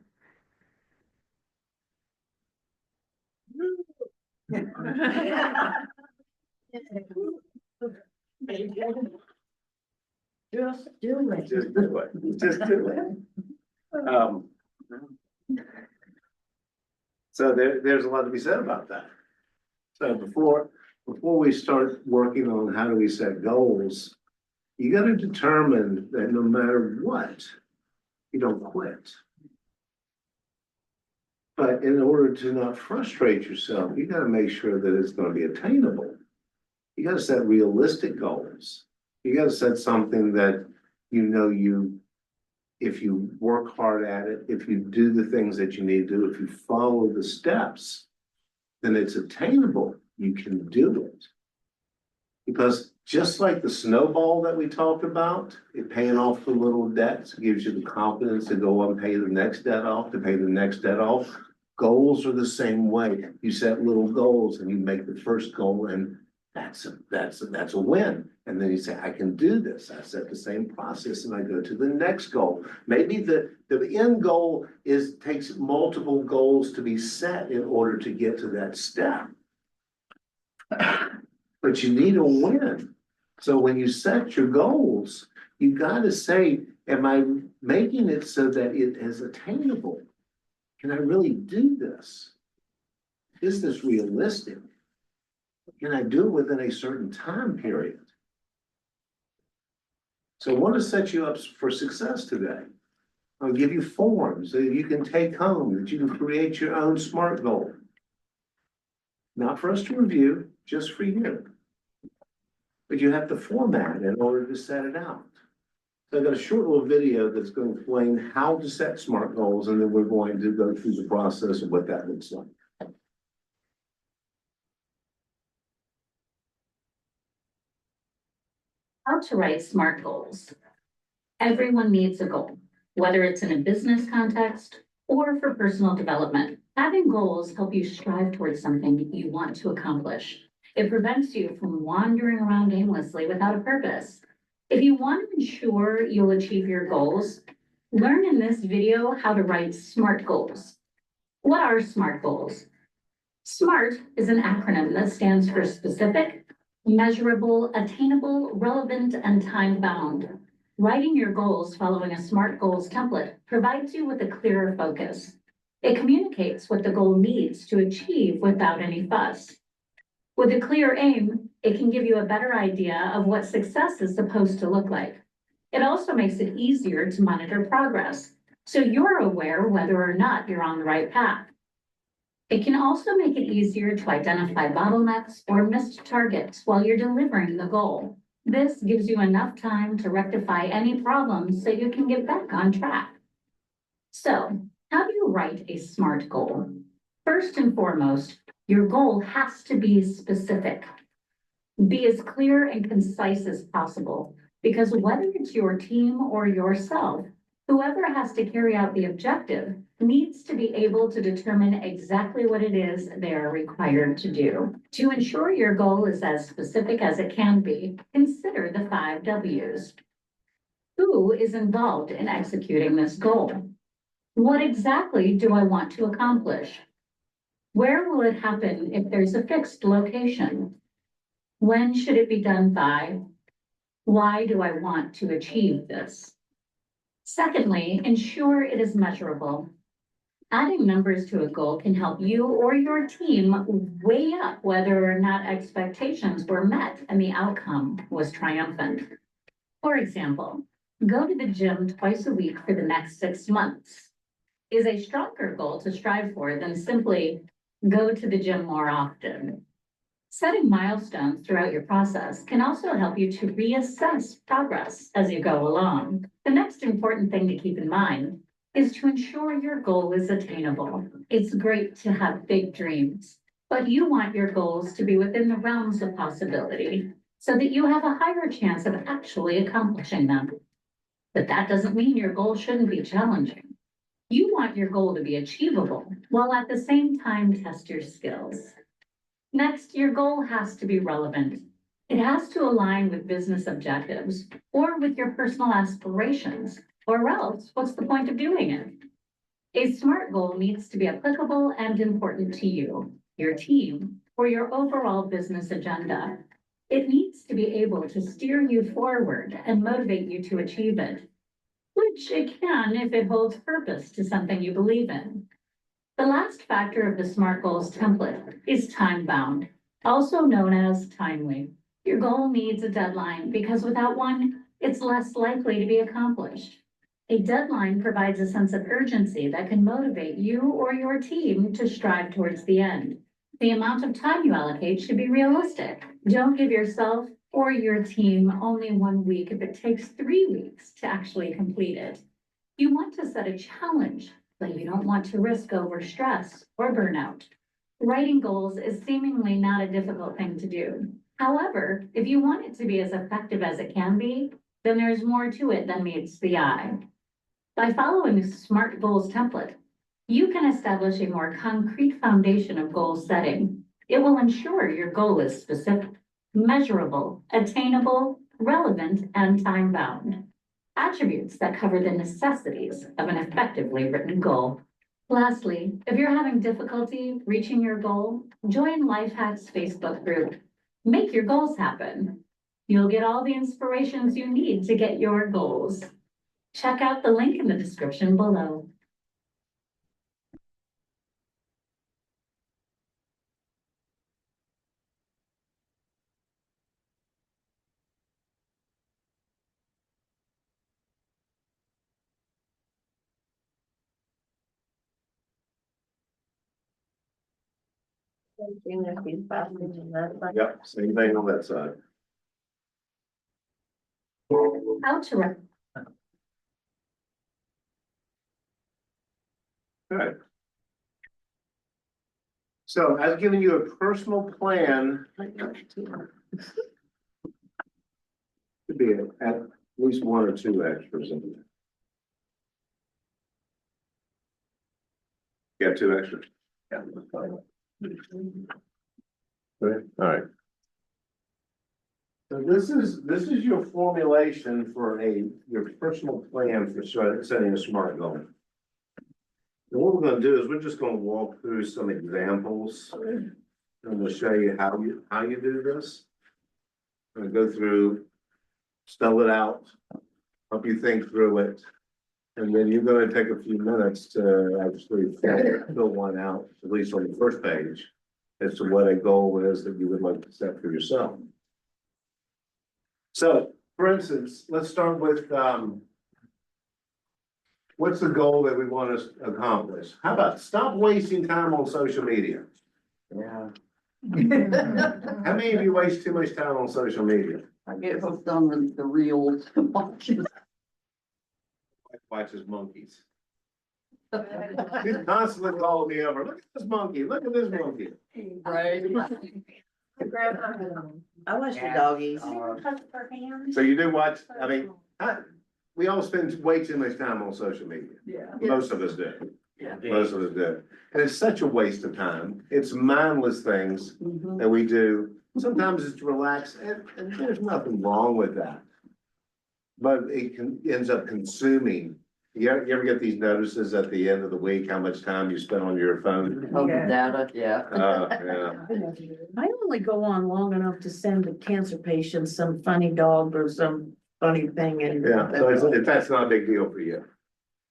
S1: Just do it.
S2: Just do it. Just do it. So there's a lot to be said about that. So before we start working on how do we set goals, you got to determine that no matter what, you don't quit. But in order to not frustrate yourself, you got to make sure that it's going to be attainable. You got to set realistic goals. You got to set something that if you work hard at it, if you do the things that you need to do, if you follow the steps, then it's attainable. You can do it. Because just like the snowball that we talked about, it paying off the little debts gives you the confidence to go and pay the next debt off, to pay the next debt off. Goals are the same way. You set little goals and you make the first goal, and that's a win. And then you say, I can do this. I set the same process and I go to the next goal. Maybe the end goal takes multiple goals to be set in order to get to that step. But you need a win. So when you set your goals, you got to say, am I making it so that it is attainable? Can I really do this? Is this realistic? Can I do it within a certain time period? So I want to set you up for success today. I'll give you forms that you can take home, that you can create your own SMART goal. Not for us to review, just for you. But you have to format in order to set it out. So I've got a short little video that's going to explain how to set SMART goals, and then we're going to go through the process of what that looks like.
S13: How to write SMART goals. Everyone needs a goal, whether it's in a business context or for personal development. Having goals help you strive towards something you want to accomplish. It prevents you from wandering around aimlessly without a purpose. If you want to ensure you'll achieve your goals, learn in this video how to write SMART goals. What are SMART goals? SMART is an acronym that stands for specific, Measurable, attainable, relevant, and time-bound. Writing your goals following a SMART goals template provides you with a clearer focus. It communicates what the goal needs to achieve without any fuss. With a clear aim, it can give you a better idea of what success is supposed to look like. It also makes it easier to monitor progress, so you're aware whether or not you're on the right path. It can also make it easier to identify bottlenecks or missed targets while you're delivering the goal. This gives you enough time to rectify any problems so you can get back on track. So, how do you write a SMART goal? First and foremost, your goal has to be specific. Be as clear and concise as possible, because whether it's your team or yourself, whoever has to carry out the objective needs to be able to determine exactly what it is they are required to do. To ensure your goal is as specific as it can be, consider the 5 W's. Who is involved in executing this goal? What exactly do I want to accomplish? Where will it happen if there's a fixed location? When should it be done by? Why do I want to achieve this? Secondly, ensure it is measurable. Adding numbers to a goal can help you or your team weigh up whether or not expectations were met and the outcome was triumphant. For example, go to the gym twice a week for the next 6 months is a stronger goal to strive for than simply go to the gym more often. Setting milestones throughout your process can also help you to reassess progress as you go along. The next important thing to keep in mind is to ensure your goal is attainable. It's great to have big dreams, but you want your goals to be within the realms of possibility so that you have a higher chance of actually accomplishing them. But that doesn't mean your goal shouldn't be challenging. You want your goal to be achievable while at the same time test your skills. Next, your goal has to be relevant. It has to align with business objectives or with your personal aspirations, or else what's the point of doing it? A SMART goal needs to be applicable and important to you, your team, or your overall business agenda. It needs to be able to steer you forward and motivate you to achieve it, which it can if it holds purpose to something you believe in. The last factor of the SMART goals template is time-bound, also known as timely. Your goal needs a deadline because without one, it's less likely to be accomplished. A deadline provides a sense of urgency that can motivate you or your team to strive towards the end. The amount of time you allocate should be realistic. Don't give yourself or your team only 1 week if it takes 3 weeks to actually complete it. You want to set a challenge, but you don't want to risk overstress or burnout. Writing goals is seemingly not a difficult thing to do. However, if you want it to be as effective as it can be, then there's more to it than meets the eye. By following the SMART goals template, you can establish a more concrete foundation of goal setting. It will ensure your goal is specific, measurable, attainable, relevant, and time-bound. Attributes that cover the necessities of an effectively written goal. Lastly, if you're having difficulty reaching your goal, join Lifehack's Facebook group. Make your goals happen. You'll get all the inspirations you need to get your goals. Check out the link in the description below.
S2: Yep, same thing on that side.
S13: How to write.
S2: Good. So I've given you a personal plan. Could be at least 1 or 2 extras in there. Got 2 extras? Yeah. Okay, all right. So this is your formulation for your personal plan for setting a SMART goal. And what we're gonna do is we're just gonna walk through some examples. And we'll show you how you do this. I'm gonna go through, spell it out, help you think through it. And then you're gonna take a few minutes to actually fill one out, at least on the first page, as to what a goal is that you would like to set for yourself. So, for instance, let's start with, what's the goal that we want to accomplish? How about stop wasting time on social media?
S5: Yeah.
S2: How many of you waste too much time on social media?
S5: I get hooked on the reels.
S2: Watches monkeys. He's constantly calling me over, look at this monkey, look at this monkey.
S5: Right. I watch the doggies.
S2: So you do watch, I mean, we all spend way too much time on social media.
S4: Yeah.
S2: Most of us do.
S5: Yeah.
S2: Most of us do. And it's such a waste of time. It's mindless things
S5: Mhm.
S2: that we do. Sometimes it's to relax, and there's nothing wrong with that. But it ends up consuming. You ever get these notices at the end of the week, how much time you spent on your phone?
S5: Oh, the data, yeah.
S2: Yeah.
S1: I only go on long enough to send the cancer patients some funny dog or some funny thing and.
S2: Yeah, so if that's not a big deal for you.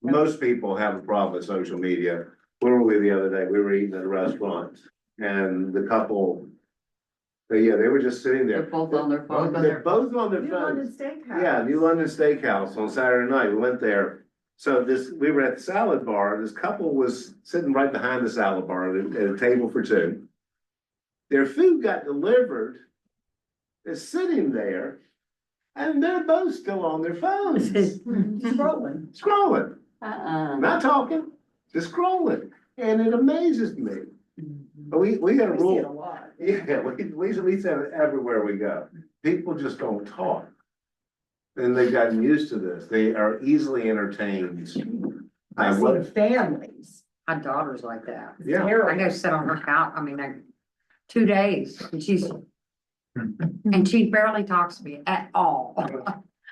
S2: Most people have a problem with social media. Where were we the other day? We were eating at a restaurant and the couple. They were just sitting there.
S5: They're both on their phone.
S2: They're both on their
S4: New London
S2: phones.
S4: Steakhouse.
S2: Yeah, New London Steakhouse on Saturday night. We went there. So we were at the salad bar. This couple was sitting right behind the salad bar at a table for two. Their food got delivered. They're sitting there and they're both still on their phones. Scrolling. Not talking, just scrolling. And it amazes me. But we got a
S4: We see it a
S2: rule.
S4: lot.
S2: Yeah, we say it everywhere we go. People just don't talk. And they've gotten used to this. They are easily entertained.
S8: I've
S2: What-
S8: seen families, my daughter's like that.
S2: Yeah.
S8: I go sit on her couch, I mean, like, 2 days, and she barely talks to me at all.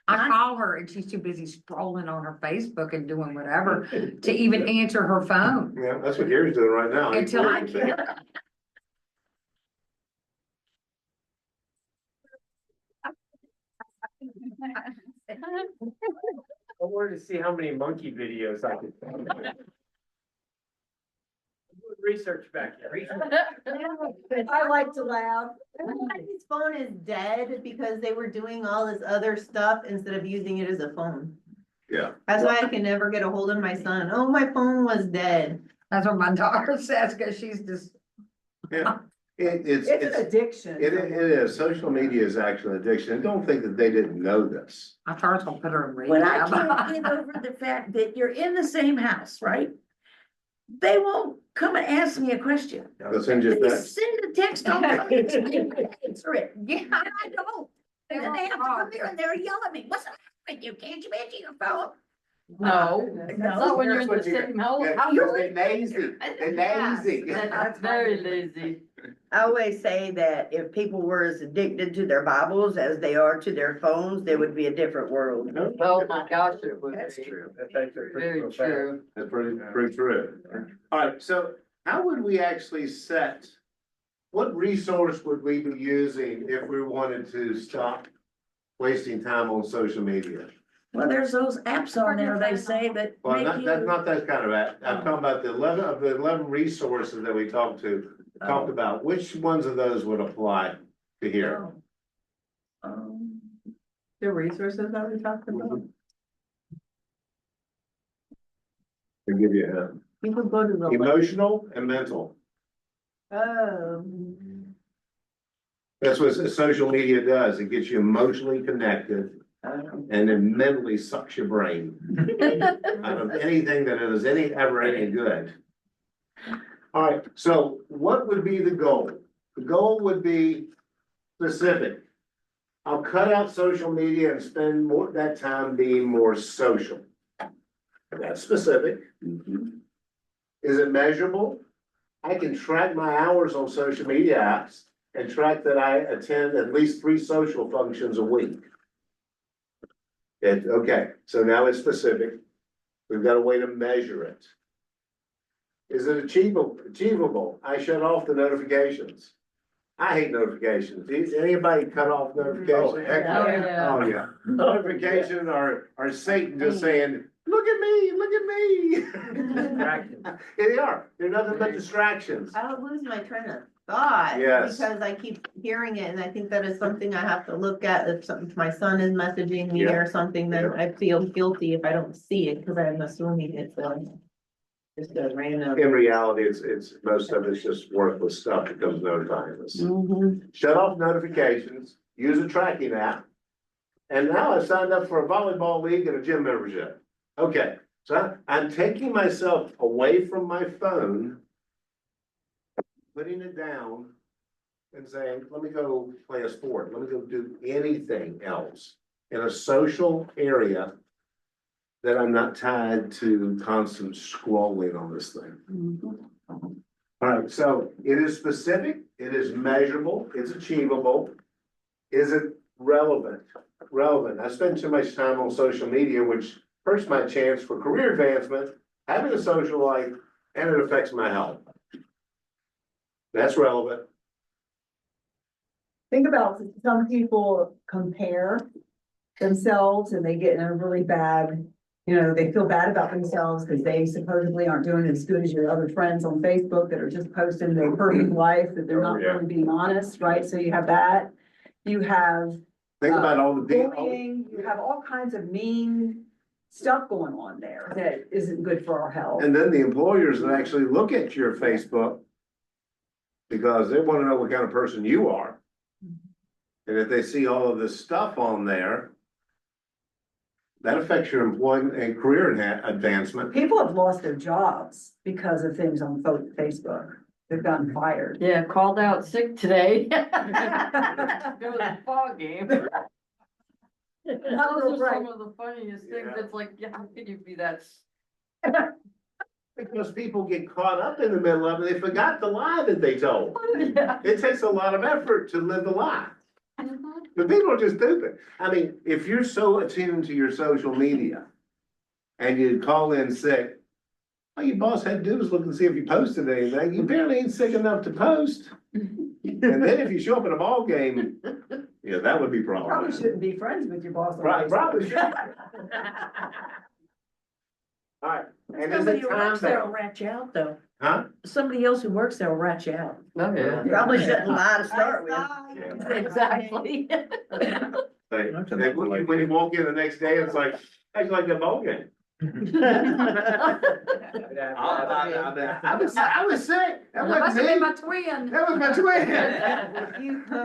S8: I call her and she's too busy scrolling on her Facebook and doing whatever to even answer her phone.
S2: Yeah, that's what Gary's doing right now.
S8: Until I can.
S3: I wanted to see how many monkey videos I could find. Research back here.
S4: I like to laugh.
S5: His phone is dead because they were doing all this other stuff instead of using it as a phone.
S2: Yeah.
S5: That's why I can never get a hold of my son. Oh, my phone was dead.
S8: That's what my daughter says, cause she's just.
S2: Yeah.
S4: It's an addiction.
S2: It is. Social media is actually an addiction. And don't think that they didn't know this.
S8: I thought I was gonna put her in
S1: When I
S8: rehab.
S1: can't get over the fact that you're in the same house, right? They won't come and ask me a question.
S2: They'll send you
S1: They
S2: that.
S1: send a text on, answer it. Yeah, I don't. And then they have to come here and they're yelling at me, what's the matter with you? Can't you answer your phone?
S5: No.
S1: No.
S5: when you're in the same house.
S2: They're lazy. They're lazy.
S5: That's very lazy. I always say that if people were as addicted to their Bibles as they are to their phones, there would be a different world. Oh my gosh, it would
S1: That's true.
S5: Very true.
S2: That's pretty true. All right, so how would we actually set, what resource would we be using if we wanted to stop wasting time on social media?
S1: Well, there's those apps on there, they say that
S2: Well,
S1: make
S2: not that kind of app. I'm talking about the 11 resources that we talked about. Which ones of those would apply to here?
S4: The resources that we talked about.
S2: To give you a hint.
S5: You could go to the.
S2: Emotional and mental.
S4: Oh.
S2: That's what social media does. It gets you emotionally connected and then mentally sucks your brain out of anything that is ever any good. All right, so what would be the goal? The goal would be specific. I'll cut out social media and spend more that time being more social. That's specific. Is it measurable? I can track my hours on social media apps and track that I attend at least 3 social functions a week. Okay, so now it's specific. We've got a way to measure it. Is it achievable? I shut off the notifications. I hate notifications. Does anybody cut off notifications?
S3: heck
S2: Oh, yeah. Notifications are Satan just saying, look at me, look at me.
S3: Distractions.
S2: Yeah, they are. They're nothing but distractions.
S5: I don't lose my train of thought.
S2: Yes.
S5: Because I keep hearing it, and I think that is something I have to look at. If something, if my son is messaging me
S2: Yeah.
S5: or something, then
S2: Yeah.
S5: I feel guilty if I don't see it, because I'm assuming it's just a random.
S2: In reality, it's, most of it's just worthless stuff that comes notifying us.
S5: Mhm.
S2: Shut off notifications, use a tracking app. And now I've signed up for a volleyball league and a gym membership. Okay, so I'm taking myself away from my phone, putting it down and saying, let me go play a sport. Let me go do anything else in a social area that I'm not tied to constant scrolling on this thing. All right, so it is specific, it is measurable, it's achievable. Is it relevant? Relevant. I spend too much time on social media, which hurts my chance for career advancement, having a social life, and it affects my health. That's relevant.
S4: Think about some people compare themselves and they get in a really bad, they feel bad about themselves because they supposedly aren't doing as good as your other friends on Facebook that are just posting their perfect life, that they're not really being honest, right? So you have that. You have
S2: Think about all the people.
S4: bullying, you have all kinds of mean stuff going on there that isn't good for our health.
S2: And then the employers that actually look at your Facebook because they want to know what kind of person you are. And if they see all of this stuff on there, that affects your employment and career advancement.
S4: People have lost their jobs because of things on Facebook. They've gotten fired.
S14: Yeah, called out sick today. Go to the ball game. Those are some of the funniest things.
S2: Yeah.
S14: It's like, yeah, how could you be that?
S2: Because people get caught up in the middle of it, they forgot the lie that they told.
S14: Yeah.
S2: It takes a lot of effort to live the lie. But people are just stupid. I mean, if you're so attuned to your social media and you call in sick, all your boss had to do was look and see if you posted anything. You barely ain't sick enough to post. And then if you show up at a ball game, yeah, that would be
S4: You probably
S2: problematic.
S4: shouldn't be friends with your boss. on
S2: Right,
S4: Facebook.
S2: probably should. All right, and is
S1: Somebody
S2: it
S1: who
S2: time
S1: works there will
S2: bound?
S1: rat you out, though.
S2: Huh?
S1: Somebody else who works there will rat you out.
S14: Oh, yeah.
S5: Probably shouldn't lie to start with.
S2: Yeah.
S14: Exactly.
S2: Like, when you walk in the next day, it's like, acts like a ball game. I was sick. That
S14: Must
S2: wasn't
S14: have been
S2: me.
S14: my twin.
S2: That was my twin.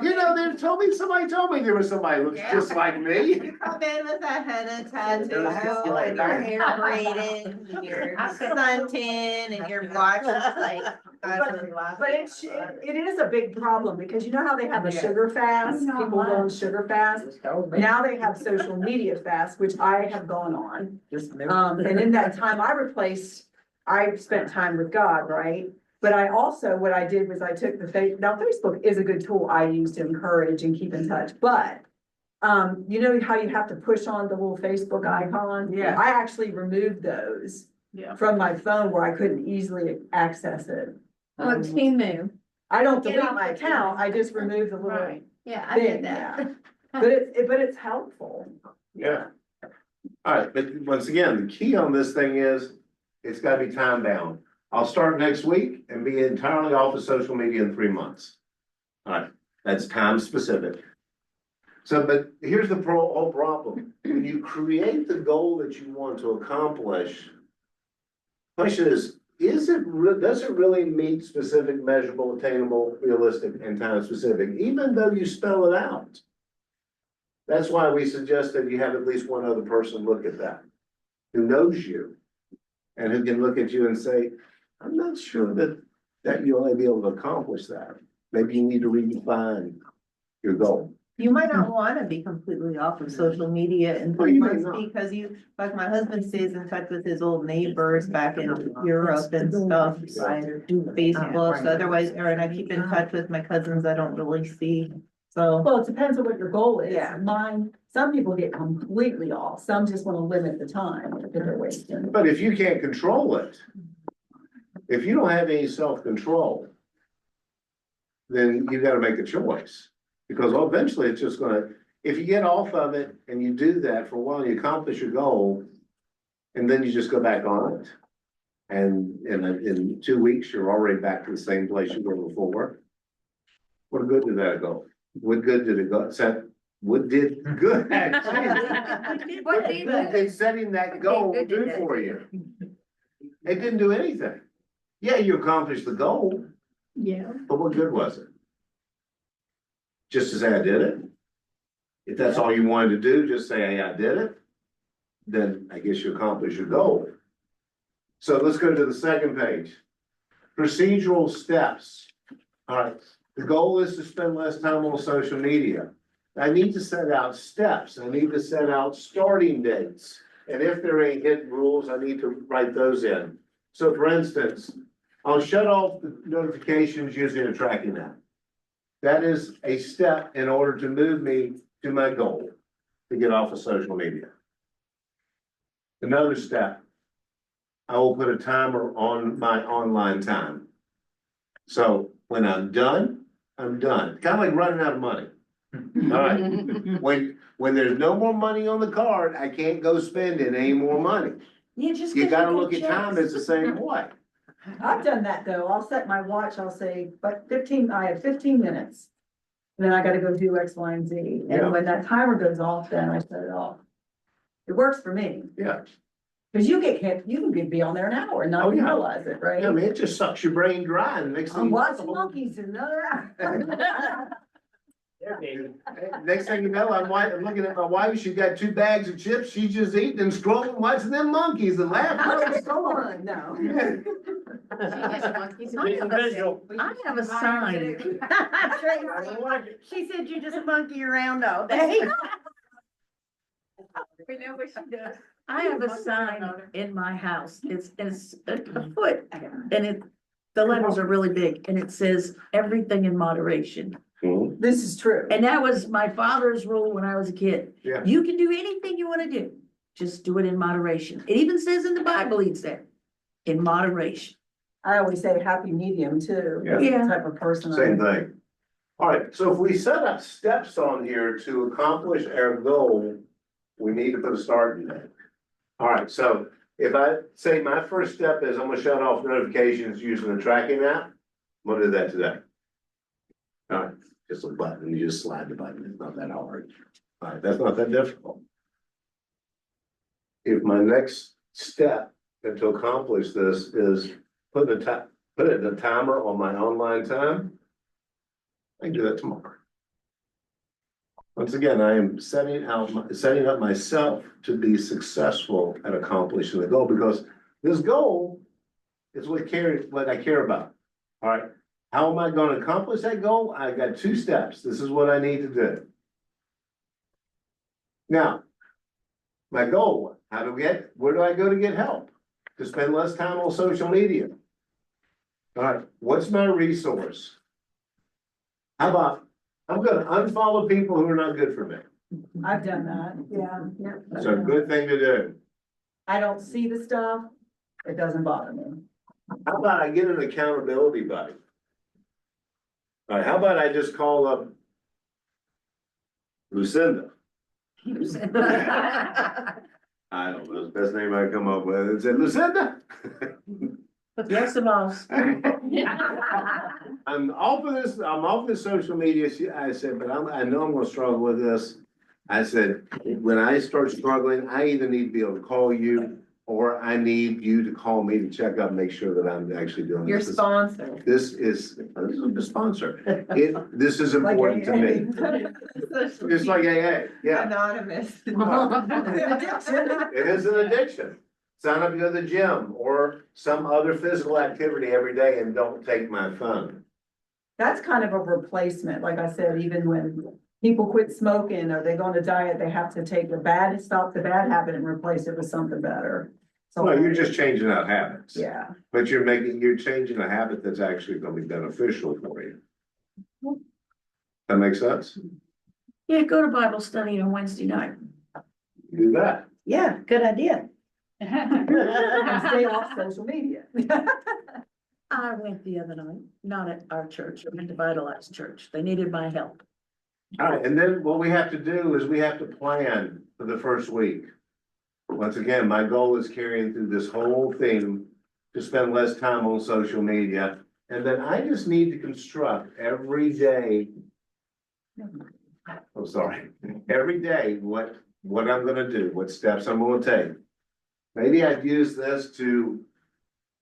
S2: You know, somebody told me there was somebody who looks just like me.
S5: You come in with a henna tattoo and your hair braided, and your suntan and your watch is like.
S4: But it is a big problem because you know how they have a sugar fast, people go on sugar fast. Now they have social media fast, which I have gone on. And in that time I spent time with God, right? But I also, what I did was I took now Facebook is a good tool I use to encourage and keep in touch, but you know how you have to push on the little Facebook icon?
S1: Yeah.
S4: I actually removed those from my phone where I couldn't easily access it.
S6: What team move?
S4: I don't
S5: Get
S4: delete
S5: on
S4: my
S5: my
S4: account, I just remove the little
S6: Right. Yeah, I
S4: thing,
S6: did that.
S4: yeah. But it's helpful.
S2: Yeah. All right, but once again, the key on this thing is, it's gotta be time bound. I'll start next week and be entirely off of social media in 3 months. All right, that's time specific. So, but here's the whole problem. When you create the goal that you want to accomplish, question is does it really meet specific, measurable, attainable, realistic, and time specific, even though you spell it out? That's why we suggest that you have at least one other person look at that, who knows you, and who can look at you and say, I'm not sure that you'll only be able to accomplish that. Maybe you need to redefine your goal.
S5: You might not wanna be completely off of social media in
S2: Well,
S5: 3
S2: you may
S5: months
S2: not.
S5: because like my husband stays in touch with his old neighbors back in Europe and stuff by Facebook, so otherwise, and I keep in touch with my cousins I don't really see, so.
S4: Well, it depends on what your goal is.
S5: Yeah.
S4: Some people get completely off, some just wanna limit the time that they're wasting.
S2: But if you can't control it, if you don't have any self-control, then you gotta make a choice. Because eventually it's just gonna, if you get off of it and you do that for a while, you accomplish your goal. And then you just go back on it. And in 2 weeks, you're already back to the same place you were before. What good did that go? What good did it go? What did good? What did setting that goal do for you? It didn't do anything. Yeah, you accomplished the goal,
S8: Yeah.
S2: but what good was it? Just to say I did it? If that's all you wanted to do, just say, hey, I did it, then I guess you accomplished your goal. So let's go to the second page. Procedural steps. All right, the goal is to spend less time on social media. I need to set out steps. I need to set out starting dates. And if there are any hidden rules, I need to write those in. So for instance, I'll shut off the notifications using a tracking app. That is a step in order to move me to my goal, to get off of social media. Another step, I will put a timer on my online time. So when I'm done, I'm done. Kind of like running out of money. All right, when there's no more money on the card, I can't go spending any more money. You gotta look at time as the same way.
S4: I've done that though. I'll set my watch, I'll say, but I have 15 minutes. And then I gotta go do X, Y, and Z.
S2: Yeah.
S4: And when that timer goes off, then I set it off. It works for me.
S2: Yeah,
S4: Cause you can be on there an hour and
S2: Oh,
S4: not even
S2: yeah.
S4: realize it, right?
S2: I mean, it just sucks your brain dry and makes.
S4: I'm watching monkeys in another hour.
S2: Next thing you know, I'm looking at my wife, she's got 2 bags of chips, she's just eating and scrolling, watching them monkeys and laughing.
S4: No.
S1: I have a sign.
S5: She said you're just a monkey around all day.
S8: We know what she does.
S1: I have a sign in my house. It's a foot and the letters are really big and it says everything in moderation.
S4: This is true.
S1: And that was my father's rule when I was a kid.
S2: Yeah.
S1: You can do anything you want to do. Just do it in moderation. It even says in the Bible, it said, in moderation.
S4: I always say happy medium too.
S2: Yeah.
S1: Yeah.
S4: The type of person. I
S2: Same
S4: am.
S2: thing. All right, so if we set up steps on here to accomplish our goal, we need to put a start date. All right, so if I say my first step is I'm gonna shut off notifications using the tracking app, I'm gonna do that today. All right, just a button, you just slide the button, it's not that hard. All right, that's not that difficult. If my next step to accomplish this is put a timer on my online time, I can do that tomorrow. Once again, I am setting up myself to be successful at accomplishing the goal, because this goal is what I care about. All right, how am I gonna accomplish that goal? I got 2 steps. This is what I need to do. Now, my goal, where do I go to get help? To spend less time on social media. All right, what's my resource? How about, I'm gonna unfollow people who are not good for me.
S4: I've done that. Yeah.
S2: It's a good thing to do.
S4: I don't see the stuff. It doesn't bother me.
S2: How about I get an accountability buddy? All right, how about I just call up Lucinda? I don't know, the best name I can come up with, and said, Lucinda?
S1: Yes, boss.
S2: I'm off of this social media, I said, but I know I'm gonna struggle with this. I said, when I start struggling, I either need to be able to call you, or I need you to call me to check up, and make sure that I'm actually doing
S4: Your
S2: this.
S4: sponsor.
S2: This is the sponsor. This is important to me. Just like AA, yeah.
S4: Anonymous.
S2: It is an addiction. Sign up to go to the gym or some other physical activity every day and don't take my phone.
S4: That's kind of a replacement. Like I said, even when people quit smoking or they go on a diet, they have to stop the bad habit and replace it with something better. So
S2: Well, you're just changing out habits.
S4: Yeah.
S2: But you're changing a habit that's actually gonna be beneficial for you. That makes sense?
S1: Yeah, go to Bible study on Wednesday night.
S2: Do that.
S5: Yeah, good idea.
S4: And stay off social media.
S1: I went the other night, not at our church, I went to Vitalized Church. They needed my help.
S2: All right, and then what we have to do is we have to plan for the first week. Once again, my goal is carrying through this whole thing to spend less time on social media. And then I just need to construct every day. I'm sorry, every day, what I'm gonna do, what steps I'm gonna take. Maybe I'd use this to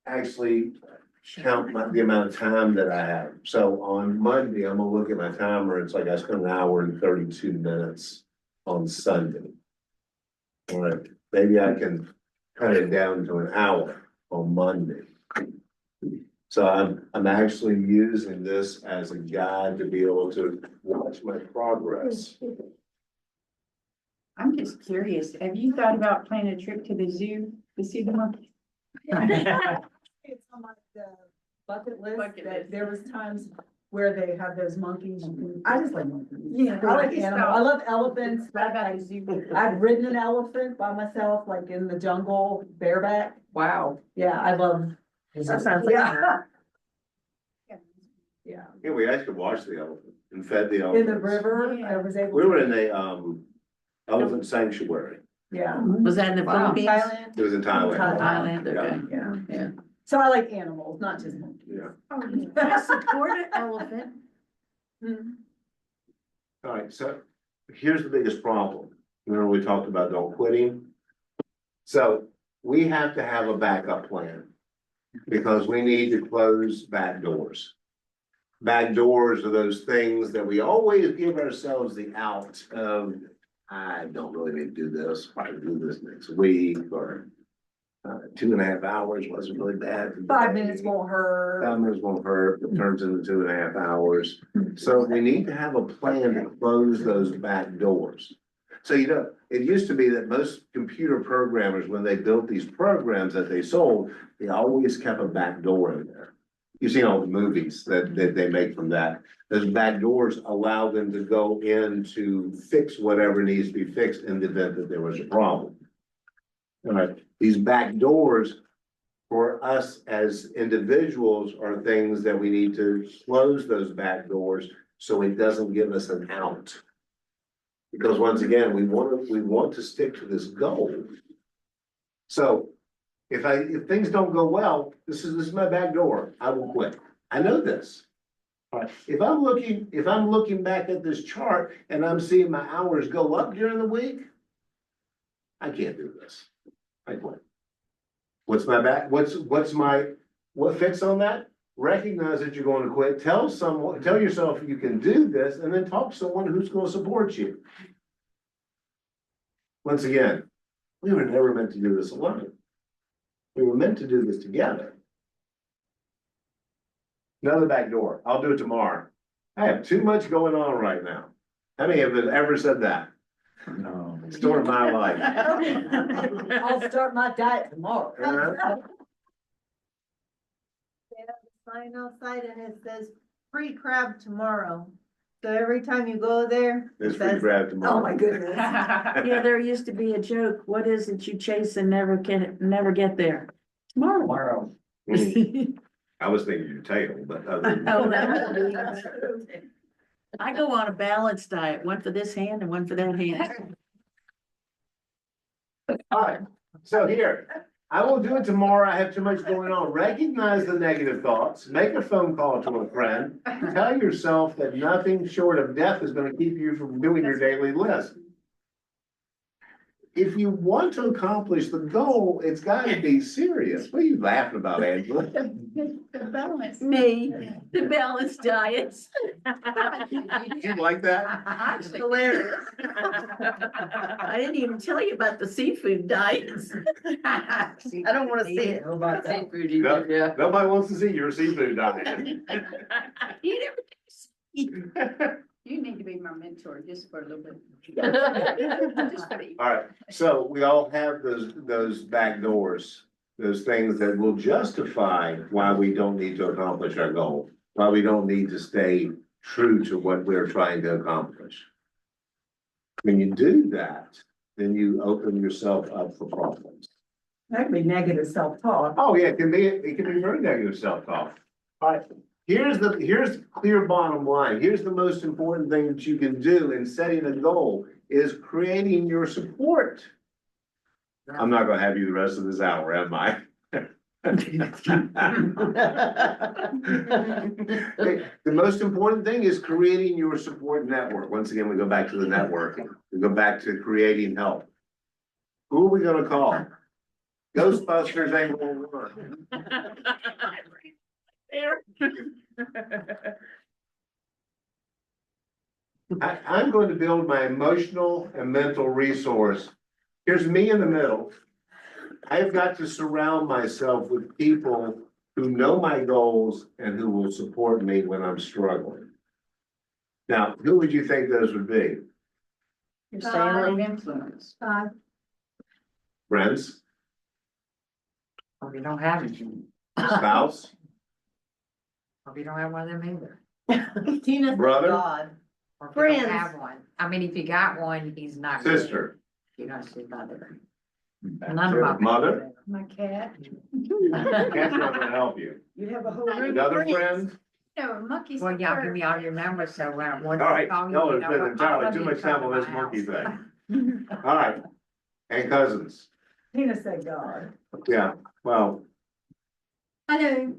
S2: actually count the amount of time that I have. So on Monday, I'm gonna look at my timer. It's like I spent an hour and 32 minutes on Sunday. All right, maybe I can cut it down to an hour on Monday. So I'm actually using this as a guide to be able to watch my progress.
S8: I'm just curious, have you thought about planning a trip to the zoo to see the monkeys?
S4: It's on my bucket list that there was times where they have those monkeys. I just like monkeys.
S8: Yeah.
S4: I like animals. I love elephants.
S8: What about a zoo?
S4: I've ridden an elephant by myself, like in the jungle, bareback.
S8: Wow.
S4: Yeah, I love.
S1: That sounds like.
S4: Yeah. Yeah.
S2: Yeah, we actually watched the elephant and fed the
S4: In
S2: elephant.
S4: the river, I was able.
S2: We were in
S4: to.
S2: a elephant sanctuary.
S4: Yeah.
S1: Was that in the
S8: Wow.
S1: Philippines?
S4: Thailand.
S2: It was in Thailand.
S1: Thailand, okay.
S4: Yeah.
S1: Yeah.
S4: So I like animals, not just monkeys.
S2: Yeah.
S1: I support an elephant.
S4: Hmm.
S2: All right, so here's the biggest problem. Remember we talked about don't quitting? So we have to have a backup plan because we need to close back doors. Back doors are those things that we always give ourselves the out of, I don't really need to do this, I can do this next week, or 2.5 hours wasn't really bad.
S4: 5 minutes won't hurt.
S2: 5 minutes won't hurt, it turns into 2.5 hours. So we need to have a plan to close those back doors. So, you know, it used to be that most computer programmers, when they built these programs that they sold, they always kept a back door in there. You've seen all the movies that they make from that. Those back doors allow them to go in to fix whatever needs to be fixed in the event that there was a problem. All right, these back doors for us as individuals are things that we need to close those back doors so it doesn't give us an out. Because once again, we want to stick to this goal. So if things don't go well, this is my back door, I will quit. I know this. All right, if I'm looking back at this chart and I'm seeing my hours go up during the week, I can't do this. I quit. What's my back? What fix on that? Recognize that you're going to quit. Tell yourself you can do this, and then talk to someone who's going to support you. Once again, we were never meant to do this alone. We were meant to do this together. Another back door. I'll do it tomorrow. I have too much going on right now. How many have ever said that?
S9: No.
S2: Story of my life.
S4: I'll start my diet tomorrow.
S5: Sign outside and it says free crab tomorrow. So every time you go there.
S2: This
S5: it
S2: free
S5: says,
S2: grab tomorrow.
S4: Oh, my goodness.
S1: Yeah, there used to be a joke. What is it you chase and never get there? Tomorrow.
S2: I was thinking your tail, but other than
S1: Oh, that would be. I go on a balanced diet, one for this hand and one for that hand.
S2: all right, so here, I will do it tomorrow. I have too much going on. Recognize the negative thoughts, make a phone call to a friend. Tell yourself that nothing short of death is gonna keep you from doing your daily list. If you want to accomplish the goal, it's gotta be serious. What are you laughing about, Angela?
S8: The balance.
S1: Me, the balanced diets.
S2: You like that?
S1: Hilarious. I didn't even tell you about the seafood diets.
S5: I don't wanna see it.
S14: Seafood either, yeah.
S2: Nobody wants to see your seafood diet.
S1: Eat everything.
S8: You need to be my mentor just for a little bit. Just for
S2: All right, so we all have those back doors, those things that will justify why we don't need to accomplish our goal, why we don't need to stay true to what we're trying to accomplish. When you do that, then you open yourself up for problems.
S4: That could be negative self-talk.
S2: Oh, yeah, it can be very negative self-talk. All right, here's the clear bottom line. Here's the most important thing that you can do in setting a goal is creating your support. I'm not gonna have you the rest of this hour, am I? The most important thing is creating your support network. Once again, we go back to the networking. We go back to creating help. Who are we gonna call? Ghostbusters ain't gonna work. I'm going to build my emotional and mental resource. Here's me in the middle. I've got to surround myself with people who know my goals and who will support me when I'm struggling. Now, who would you think those would be?
S8: Your circle of influence.
S2: Friends,
S14: Or we don't have it.
S2: spouse,
S14: Or we don't have one of them either.
S5: Tina said
S2: Brother?
S5: God.
S14: Or if we don't
S5: Friends.
S14: have one. I mean, if you got one, he's not. good.
S2: sister,
S14: You don't see mother. None of my.
S2: mother.
S8: My cat.
S2: Cat's not gonna help you.
S5: You have a whole room of
S2: Another
S5: friends.
S2: friend?
S8: No, monkeys.
S14: Well, y'all give me all your numbers, so when I want
S2: All
S14: to
S2: right,
S14: call you.
S2: no,
S14: you
S2: it's
S14: know
S2: been
S14: what, all
S2: entirely
S14: of
S2: too
S14: you
S2: much
S14: come
S2: time
S14: to
S2: on
S14: my
S2: this monkey
S14: house.
S2: thing. All right, and cousins,
S4: Tina said God.
S2: yeah, well,
S6: I know,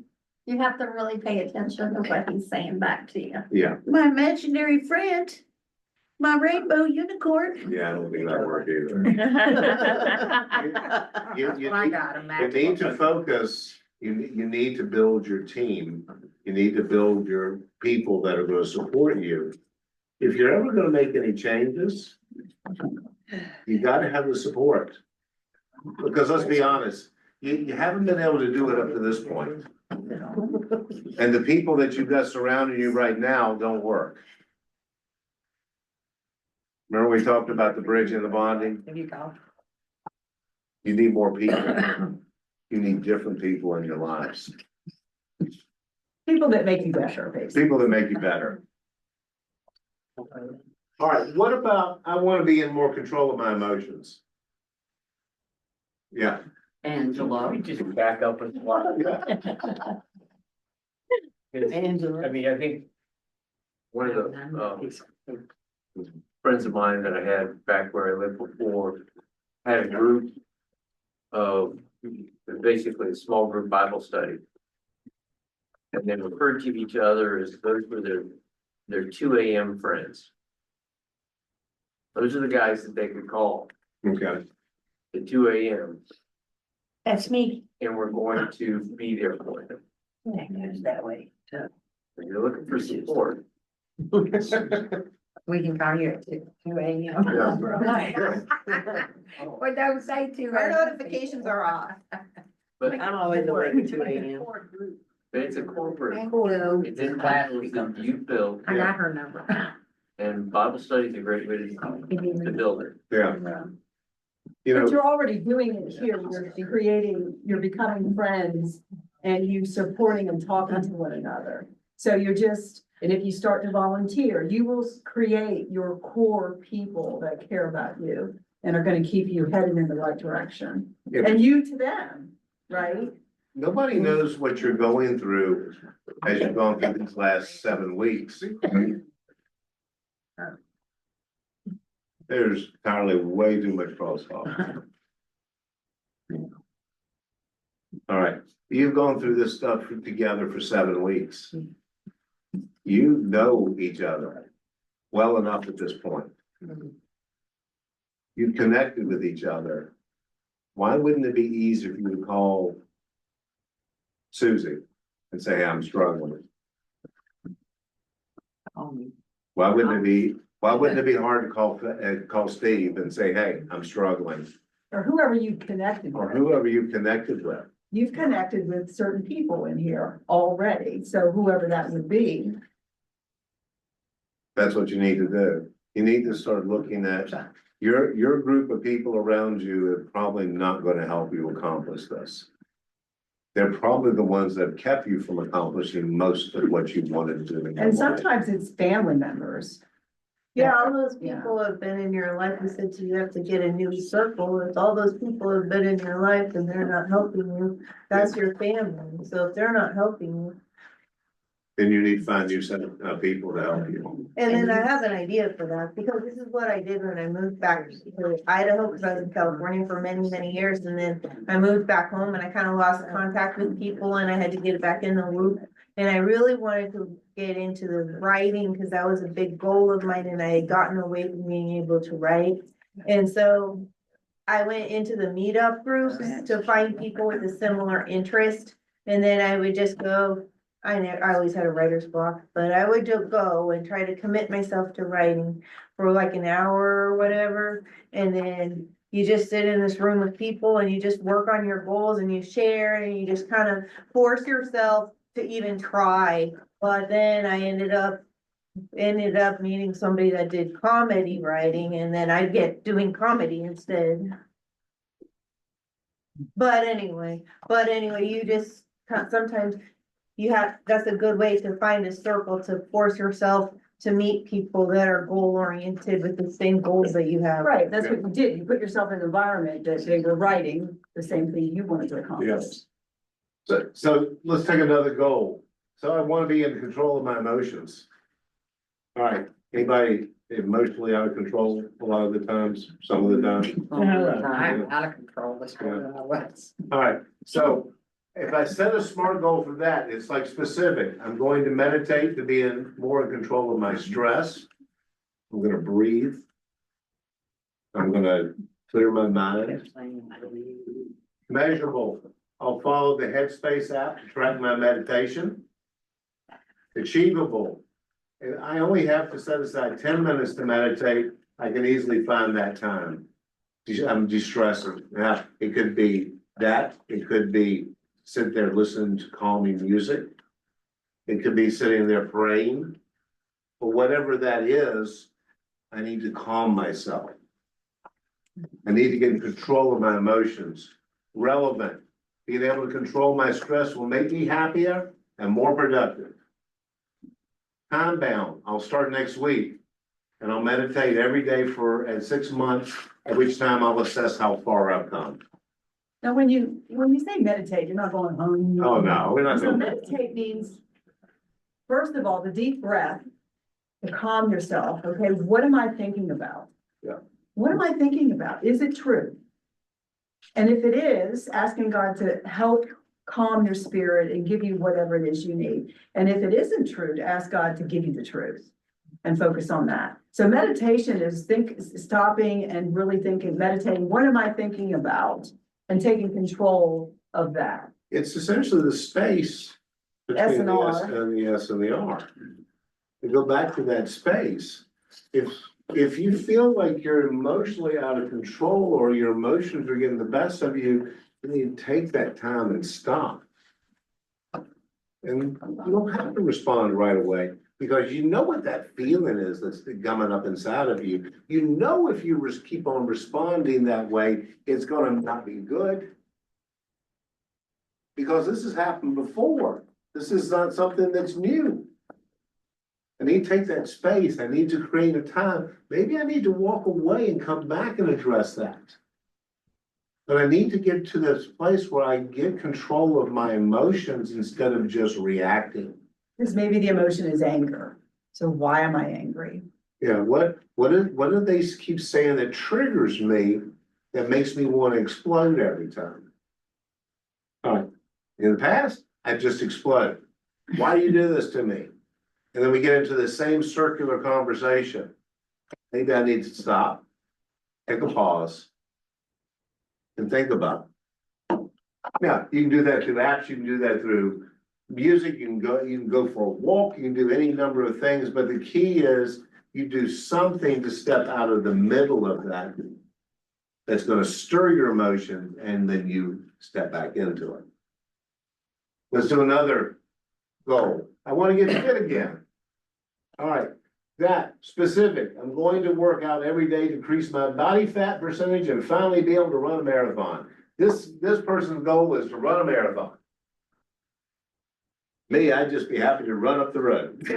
S6: you have to really pay attention to what he's saying back to you.
S2: yeah,
S1: My imaginary friend, my rainbow unicorn.
S2: yeah, I don't think that worked either. You
S14: I
S2: need-
S14: got him.
S2: You need to focus, you need to build your team, you need to build your people that are gonna support you. If you're ever gonna make any changes, you gotta have the support. Because let's be honest, you haven't been able to do it up to this point. And the people that you've got surrounding you right now don't work. Remember we talked about the bridge and the bonding?
S14: There you go.
S2: You need more people. You need different people in your lives,
S4: People that make you better, basically.
S2: people that make you better. All right, what about, I wanna be in more control of my emotions. Yeah,
S3: Angela. We just back up a lot.
S2: yeah,
S3: I mean, I think one of the, friends of mine that I had back where I lived before had a group of, basically a small group Bible study. And they referred to each other as those were their 2 a.m. friends. Those are the guys that they could call
S2: okay,
S3: at 2 a.m.
S1: That's me.
S3: and we're going to be there for them.
S1: That goes that way.
S3: If you're looking for support,
S14: We can call you at 2 a.m. Well, don't say 2
S5: Our
S14: a.m.
S5: notifications are off.
S3: but
S5: I'm always awake at 2 a.m.
S3: it's a corporate,
S14: Hello.
S3: it's in classes that you build,
S14: I got her number.
S3: and Bible study is a great way to build it.
S2: yeah. You
S4: But
S2: know,
S4: you're already doing it here, you're creating, you're becoming friends and you supporting and talking to one another. So you're just, and if you start to volunteer, you will create your core people that care about you and are gonna keep you headed in the right direction.
S2: Yeah.
S4: And you to them, right?
S2: nobody knows what you're going through as you've gone through these last 7 weeks. There's entirely way too much crosstalk. All right, you've gone through this stuff together for 7 weeks. You know each other well enough at this point. You've connected with each other. Why wouldn't it be easier for you to call Susie and say, hey, I'm struggling? Why wouldn't it be hard to call Steve and say, hey, I'm struggling?
S4: Or whoever you connected
S2: Or
S4: with.
S2: whoever you've connected with.
S4: You've connected with certain people in here already, so whoever that would be.
S2: That's what you need to do. You need to start looking at your group of people around you are probably not gonna help you accomplish this. They're probably the ones that kept you from accomplishing most of what you wanted to do. in your
S4: And
S2: life.
S4: sometimes it's family members.
S5: Yeah, all those people have been in your life, you said you have to get a new circle, if all those people have been in your life and they're not helping you, that's your family, so if they're not helping you.
S2: Then you need to find new set of people to help you.
S5: And then I have an idea for that, because this is what I did when I moved back to Idaho, because I was in California for many, many years, and then I moved back home and I kind of lost contact with people and I had to get back in the loop. And I really wanted to get into the writing, because that was a big goal of mine, and I had gotten away from being able to write. And so I went into the meetup groups to find people with a similar interest, and then I would just go. I always had a writer's block, but I would just go and try to commit myself to writing for like an hour or whatever. And then you just sit in this room with people and you just work on your goals and you share and you just kind of force yourself to even try. But then I ended up meeting somebody that did comedy writing, and then I get doing comedy instead. But anyway, you just sometimes you have, that's a good way to find a circle to force yourself to meet people that are goal oriented with the same goals that you have.
S4: Right, that's what you did. You put yourself in an environment that they were writing the same thing you wanted to accomplish.
S2: Yes. So let's take another goal. So I want to be in control of my emotions. All right, anybody emotionally out of control a lot of the times, some of the time?
S14: I'm out of control, that's what I was.
S2: All right, so if I set a SMART goal for that, it's like specific. I'm going to meditate to be more in control of my stress. I'm gonna breathe. I'm gonna clear my mind. Measurable. I'll follow the Headspace app to track my meditation. Achievable. And I only have to set aside 10 minutes to meditate. I can easily find that time. I'm de-stressing. Now, it could be that, it could be sit there listening to calming music. It could be sitting there praying. But whatever that is, I need to calm myself. I need to get in control of my emotions. Relevant. Being able to control my stress will make me happier and more productive. Time bound. I'll start next week and I'll meditate every day for 6 months, at which time I'll assess how far I've come.
S4: Now, when you say meditate, you're not going home.
S2: Oh, no, we're not
S4: So
S2: going.
S4: meditate means, first of all, the deep breath to calm yourself. Okay, what am I thinking about?
S2: Yeah.
S4: What am I thinking about? Is it true? And if it is, asking God to help calm your spirit and give you whatever it is you need. And if it isn't true, to ask God to give you the truth and focus on that. So meditation is stopping and really thinking, meditating, what am I thinking about? And taking control of that.
S2: It's essentially the space
S4: S
S2: between
S4: and
S2: the
S4: R.
S2: S and the S and the R. To go back to that space, if you feel like you're emotionally out of control or your emotions are getting the best of you, you need to take that time and stop. And you don't have to respond right away, because you know what that feeling is that's gumming up inside of you. You know, if you keep on responding that way, it's gonna not be good. Because this has happened before. This is not something that's new. I need to take that space. I need to create a time. Maybe I need to walk away and come back and address that. But I need to get to this place where I get control of my emotions instead of just reacting.
S4: Because maybe the emotion is anger. So why am I angry?
S2: Yeah, what do they keep saying that triggers me, that makes me want to explode every time? All right. In the past, I just explode. Why do you do this to me? And then we get into the same circular conversation. Maybe I need to stop, take a pause, and think about it. Yeah, you can do that through apps, you can do that through music, you can go for a walk, you can do any number of things, but the key is you do something to step out of the middle of that that's going to stir your emotions, and then you step back into it. Let's do another goal. I want to get fit again. All right, that specific. I'm going to work out every day to increase my body fat percentage and finally be able to run a marathon. This person's goal is to run a marathon. Me, I'd just be happy to run up the road. I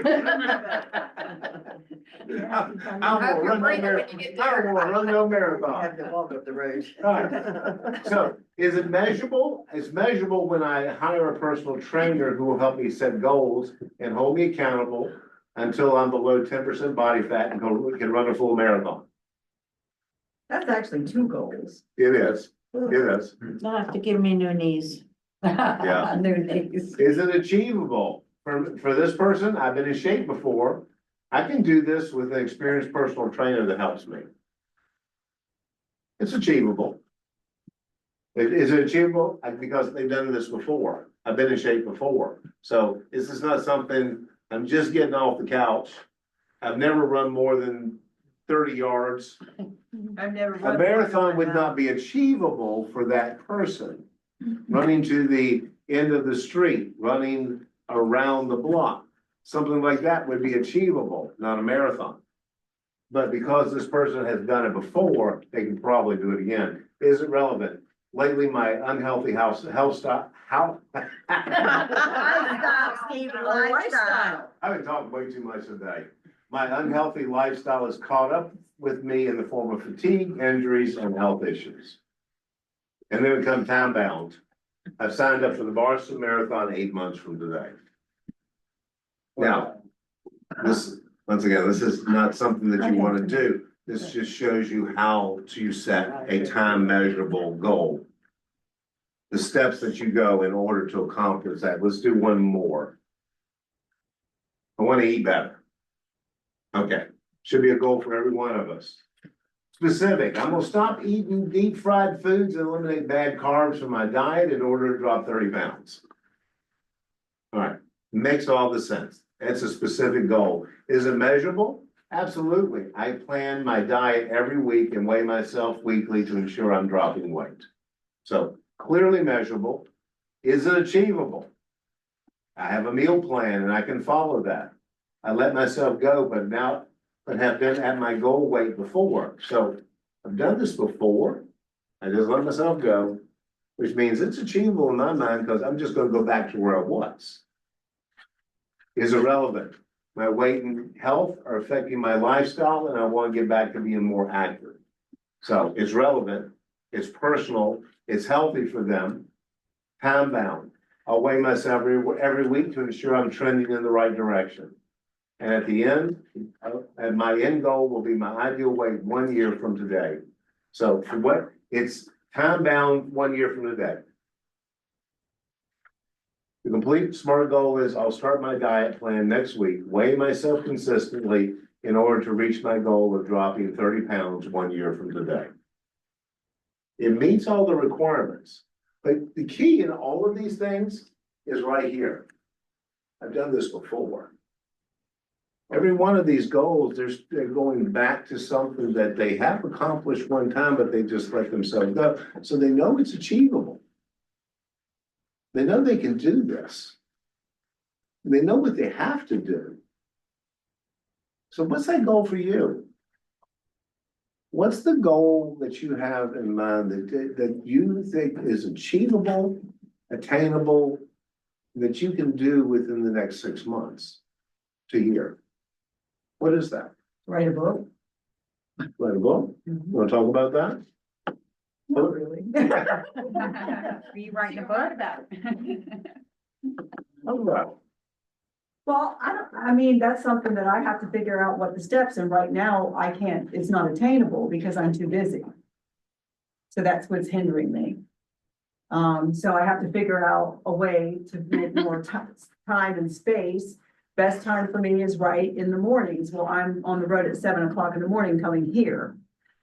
S2: don't wanna run no I don't wanna run no marathon.
S5: Have to walk up the road.
S2: Alright. So is it measurable? It's measurable when I hire a personal trainer who will help me set goals and hold me accountable until I'm below 10% body fat and can run a full marathon.
S1: That's actually 2 goals.
S2: It is, it is.
S1: You'll have to give me new knees.
S2: Yeah.
S1: New knees.
S2: Is it achievable? For this person, I've been in shape before. I can do this with an experienced personal trainer that helps me. It's achievable. Is it achievable? Because they've done this before. I've been in shape before. So this is not something, I'm just getting off the couch. I've never run more than 30 yards.
S5: I've never.
S2: A marathon would not be achievable for that person. Running to the end of the street, running around the block, something like that would be achievable, not a marathon. But because this person has done it before, they can probably do it again. Is it relevant? Lately, my unhealthy health style,
S5: Lifestyle, Stephen, lifestyle.
S2: I've been talking way too much today. My unhealthy lifestyle has caught up with me in the form of fatigue, injuries, and health issues. And then it comes time bound. I've signed up for the Boston Marathon 8 months from today. Now, once again, this is not something that you want to do. This just shows you how to set a time measurable goal. The steps that you go in order to accomplish that. Let's do one more. I want to eat better. Okay, should be a goal for every one of us. Specific, I'm gonna stop eating deep fried foods and eliminate bad carbs from my diet in order to drop 30 pounds. All right, makes all the sense. It's a specific goal. Is it measurable? Absolutely. I plan my diet every week and weigh myself weekly to ensure I'm dropping weight. So clearly measurable. Is it achievable? I have a meal plan and I can follow that. I let myself go, but have been at my goal weight before. So I've done this before. I just let myself go, which means it's achievable in my mind because I'm just gonna go back to where I was. Is it relevant? My weight and health are affecting my lifestyle and I want to get back to being more active. So it's relevant, it's personal, it's healthy for them, time bound. I'll weigh myself every week to ensure I'm trending in the right direction. And at the end, and my end goal will be my ideal weight 1 year from today. So for what, it's time bound 1 year from today. The complete SMART goal is I'll start my diet plan next week, weigh myself consistently in order to reach my goal of dropping 30 pounds 1 year from today. It meets all the requirements, but the key in all of these things is right here. I've done this before. Every one of these goals, they're going back to something that they have accomplished one time, but they just let themselves go. So they know it's achievable. They know they can do this. They know what they have to do. So what's that goal for you? What's the goal that you have in mind that you think is achievable, attainable, that you can do within the next 6 months to a year? What is that?
S1: Write a book.
S2: Write a book? You wanna talk about that?
S1: Not really.
S8: Be writing a book about.
S2: Oh, wow.
S4: Well, I mean, that's something that I have to figure out what the steps, and right now I can't, it's not attainable because I'm too busy. So that's what's hindering me. So I have to figure out a way to make more time and space. Best time for me is right in the mornings. Well, I'm on the road at 7 o'clock in the morning coming here.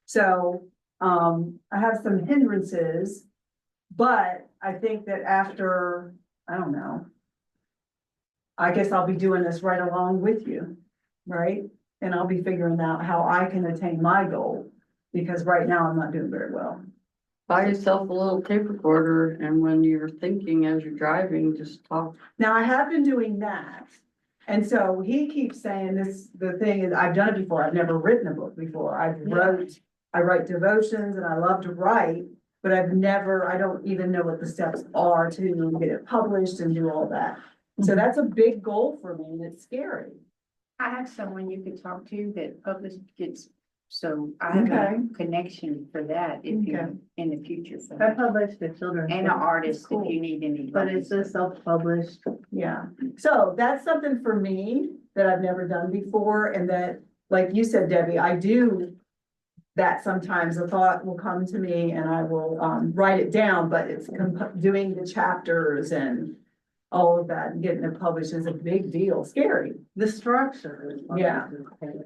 S4: So, I have some hindrances, but I think that after, I don't know. I guess I'll be doing this right along with you, right? And I'll be figuring out how I can attain my goal, because right now I'm not doing very well.
S15: Buy yourself a little tape recorder, and when you're thinking as you're driving, just talk.
S4: Now, I have been doing that. And so he keeps saying this, the thing is, I've done it before. I've never written a book before. I write devotions and I love to write, but I don't even know what the steps are to get it published and do all that. So that's a big goal for me and it's scary.
S8: I have someone you could talk to that published gets, so I have
S4: Okay.
S8: a connection for that if
S4: Okay.
S8: you, in the future. for
S5: I
S8: that.
S5: published the children's.
S8: And an
S5: book,
S8: artist if you need any.
S5: But it's a self-published.
S4: Yeah, so that's something for me that I've never done before and that, like you said, Debbie, I do. That sometimes a thought will come to me and I will write it down, but it's doing the chapters and. All of that and getting it published is a big deal, scary.
S5: The structure. is what
S4: Yeah.
S5: is-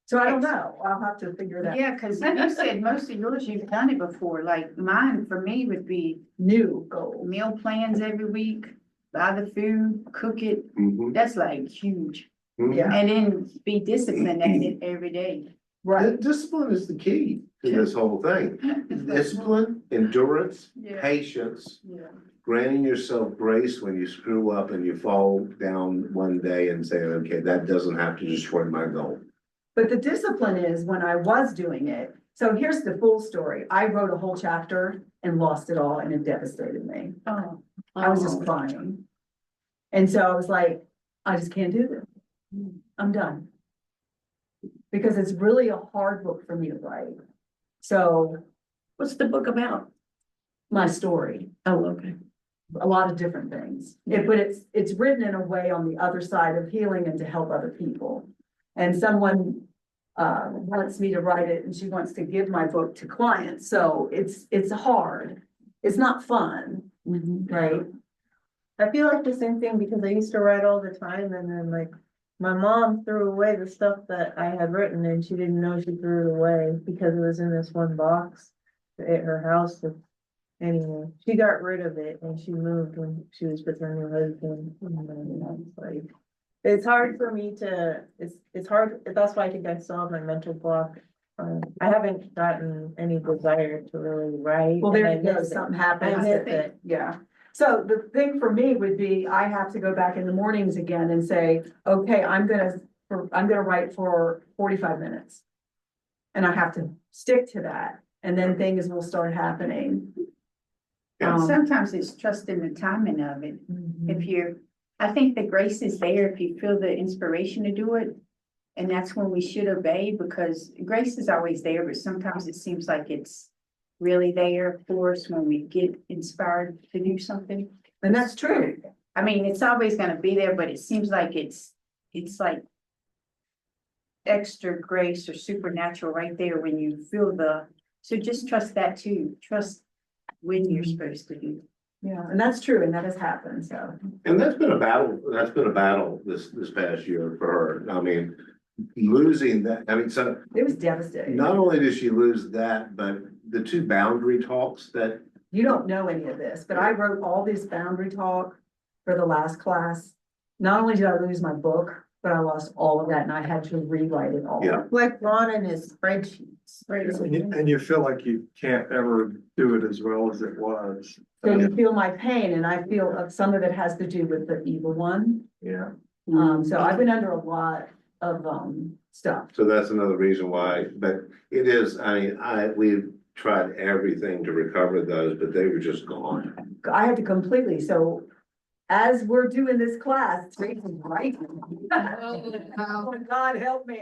S4: So I don't know, I'll have to figure that.
S8: Yeah, cause you said most of yours, you've done it before, like mine for me would be
S4: New goal.
S8: meal plans every week, buy the food, cook it,
S2: Mhm.
S8: that's like huge.
S4: Yeah,
S8: And then be disciplined at it every day.
S4: right.
S2: Discipline is the key to this whole thing. Discipline, endurance,
S8: Yeah.
S2: patience,
S8: Yeah.
S2: granting yourself grace when you screw up and you fall down one day and say, okay, that doesn't have to destroy my goal.
S4: But the discipline is when I was doing it. So here's the full story. I wrote a whole chapter and lost it all and it devastated me.
S8: Oh.
S4: I was just crying. And so I was like, I just can't do this. I'm done. Because it's really a hard book for me to write. So
S1: What's the book about?
S4: my story,
S1: Oh, okay.
S4: a lot of different things. But it's written in a way on the other side of healing and to help other people. And someone wants me to write it and she wants to give my book to clients. So it's hard. It's not fun, right?
S5: I feel like the same thing because I used to write all the time and then like my mom threw away the stuff that I had written and she didn't know she threw it away because it was in this one box at her house. Anyway, she got rid of it and she moved when she was with her new husband. And then, you know, it's like, it's hard for me to, it's hard, that's why I think I still have my mental block. I haven't gotten any desire to really write.
S4: Well, there
S5: and
S4: you
S5: I
S4: go,
S5: miss it.
S4: something happens.
S5: I miss it.
S4: Yeah. So the thing for me would be, I have to go back in the mornings again and say, okay, I'm gonna write for 45 minutes. And I have to stick to that, and then things will start happening.
S8: Sometimes it's trusting the timing of it.
S4: Mhm.
S8: I think the grace is there if you feel the inspiration to do it. And that's when we should obey because grace is always there, but sometimes it seems like it's really there for us when we get inspired to do something.
S4: And that's true.
S8: I mean, it's always gonna be there, but it seems like it's like extra grace or supernatural right there when you feel so just trust that too. Trust when you're supposed to do.
S4: Yeah, and that's true, and that has happened, so.
S2: And that's been a battle this past year for her. I mean, losing that, I mean, so
S4: It was devastating.
S2: not only did she lose that, but the two boundary talks that,
S4: You don't know any of this, but I wrote all this boundary talk for the last class. Not only did I lose my book, but I lost all of that and I had to rewrite it all.
S2: Yeah.
S5: Like Ron and his spreadsheets.
S11: And you feel like you can't ever do it as well as it was.
S4: So you feel my pain and I feel some of it has to do with the evil one.
S11: Yeah.
S4: So I've been under a lot of stuff.
S2: so that's another reason why, but it is, we've tried everything to recover those, but they were just gone.
S4: I had to completely, so as we're doing this class, Tracy's right. Oh, God help me.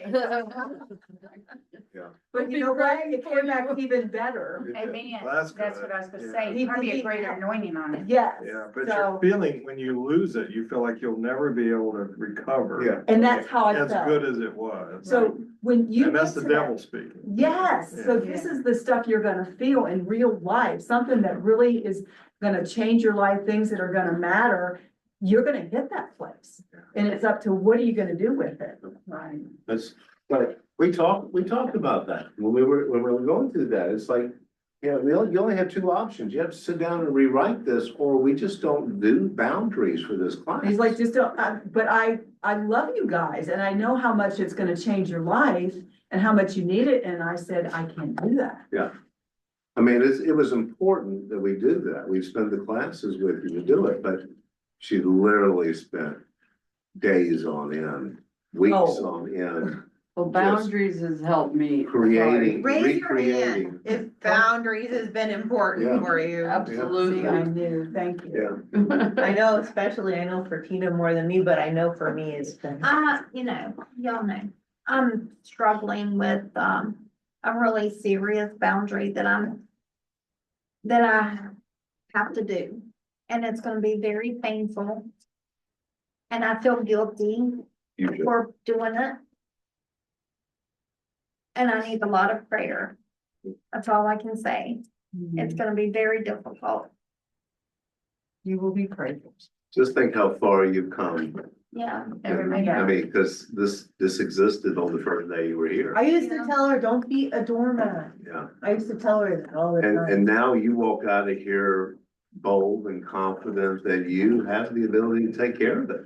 S2: Yeah.
S4: But you know what? It came back even better.
S8: Amen.
S11: Well, that's
S8: That's
S11: good.
S8: what I was gonna
S11: Yeah.
S8: say. Probably a greater anointing on it.
S4: Yes.
S11: Yeah, but
S4: So-
S11: you're feeling, when you lose it, you feel like you'll never be able to recover.
S2: Yeah.
S4: And that's how I
S11: As
S4: felt.
S11: good as it was.
S4: So when you.
S11: And that's
S4: get
S11: the
S4: to that-
S11: devil speaking.
S4: Yes, so this is the stuff you're gonna feel in real life, something that really is gonna change your life, things that are gonna matter. You're gonna hit that place, and it's up to what are you gonna do with it?
S8: Right.
S2: That's, but we talked about that when we were going through that. It's like, you only have two options. You have to sit down and rewrite this, or we just don't do boundaries for this class.
S4: He's like, just don't, but I love you guys, and I know how much it's gonna change your life and how much you need it, and I said, I can't do that.
S2: Yeah. I mean, it was important that we do that. We spend the classes with you to do it, but she literally spent days on end, weeks
S4: Oh.
S2: on end,
S15: Well, boundaries has helped me.
S2: creating,
S5: Raise your
S2: recreating.
S5: hand if boundaries has been important
S2: Yeah.
S5: for you.
S15: Absolutely.
S4: I knew, thank you.
S2: Yeah,
S5: I know, especially, I know for Tina more than me, but I know for me it's been.
S6: You know, y'all know, I'm struggling with, a really serious boundary that I have to do. And it's gonna be very painful. And I feel guilty
S2: you should.
S6: for doing it. And I need a lot of prayer. That's all I can say. It's gonna be very difficult.
S4: You will be prayed for.
S2: Just think how far you've come.
S6: Yeah.
S2: I mean, because this existed on the first day you were here.
S5: I used to tell her, don't be a doormat.
S2: Yeah,
S5: I used to tell her that all the
S2: and
S5: time.
S2: now you walk out of here bold and confident that you have the ability to take care of it.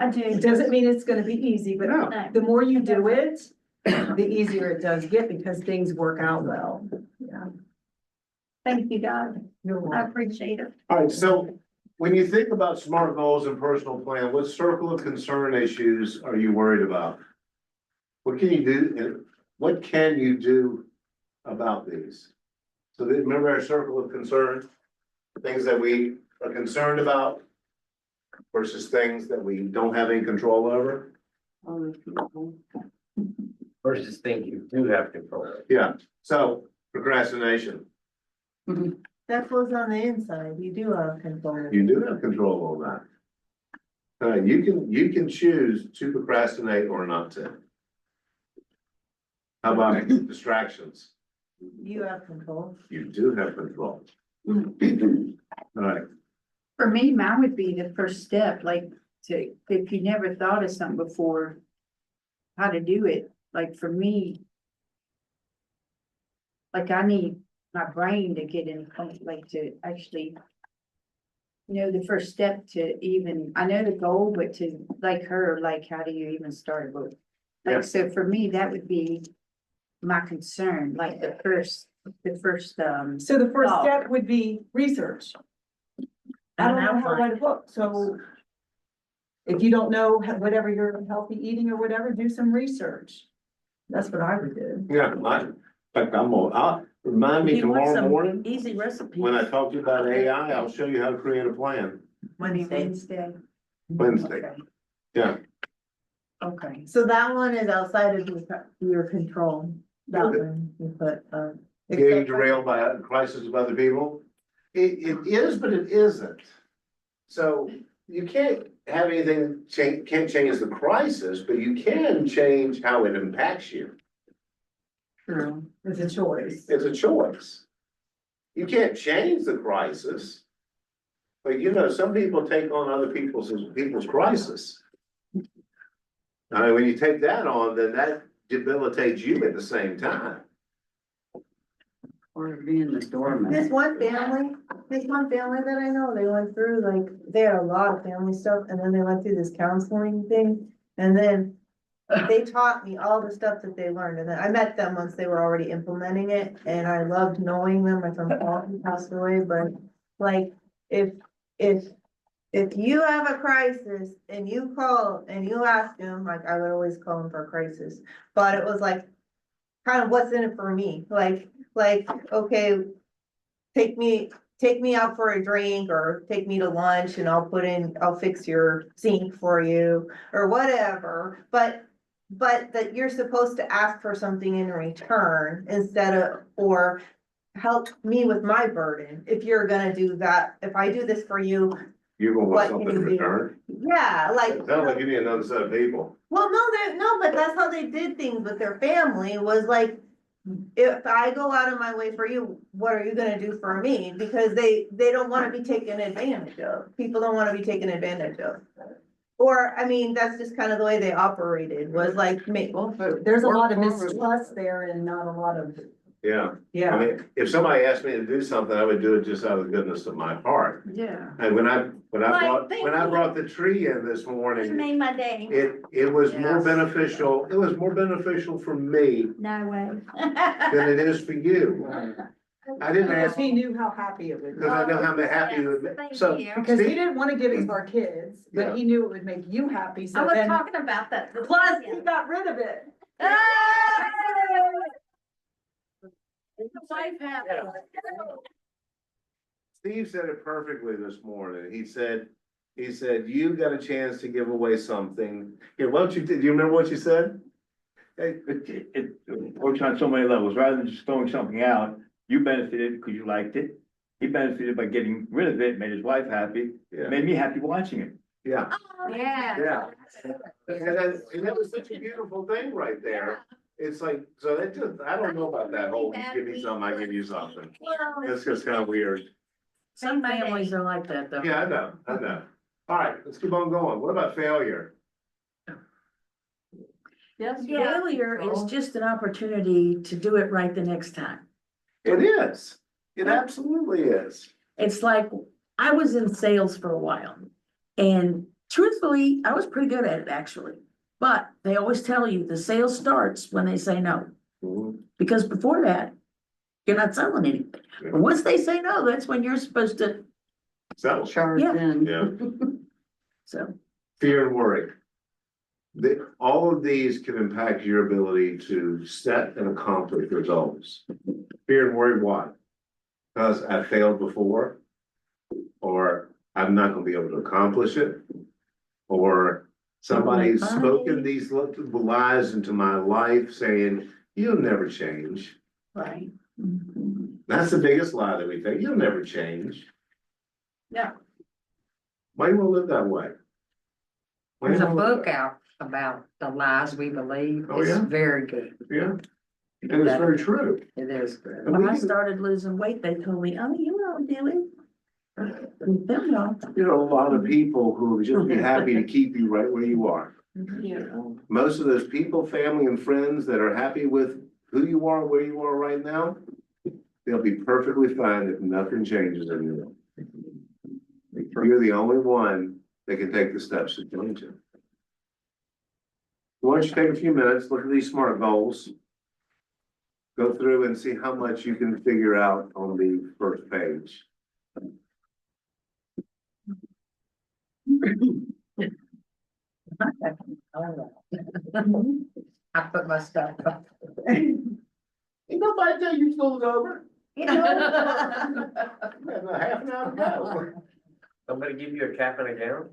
S6: I do.
S4: It doesn't mean it's gonna be easy, but
S2: No.
S6: No.
S4: the more you do it, the easier it does get because things work out well. Yeah.
S6: Thank you, God.
S4: You're
S6: I
S4: welcome.
S6: appreciate it.
S2: All right, so when you think about SMART goals and personal plan, what circle of concern issues are you worried about? What can you do, and what can you do about these? So remember our circle of concern, things that we are concerned about versus things that we don't have any control over?
S15: Other people.
S3: Versus things you do have control of.
S2: Yeah, so procrastination,
S5: That's what's on the inside. You do have control.
S2: you do have control over that. You can choose to procrastinate or not to. How about distractions?
S5: You have control.
S2: You do have control. All right,
S8: For me, mine would be the first step, like if you never thought of something before, how to do it, like for me. Like I need my brain to get in, like to actually. The first step to even, I know the goal, but to like her, like how do you even start a book?
S2: Yeah.
S8: Like, so for me, that would be my concern, like the first.
S4: So the first
S8: Oh.
S4: step would be research. I don't know how to write a book, so. If you don't know whatever you're healthy eating or whatever, do some research. That's what I would do.
S2: yeah, in fact, I'll remind me
S5: If you want
S2: tomorrow
S5: some
S2: morning,
S5: Easy recipes.
S2: when I talk to you about AI, I'll show you how to create a plan.
S4: Wednesday.
S2: Wednesday, yeah.
S4: Okay.
S5: So that one is outside of your control. That one you put,
S2: Getting derailed by a crisis of other people. It is, but it isn't. So you can't have anything can't change the crisis, but you can change how it impacts you.
S4: True. It's a choice.
S2: It's a choice. You can't change the crisis. But some people take on other people's crisis. I mean, when you take that on, then that debilitates you at the same time.
S15: Or being the doorman.
S5: this one family that I know, they went through like, they had a lot of family stuff and then they went through this counseling thing. And then they taught me all the stuff that they learned. And then I met them once they were already implementing it and I loved knowing them. My friend Paul, he passed away, but like, if you have a crisis and you call and you ask him, like I would always call him for a crisis, but it was like, kind of what's in it for me, like, okay, take me out for a drink or take me to lunch and I'll fix your sink for you or whatever, but that you're supposed to ask for something in return instead of, or help me with my burden. If you're gonna do that, if I do this for you,
S2: You're gonna
S5: What
S2: want
S5: can
S2: something in
S5: you do?
S2: return.
S5: yeah, like.
S2: It sounds like you need another set of people.
S5: Well, no, but that's how they did things with their family, was like, if I go out of my way for you, what are you gonna do for me? Because they don't wanna be taken advantage of. People don't wanna be taken advantage of. Or, I mean, that's just kind of the way they operated, was like,
S4: There's a lot of mistrust there and not a lot of,
S2: Yeah. I
S4: yeah.
S2: mean, if somebody asked me to do something, I would do it just out of the goodness of my heart.
S15: Yeah.
S2: And when I
S6: Like, thank you.
S2: brought the tree in this
S6: You
S2: morning,
S6: made my day.
S2: it was more
S15: Yes.
S2: beneficial, it was more beneficial for me
S6: No way.
S2: than it is for you. I didn't
S4: Because
S2: ask,
S4: he knew how happy it would be.
S2: because I know how happy you would
S6: Yes,
S2: be.
S6: thank
S2: So,
S6: you.
S4: Because he
S2: Steve-
S4: didn't want to give it to our kids,
S2: Yeah.
S4: but he knew it would make you happy,
S6: I
S4: so
S6: was
S4: then,
S6: talking about that.
S4: plus he got rid of it.
S2: Steve said it perfectly this morning. He said, you got a chance to give away something. Here, what you did, do you remember what you said?
S9: It, it works on so many levels, rather than just throwing something out, you benefited because you liked it. He benefited by getting rid of it, made his wife happy,
S2: Yeah,
S9: made me happy watching it.
S2: yeah,
S8: Yeah.
S2: yeah. And that was such a beautiful thing right there. It's like, so that just, I don't know about that whole, you give me something, I give you something. That's just kind of weird.
S1: Some families are like that though.
S2: Yeah, I know. All right, let's keep on going. What about failure?
S15: Yes.
S1: Failure is just an opportunity to do it right the next time.
S2: It is. It absolutely is.
S1: It's like, I was in sales for a while. And truthfully, I was pretty good at it actually. But they always tell you the sale starts when they say no.
S2: Mhm.
S1: Because before that, you're not selling anything. But once they say no, that's when you're supposed to,
S2: So,
S15: Charged
S1: Yeah.
S15: in.
S2: yeah,
S1: so.
S2: fear and worry. All of these can impact your ability to set and accomplish results. Fear and worry, why? Because I failed before, or I'm not gonna be able to accomplish it, or somebody's
S1: People make fun of
S2: spoken
S1: me.
S2: these lies into my life saying, you'll never change.
S1: Right. Mhm.
S2: That's the biggest lie that we think, you'll never change.
S14: Yeah.
S2: Why you wanna live that way? Why you
S14: There's a
S2: wanna live
S14: book
S2: that-
S14: out about the lies we believe.
S2: Oh,
S14: It's
S2: yeah?
S14: very good.
S2: Yeah, and it's very true.
S14: It is good.
S1: When I started losing weight, they told me, oh, you know, Dilly. Them y'all.
S2: You know, a lot of people who would just be happy to keep you right where you are.
S15: Yeah.
S2: Most of those people, family and friends that are happy with who you are, where you are right now, they'll be perfectly fine if nothing changes in you. You're the only one that can take the steps to change it. Why don't you take a few minutes, look at these SMART goals. Go through and see how much you can figure out on the first page.
S14: I put my stuff up.
S2: Ain't nobody tell you school's over.
S14: You
S2: We have a half an hour to go.
S3: Somebody give you a cap and a gown?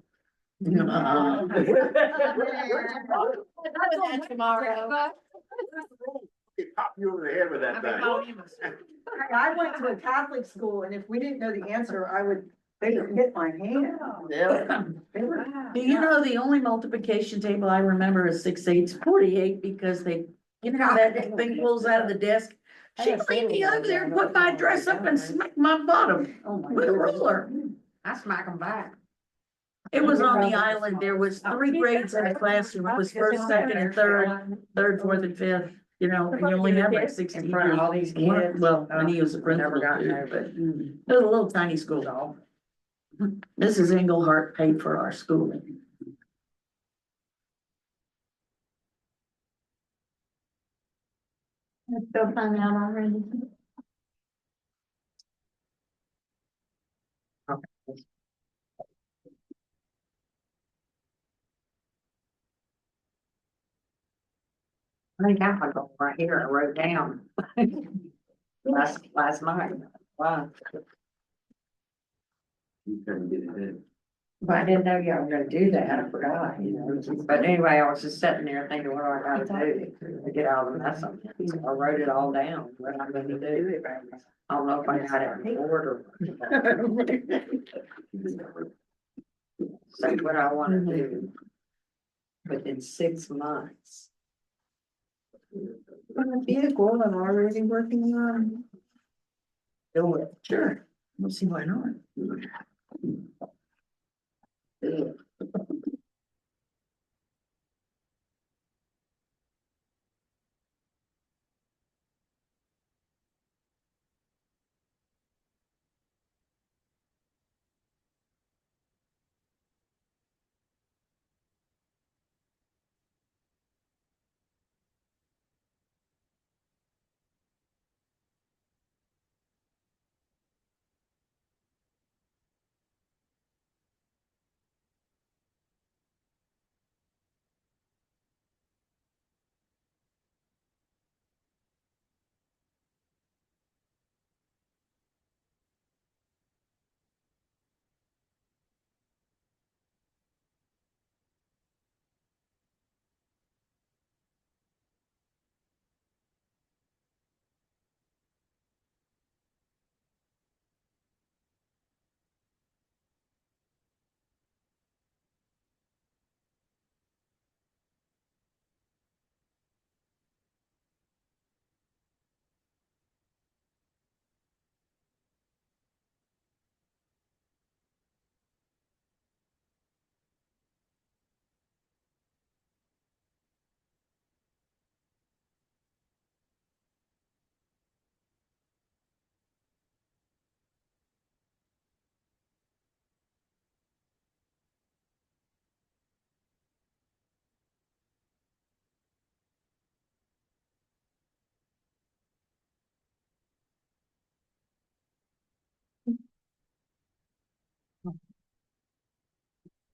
S1: Tomorrow.
S2: Pop you over the head with that thing.
S4: I went to a Catholic school and if we didn't know the answer, they would hit my hand.
S1: Do you know the only multiplication table I remember is 6 8's 48 because they, you know, that thing pulls out of the desk. She made me over there and put my dress up and smacked my bottom with a ruler.
S14: I smack them back.
S1: It was on the island. There was 3 grades in the classroom. It was first, second, and third, fourth, and fifth. You know, and you only have like 60
S14: In front of all these
S1: One-
S14: kids.
S1: Well, and he was a principal
S14: Never got
S1: too,
S14: there.
S1: but it was a little tiny school. Mrs. Englehart paid for our schooling.
S6: Let's go find out already.
S14: I think I have a goal right here. I wrote down. Last night. Wow.
S3: You couldn't get it in.
S14: But I didn't know y'all were gonna do that. I forgot, you know. But anyway, I was just sitting there thinking, what do I gotta do to get out of the mess? So I wrote it all down, what I'm gonna do. I don't know if I got it in order. So what I wanna do within 6 months.
S1: Vehicle I'm already working on.
S14: Do it.
S1: Sure, we'll see why not.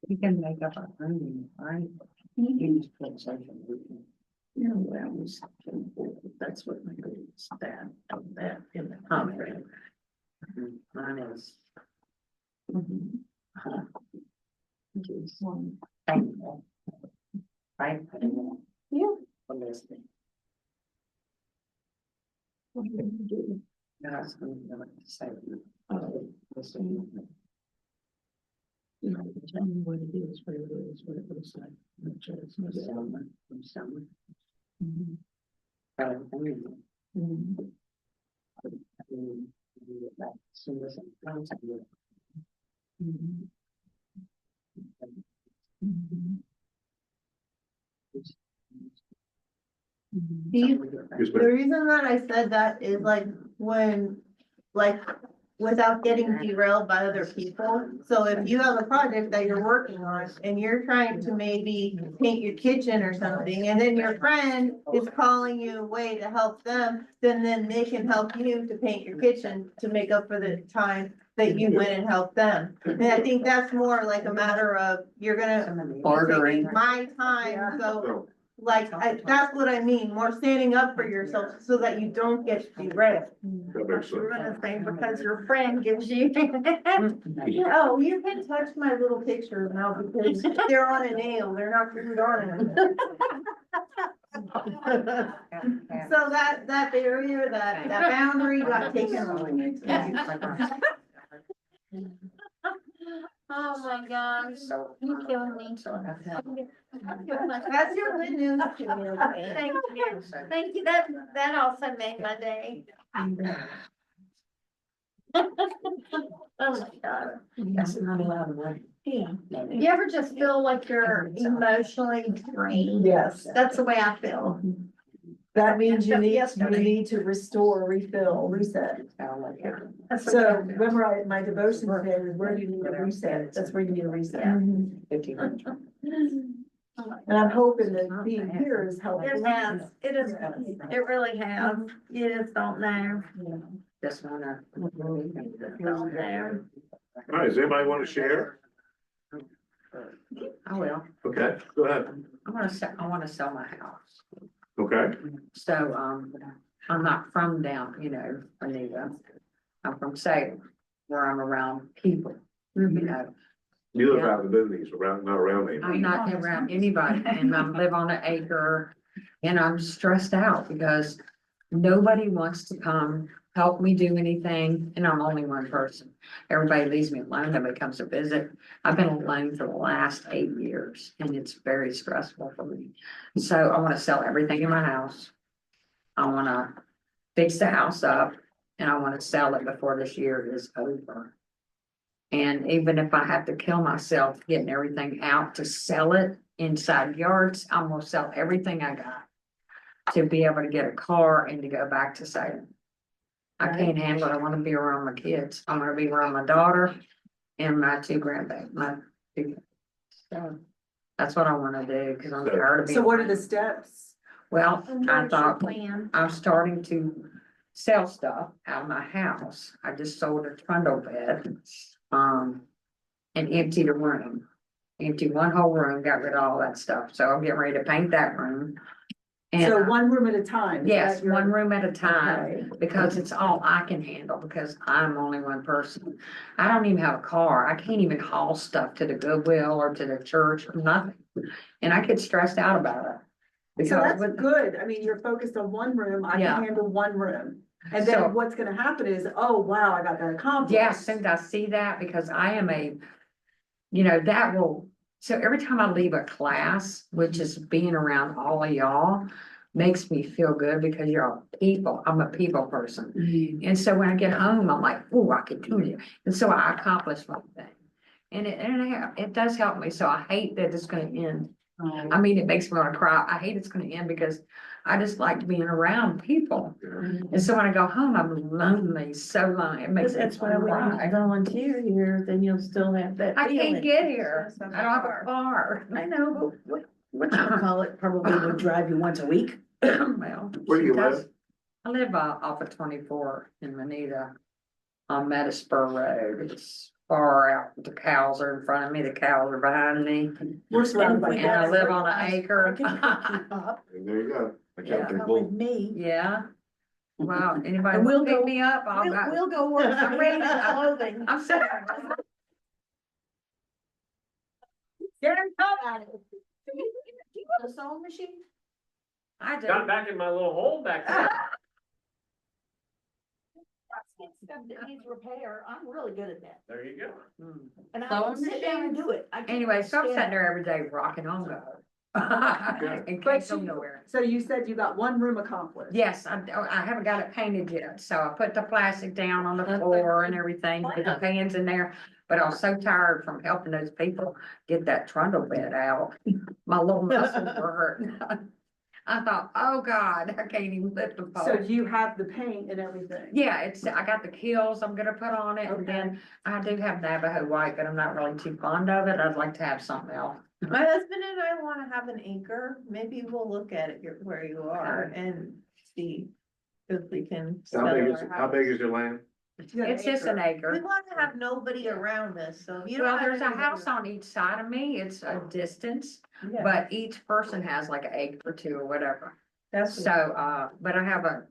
S1: You can make up a room, right? You just put social media. Yeah, well, that's what my goal is, that in the comment. Mine is. Just one thankful. Right? Yeah. For listening. What do you do? That's what I'm going to say. Listen. You know, tell me what it is, what it is, what it looks like. Make sure it's not someone from someone.
S5: The reason that I said that is like when, like, without getting derailed by other people. So if you have a project that you're working on and you're trying to maybe paint your kitchen or something, and then your friend is calling you away to help them, then they can help you to paint your kitchen to make up for the time that you went and helped them. And I think that's more like a matter of, you're gonna
S14: Bartering.
S5: take my time, so. Like, that's what I mean, more standing up for yourself so that you don't get derailed.
S2: That makes sense.
S5: You're gonna say because your friend gives you. Oh, you can touch my little pictures now because they're on a nail, they're not glued on it. So that barrier, that boundary got taken away.
S6: Oh my gosh, you killing me.
S5: That's your good news to me.
S6: Thank you, that also made my day. Oh my God.
S1: That's not allowed away.
S6: Yeah. You ever just feel like you're emotionally drained?
S4: Yes.
S6: That's the way I feel.
S4: That means you need
S6: Yesterday.
S4: to restore, refill, reset.
S6: That's what
S4: So
S6: I-
S4: remember, my devotion today is where do you need a reset? That's where you need a reset. And I'm hoping that being here is helping.
S6: It has, it is, it really has. You just don't know.
S14: Just wanna.
S6: Don't know.
S2: All right, does anybody want to share?
S14: I will.
S2: Okay, go ahead.
S14: I wanna sell my house.
S2: Okay,
S14: So, I'm not from down, Anita. I'm from Salem, where I'm around people, you know.
S2: you live out in the movies, not around me.
S14: I'm not around anybody and I live on an acre and I'm stressed out because nobody wants to come help me do anything and I'm only one person. Everybody leaves me alone, nobody comes to visit. I've been alone for the last 8 years and it's very stressful for me. So I want to sell everything in my house. I want to fix the house up and I want to sell it before this year is over. And even if I have to kill myself getting everything out to sell it inside yards, I'm gonna sell everything I got to be able to get a car and to go back to Salem. I can't handle it. I wanna be around my kids. I wanna be around my daughter and my 2 grandbabies, So that's what I wanna do, cause I'm tired of being.
S4: So what are the steps?
S14: Well, I
S6: What's your
S14: thought
S6: plan?
S14: I'm starting to sell stuff out of my house. I just sold a trundle bed. And emptied a room. Emptied one whole room, got rid of all that stuff. So I'm getting ready to paint that room.
S4: So
S14: And
S4: one room at a time? is
S14: yes,
S4: that your-
S14: one room at a time,
S4: Okay.
S14: because it's all I can handle, because I'm only one person. I don't even have a car. I can't even haul stuff to the Goodwill or to the church or nothing. And I get stressed out about it.
S4: So
S14: Because
S4: that's
S14: with,
S4: good. I mean, you're focused on one room. I
S14: Yeah.
S4: can handle one room. And
S14: So-
S4: then what's gonna happen is, oh, wow, I got that accomplished.
S14: yeah, as soon as I see that, because I am that will, so every time I leave a class, which is being around all of y'all, makes me feel good because you're all people. I'm a people person. And so when I get home, I'm like, oh, I can do it. And so I accomplish one thing. And it does help me. So I hate that it's gonna end. I mean, it makes me wanna cry. I hate it's gonna end because I just like being around people. And so when I go home, I'm lonely, so lonely. It makes me
S1: That's why when
S14: cry.
S1: you volunteer here, then you'll still have that
S14: I
S1: feeling.
S14: can't get here. I don't have a car.
S1: I know, but what you call it, probably would drive you once a week.
S14: Well.
S2: Where do you
S14: she does-
S2: live?
S14: I live off of 24 in Manita on Metaspur Road. It's far out. The cows are in front of me, the cows are behind me.
S4: We're surrounded by.
S14: And I live on an acre.
S2: There you go.
S9: Watch out for the
S1: Come
S9: bull.
S1: with me.
S14: Yeah. Wow, anybody
S1: And we'll
S14: will pick
S1: go-
S14: me up, I'll go.
S1: We'll go work. I'm ready to clothing.
S14: I'm sorry.
S1: Get him out. Do you have a sewing machine?
S14: I do.
S3: Got back in my little hole back there.
S1: Stuff that needs repair, I'm really good at that.
S3: There you go.
S1: And I
S14: Sewing
S1: can sit down and do it. I can't
S14: Anyway, so I'm
S1: stand
S14: sitting there every day rocking on God. And can't go nowhere.
S4: So you said you got one room accomplished?
S14: Yes, I haven't got it painted yet, so I put the plastic down on the floor and everything, put the pans in there. But I was so tired from helping those people get that trundle bed out. My little muscles were hurting. I thought, oh God, I can't even lift the
S4: So
S14: pole.
S4: you have the paint and everything?
S14: Yeah, I got the kills I'm gonna put on it, and
S4: Okay.
S14: then I do have Navajo white, but I'm not really too fond of it. I'd like to have something else.
S5: My husband and I wanna have an acre, maybe we'll look at it where you are and see if we can.
S2: How
S5: sell
S2: big
S5: our
S2: is, how
S5: house.
S2: big is your land?
S14: It's just an
S5: We
S14: acre.
S5: wanna have nobody around us, so if you don't
S14: Well,
S5: have
S14: there's a
S5: anybody
S14: house on each side of me. It's a distance,
S5: Yeah.
S14: but each person has like an acre or two or whatever.
S5: That's
S14: So, but I have a,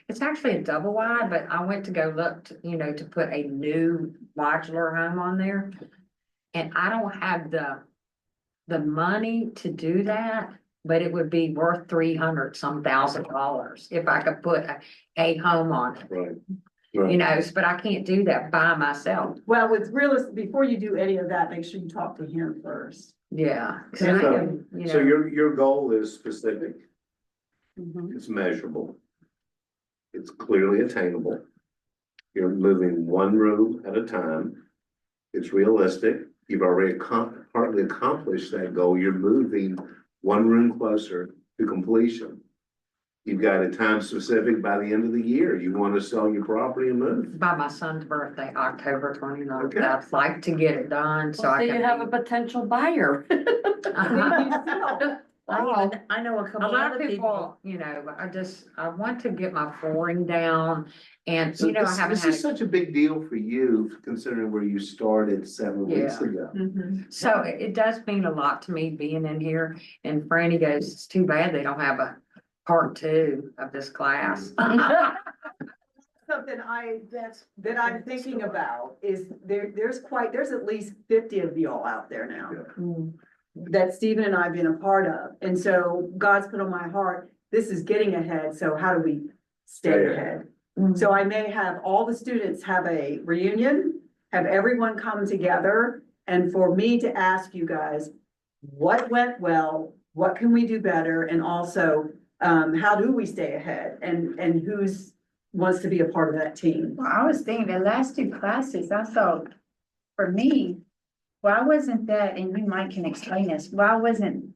S14: it's actually a double wide, but I went to go look, to put a new modular home on there. And I don't have the money to do that, but it would be worth $300 thousand if I could put a home on it,
S2: Right.
S14: but I can't do that by myself.
S4: Well, it's realistic, before you do any of that, make sure you talk to him first.
S14: Yeah.
S2: So,
S14: And I can,
S2: so your goal is specific,
S4: Mhm.
S2: it's measurable. It's clearly attainable. You're moving one room at a time. It's realistic. You've already partly accomplished that goal. You're moving one room closer to completion. You've got a time specific by the end of the year. You want to sell your property and move.
S14: by my son's birthday, October 29th.
S2: Okay.
S14: I'd like to get it done so
S15: So
S14: I
S15: you
S14: can.
S15: have a potential buyer.
S1: I know a
S14: A
S1: couple
S14: lot
S1: other
S14: of
S1: people.
S14: people, I want to get my flooring down and,
S2: So
S14: I
S2: this,
S14: haven't
S2: this
S14: had,
S2: is such a big deal for you, considering where you started 7 weeks
S14: Yeah.
S2: ago.
S14: so it does mean a lot to me being in here. And Franny goes, it's too bad they don't have a part 2 of this class.
S4: Something that I'm thinking about is there's at least 50 of y'all out there now. That Stephen and I have been a part of. And so God's put on my heart, this is getting ahead, so how do we stay ahead? So I may have all the students have a reunion, have everyone come together, and for me to ask you guys, what went well, what can we do better, and also, how do we stay ahead, and who's wants to be a part of that team?
S8: Well, I was thinking the last 2 classes, I thought, for me, why wasn't that, and you might can explain this, why wasn't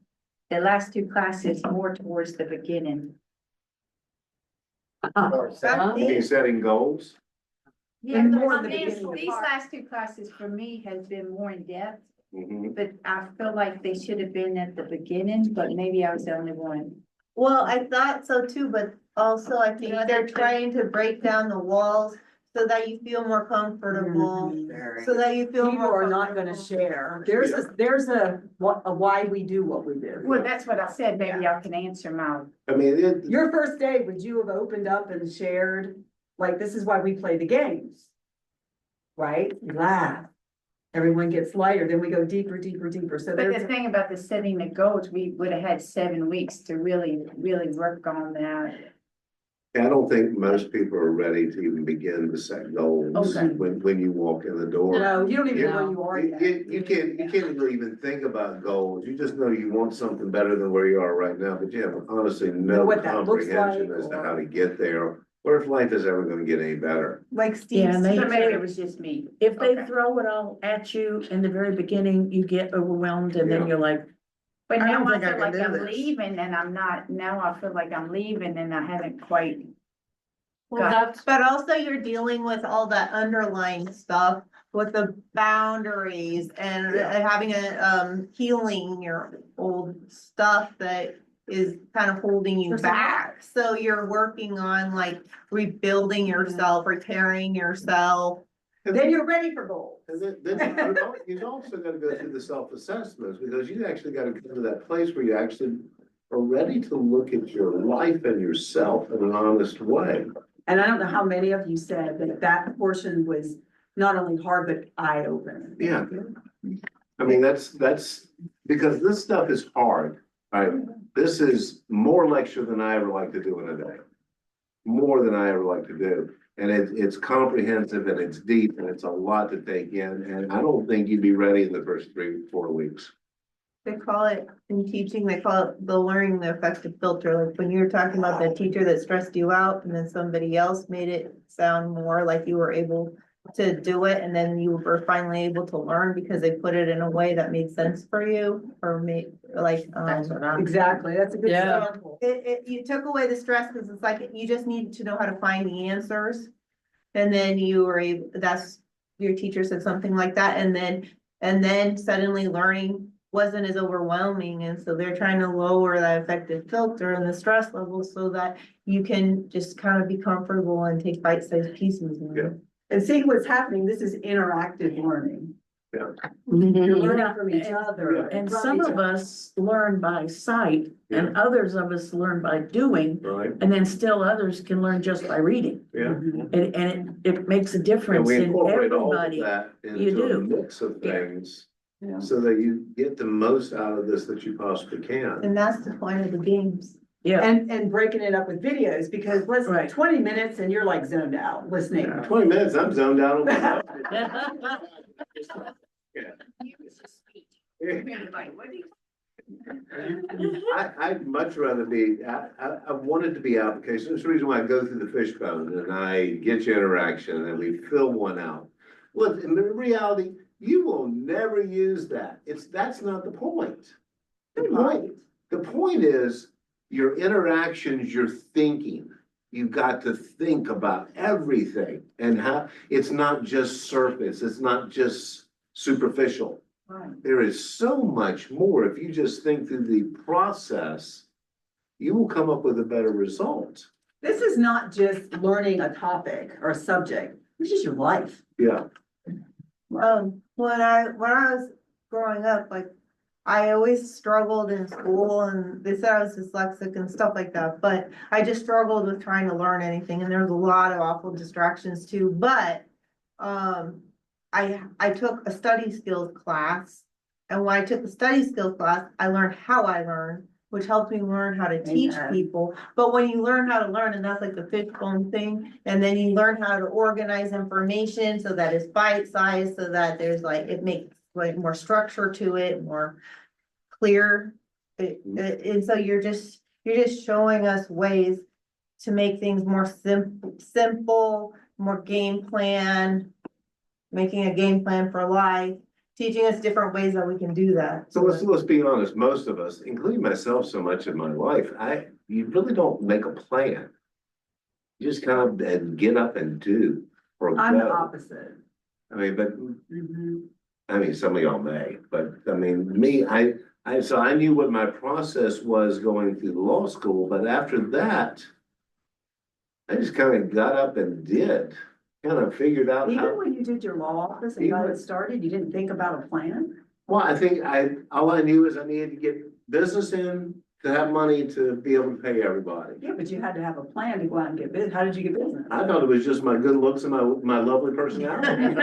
S8: the last 2 classes more towards the beginning?
S2: You mean setting goals?
S8: Yeah,
S4: And more in
S8: but
S4: the
S8: these
S4: beginning.
S8: last 2 classes for me has been more in depth,
S2: Mhm.
S8: but I feel like they should have been at the beginning, but maybe I was the only one.
S5: Well, I thought so too, but also I think
S8: Yeah,
S5: they're
S8: they-
S5: trying to break down the walls so that you feel more comfortable, so that you feel
S4: People
S5: more.
S4: are not gonna
S5: comfortable.
S4: share. There's a why we do what we do.
S8: Well, that's what I said, maybe y'all can answer my.
S2: I mean,
S4: Your first day, would you have opened up and shared, like, this is why we play the games? Right? You laugh. Everyone gets lighter, then we go deeper, deeper, deeper. So
S8: But the
S4: there's,
S8: thing about the setting the goals, we would have had 7 weeks to really work on that.
S2: I don't think most people are ready to even begin to set goals
S8: Okay.
S2: when you walk in the door.
S4: no, you don't even know where
S2: You,
S4: you are
S2: you,
S4: yet.
S2: you can't really even think about goals. You just know you want something better than where you are right now, but you have honestly no
S4: What that looks
S2: comprehension
S4: like,
S2: as to
S4: or-
S2: how to get there, or if life is ever gonna get any better.
S5: Like Steve
S1: Yeah, and they-
S8: So maybe
S5: said,
S8: it was just me.
S1: If they
S8: Okay.
S1: throw it all at you in the very beginning, you get overwhelmed and then
S2: Yeah.
S1: you're like,
S8: But
S1: I
S8: now
S1: don't
S8: I
S1: think I
S8: feel
S1: can
S8: like
S1: do
S8: I'm
S1: this.
S8: leaving and I'm not, now I feel like I'm leaving and I haven't quite.
S5: well, but also you're dealing with all that underlying stuff with the boundaries and having healing your old stuff that is kind of holding you back. So you're working on like rebuilding yourself, repairing yourself.
S4: then you're ready for goals.
S2: And then you've also got to go through the self-assessments, because you actually got to come to that place where you actually are ready to look at your life and yourself in an honest way.
S4: And I don't know how many of you said that that portion was not only hard, but eye-opening.
S2: Yeah. I mean, that's because this stuff is hard, right? This is more lecture than I ever like to do in a day. More than I ever like to do. And it's comprehensive and it's deep and it's a lot to take in. And I don't think you'd be ready in the first 3-4 weeks.
S5: They call it, in teaching, they call it the learning the effective filter. Like when you were talking about the teacher that stressed you out and then somebody else made it sound more like you were able to do it, and then you were finally able to learn because they put it in a way that made sense for you, or made like
S4: Exactly, that's a good
S14: Yeah.
S4: example.
S5: you took away the stress, because it's like you just needed to know how to find the answers. And then you were able, that's, your teacher said something like that, and then suddenly learning wasn't as overwhelming, and so they're trying to lower that effective filter and the stress level so that you can just kind of be comfortable and take bite-sized pieces.
S2: Yeah.
S4: And see what's happening, this is interactive learning.
S2: Yeah.
S4: You're learning from each other.
S1: And some of us learn by sight and others of us learn by doing.
S2: Right.
S1: And then still others can learn just by reading.
S2: Yeah.
S1: And it makes a
S2: And
S1: difference
S2: we
S1: in
S2: incorporate all of
S1: everybody.
S2: that
S1: You
S2: into a
S1: do.
S2: mix of
S1: Yeah.
S2: things.
S4: Yeah.
S2: So that you get the most out of this that you possibly can.
S5: And that's the point of the games.
S1: Yeah.
S4: And breaking it up with videos, because listen,
S1: Right.
S4: 20 minutes and you're like zoned out listening.
S2: 20 minutes, I'm zoned out on myself. I'd much rather be, I wanted to be application. That's the reason why I go through the Fishbone and I get you interaction and we fill one out. Well, in reality, you will never use that. That's not the point. The point is your interactions, your thinking. You've got to think about everything and how it's not just surface, it's not just superficial.
S4: Right.
S2: There is so much more. If you just think through the process, you will come up with a better result.
S4: This is not just learning a topic or a subject. This is your life.
S2: Yeah.
S5: When I was growing up, like, I always struggled in school, and they said I was dyslexic and stuff like that, but I just struggled with trying to learn anything, and there was a lot of awful distractions too, but I took a study skills class, and when I took the study skills class, I learned how I learned, which helped me learn how to teach people. But when you learn how to learn, and that's like the Fishbone thing, and then you learn how to organize information so that it's bite-sized, so that there's like, it makes like more structure to it, more clear. And so you're just showing us ways to make things more simple, more game plan, making a game plan for life, teaching us different ways that we can do that.
S2: So let's be honest, most of us, including myself so much of my life, you really don't make a plan. You just kind of get up and do. Or
S4: I'm the
S2: go.
S4: opposite.
S2: I mean, but I mean, some of y'all may, but I mean, me, so I knew what my process was going through law school, but after that, I just kind of got up and did, kind of figured out
S4: Even
S2: how.
S4: when you did your law office and got it started, you didn't think about a plan?
S2: Well, I think all I knew is I needed to get business in to have money to be able to pay everybody.
S4: Yeah, but you had to have a plan to go out and get business. How did you get business?
S2: I thought it was just my good looks and my lovely personality.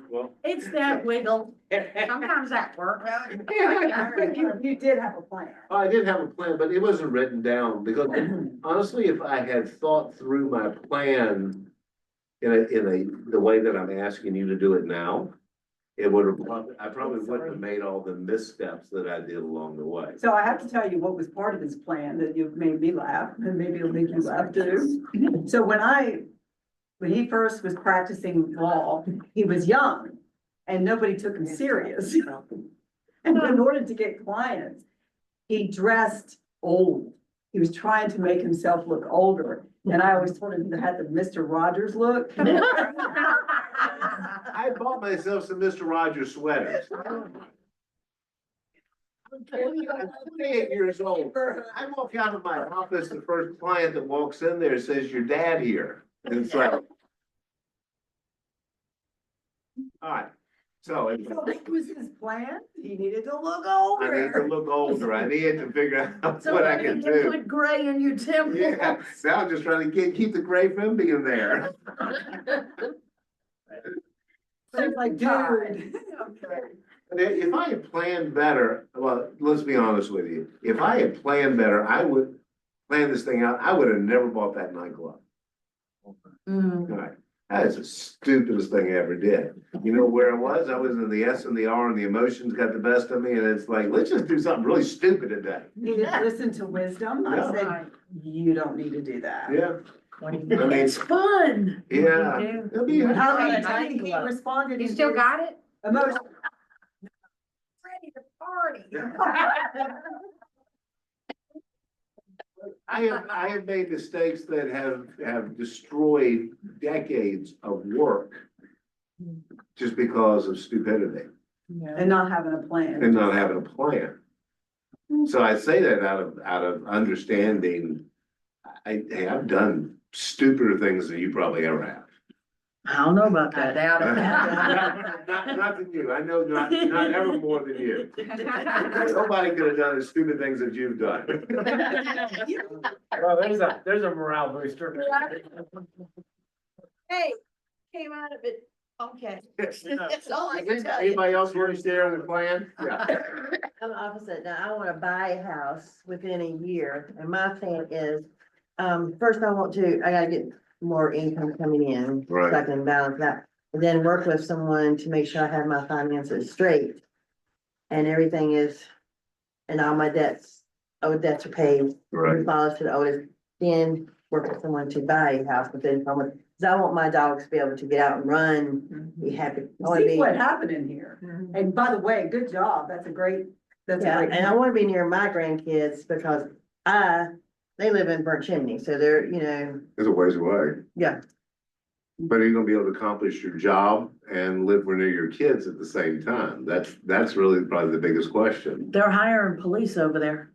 S2: Well,
S1: It's that wiggle. Sometimes that works.
S4: You did have a plan.
S2: I did have a plan, but it wasn't written down because honestly, if I had thought through my plan in the way that I'm asking you to do it now, it would have, I probably wouldn't have made all the missteps that I did along the way.
S4: So I have to tell you what was part of his plan that you've made me laugh, and maybe it'll make you laugh too. So when he first was practicing law, he was young and nobody took him serious. And in order to get clients, he dressed old. He was trying to make himself look older. And I always told him he had the Mr. Rogers look.
S2: I bought myself some Mr. Rogers sweaters. I'm 28 years old. I walk out of my office, the first client that walks in there says, "Your dad here." And it's like, All right, so
S4: So that was his plan?
S1: He needed to look
S2: I need to
S1: older.
S2: look older. I need to figure out
S1: So
S2: what I
S1: you
S2: can
S1: need to
S2: do.
S1: put gray in your temples.
S2: Yeah, now I'm just trying to keep the gray from being there.
S4: Seems like, dude.
S2: If I had planned better, well, let's be honest with you, if I had planned better, I would plan this thing out, I would have never bought that nightclub. Right, that is the stupidest thing I ever did. You know where I was? I was in the S and the R and the emotions got the best of me, and it's like, let's just do something really stupid today.
S4: You didn't listen to wisdom. I
S2: No.
S4: said, you don't need to do that.
S2: Yeah, I mean,
S1: It's fun.
S2: yeah. It'll be-
S4: How
S5: How
S4: many
S5: about
S4: times he
S5: nightclub?
S4: responded?
S8: You
S4: in
S8: still
S4: his
S8: got it?
S4: Emotion.
S8: Ready to party.
S2: I have made mistakes that have destroyed decades of work just because of stupidity
S4: And not having a plan.
S2: and not having a plan. So I say that out of understanding, hey, I've done stupider things than you probably ever have.
S1: I don't know about
S14: I
S1: that.
S14: doubt it.
S2: Not than you, I know not ever more than you. Nobody could have done the stupid things that you've done.
S3: Well, there's a morale booster.
S1: Hey, came out of it, okay. That's all I can tell you.
S2: Anybody else want to share the plan? Yeah.
S5: I'm opposite. Now, I wanna buy a house within a year, and my thing is, first I gotta get more income coming in. So I
S2: Right.
S5: can balance that, and then work with someone to make sure I have my finances straight. And everything is, and all my owed debts are paid,
S2: Right.
S5: follows to the oldest, then work with someone to buy a house within, cause I want my dogs to be able to get out and run, be happy. I wanna
S4: See
S5: be.
S4: what happened in here. And by the way, good job. That's a great.
S5: Yeah, and I wanna be near my grandkids because they live in Burnt Chimney, so they're,
S2: It's a ways away.
S5: yeah.
S2: But are you gonna be able to accomplish your job and live near your kids at the same time? That's really probably the biggest question.
S1: They're hiring police over there.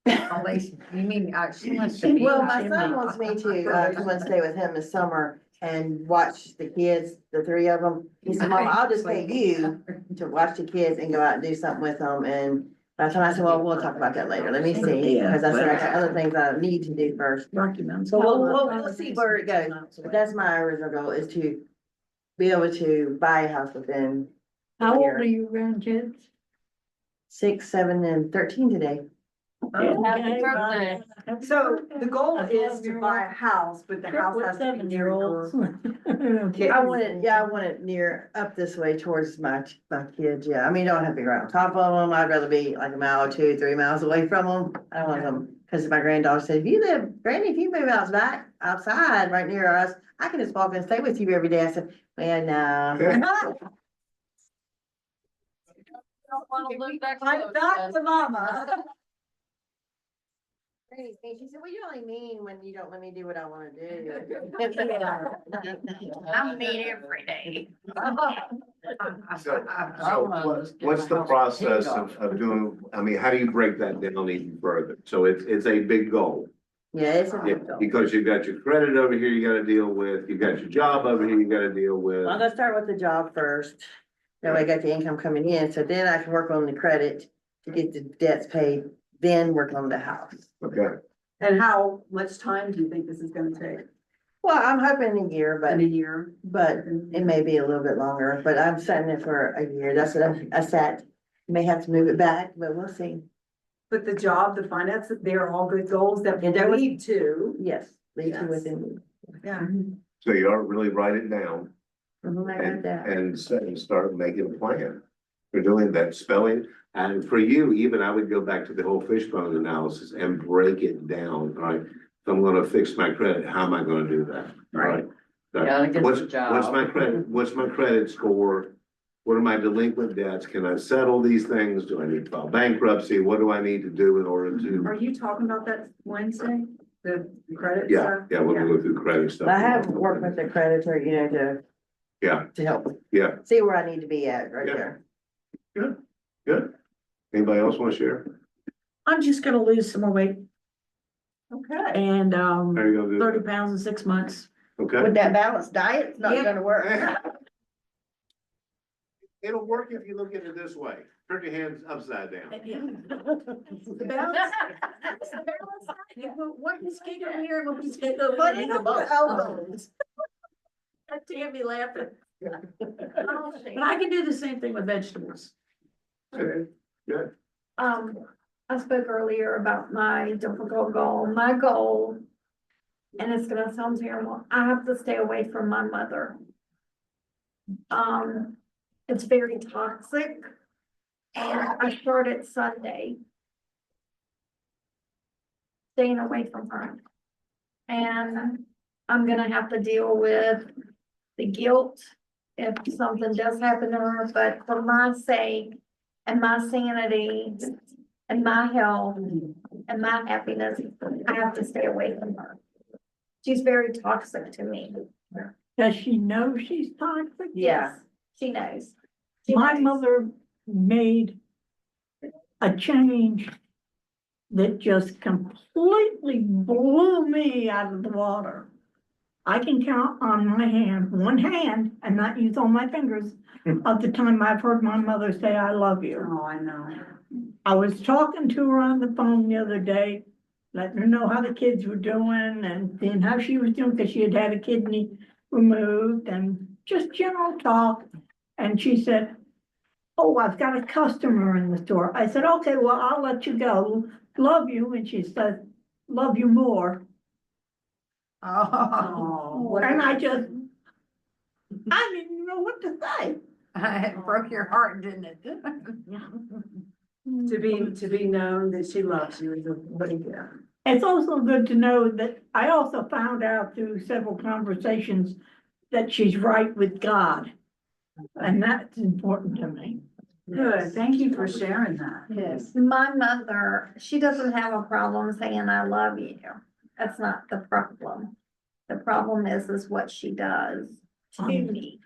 S8: You mean, she wants to be.
S5: Well, my son wants me to, come and stay with him this summer and watch the kids, the three of them. He said, Mom, I'll just pay you to watch the kids and go out and do something with them. And that's when I said, well, we'll talk about that later. Let me see,
S1: Yeah.
S5: because I said I got other things I need to do first.
S1: Rocky Mountain.
S5: So we'll see where it goes. But that's my original goal is to be able to buy a house within
S8: How old are your grandkids?
S5: 6, 7, and 13 today.
S8: Happy birthday.
S4: So the goal is to buy a house, but the house has to be near your kids.
S5: I want it near, up this way towards my kids, yeah. I mean, don't have to be right on top of them. I'd rather be like a mile or 2, 3 miles away from them. I don't want them, because my granddaughter said, Granny, if you move outside right near us, I can just walk and stay with you every day. I said, well, no.
S15: Don't wanna live that
S4: I'm
S15: close,
S4: back
S15: then.
S4: to mama.
S5: She said, well, you only mean when you don't let me do what I wanna do.
S8: I'm mean every day.
S2: So what's the process of doing, I mean, how do you break that down even further? So it's a big goal.
S5: Yeah, it's a
S2: Yeah,
S5: big goal.
S2: because you've got your credit over here you gotta deal with, you've got your job over here you gotta deal with.
S5: I'm gonna start with the job first. That way I got the income coming in, so then I can work on the credit to get the debts paid, then work on the house.
S2: Okay,
S4: And how much time do you think this is gonna take?
S5: Well, I'm hoping a year,
S4: In a year?
S5: but it may be a little bit longer, but I'm setting it for a year. That's what I set. May have to move it back, but we'll see.
S4: But the job, the finance, they're all good goals that we
S5: And that was-
S4: need to.
S5: Yes, lead to
S4: Yes.
S5: within.
S4: Yeah.
S2: so you don't really write it down
S5: Mhm, I got
S2: and,
S5: that.
S2: and start making a plan. For doing that spelling, and for you, even I would go back to the whole Fishbone analysis and break it down, all right? If I'm gonna fix my credit, how am I gonna do that? Right.
S15: Gotta get
S2: What's
S15: the job.
S2: what's my credit score? What are my delinquent debts? Can I settle these things? Do I need to file bankruptcy? What do I need to do in order to?
S4: Are you talking about that Wednesday, the credit
S2: Yeah,
S4: stuff?
S2: yeah, we'll go through credit stuff.
S5: I have worked with the creditor,
S2: Yeah,
S5: to help
S2: yeah,
S5: see where I need to be at right
S2: Yeah.
S5: there.
S2: good. Anybody else wanna share?
S1: I'm just gonna lose some more weight
S4: Okay.
S1: and,
S2: How are you gonna do
S1: 30
S2: that?
S1: pounds in 6 months.
S2: Okay.
S5: With that balanced diet, it's not
S1: Yep.
S5: gonna work.
S2: It'll work if you look at it this way. Turn your hands upside down.
S1: The balance, that's the balance. You put one mosquito here and one mosquito
S5: But
S1: there.
S5: it don't elbows.
S1: That Tammy laughing.
S6: Oh,
S1: But I can do the same thing with vegetables.
S2: Good.
S6: I spoke earlier about my difficult goal, my goal. And it's gonna sound terrible, I have to stay away from my mother. It's very toxic. And I started Sunday. Staying away from her. And I'm gonna have to deal with the guilt if something does happen to her, but for my sake and my sanity and my health and my happiness, I have to stay away from her. She's very toxic to me.
S8: Does she know she's toxic?
S6: Yes, she knows. She
S8: My
S6: knows.
S8: mother made a change that just completely blew me out of the water. I can count on one hand, and not use all my fingers, of the time I've heard my mother say, I love you.
S4: Oh, I know.
S8: I was talking to her on the phone the other day, letting her know how the kids were doing and seeing how she was doing, because she had had a kidney removed and just general talk. And she said, oh, I've got a customer in the store. I said, okay, well, I'll let you go. Love you. And she said, love you more.
S14: Oh.
S8: And I didn't know what to say.
S14: It broke your heart, didn't it?
S4: To be known that she loves you is a big gift.
S8: It's also good to know that I also found out through several conversations that she's right with God. And that's important to me.
S4: Good, thank you for sharing that.
S14: Yes.
S6: My mother, she doesn't have a problem saying I love you. That's not the problem. The problem is what she does to me.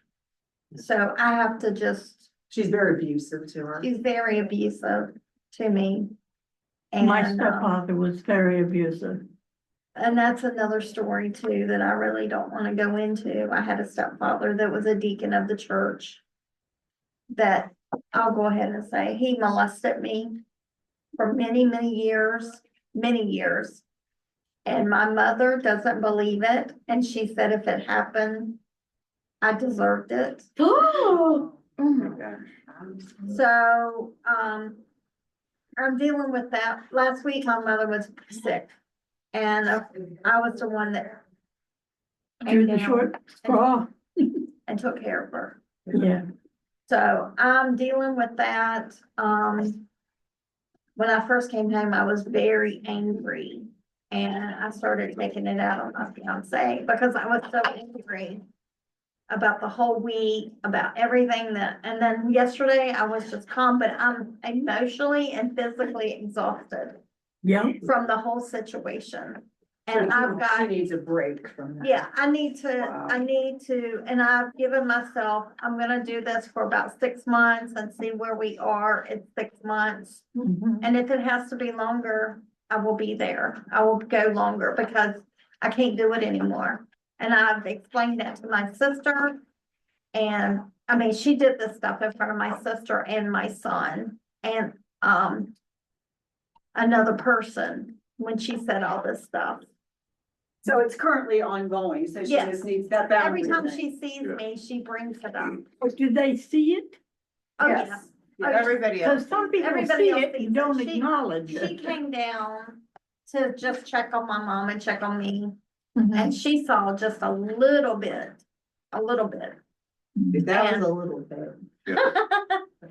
S6: So I have to just,
S4: She's very abusive to her.
S6: she's very abusive to me.
S8: My
S6: And,
S8: stepfather was very abusive.
S6: and that's another story too, that I really don't want to go into. I had a stepfather that was a deacon of the church. That I'll go ahead and say, he molested me for many, many years, many years. And my mother doesn't believe it, and she said if it happened, I deserved it.
S4: Oh my gosh.
S6: So, I'm dealing with that. Last week, my mother was sick, and I was the one that
S8: Drew
S6: came
S8: the
S6: down
S8: short straw.
S6: and took care of her.
S8: Yeah.
S6: So I'm dealing with that. When I first came home, I was very angry, and I started taking it out on my fiance because I was so angry about the whole week, about everything and then yesterday I was just calm, but I'm emotionally and physically exhausted
S8: Yeah.
S6: from the whole situation. And I've
S4: She
S6: got,
S4: needs a break from that.
S6: yeah, I need
S4: Wow.
S6: to, and I've given myself, I'm gonna do this for about 6 months and see where we are in 6 months.
S8: Mhm.
S6: And if it has to be longer, I will be there. I will go longer because I can't do it anymore. And I've explained that to my sister. And I mean, she did this stuff in front of my sister and my son and, another person when she said all this stuff.
S4: So it's currently ongoing, so she
S6: Yes.
S4: just needs that
S6: Every
S4: boundary.
S6: time
S4: thing.
S6: she sees me, she brings it up.
S8: But do they see it?
S6: Oh,
S4: Yes.
S6: yes.
S4: Yeah.
S5: Everybody else.
S8: Because some people
S6: Everybody
S8: see
S6: else
S8: it
S6: sees
S8: and don't
S6: it.
S8: acknowledge
S6: She
S8: it.
S6: came down to just check on my mom and check on me.
S8: Mhm.
S6: And she saw just a little bit, a little bit.
S4: That
S6: And-
S4: was a little bit.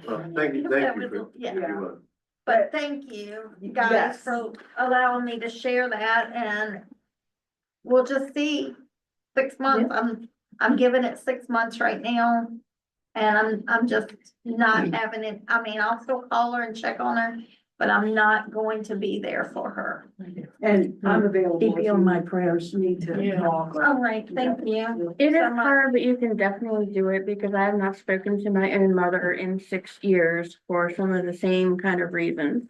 S2: Well, thank you
S6: That
S2: for.
S6: was- yeah.
S2: you,
S6: But thank you, you guys,
S4: Yes.
S6: for allowing me to share that, and we'll just see. 6 months, I'm giving it 6 months right now. And I'm just not having it, I mean, I'll still call her and check on her, but I'm not going to be there for her.
S4: And I'm available.
S8: Keep you on my
S4: prayers. Need to
S15: Yeah.
S4: talk. or-
S6: All right, thank you.
S15: It is
S6: So much.
S15: hard, but you can definitely do it because I have not spoken to my own mother in 6 years for some of the same kind of reasons.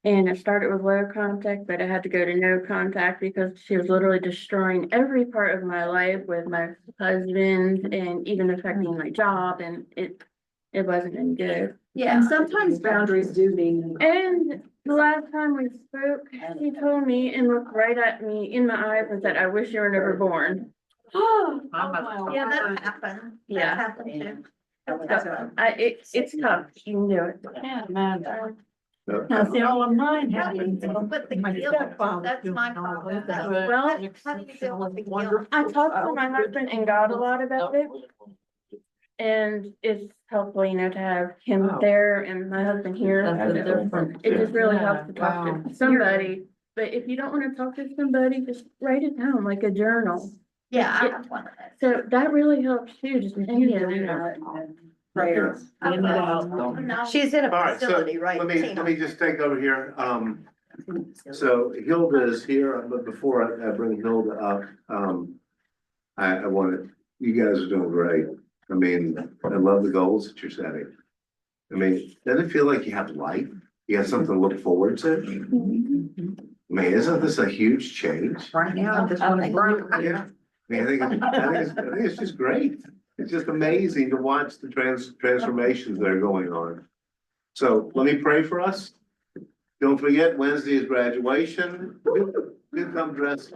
S15: And it started with low contact, but I had to go to no contact because she was literally destroying every part of my life with my husband and even affecting my job, and it wasn't any good.
S4: And sometimes boundaries do mean.
S15: And the last time we spoke, he told me and looked right at me in my eyes and said, I wish you were never born.
S5: Yeah, that happened.
S15: Yeah.
S5: That happened too.
S15: So, it's tough, you can do it.
S8: Yeah, man.
S2: No.
S8: Now, see, all of mine
S5: How do you
S8: happened.
S5: feel with the guilt? That's my problem.
S15: Well,
S5: How do you feel with the guilt?
S15: I talked to my husband and God a lot about it. And it's helpful, you know, to have him there and my husband here.
S14: That's the difference.
S15: It just really helps to talk
S8: Wow.
S15: to somebody. But if you don't wanna talk to somebody, just write it down like a journal.
S5: Yeah, I have one of those.
S15: So that really helps too, just opinion, you know.
S4: Prayers.
S5: She's in
S2: All
S5: a
S2: right, so
S5: facility, right?
S2: let me just take over here. So Hilda is here, but before I bring Hilda up, I wanted, you guys are doing great. I mean, I love the goals that you're setting. I mean, doesn't it feel like you have life? You have something to look forward to? I mean, isn't this a huge change?
S8: Right now, I just want to burn.
S2: Yeah. I mean, I think it's just great. It's just amazing to watch the transformations that are going on. So let me pray for us. Don't forget, Wednesday is graduation. Do come dressed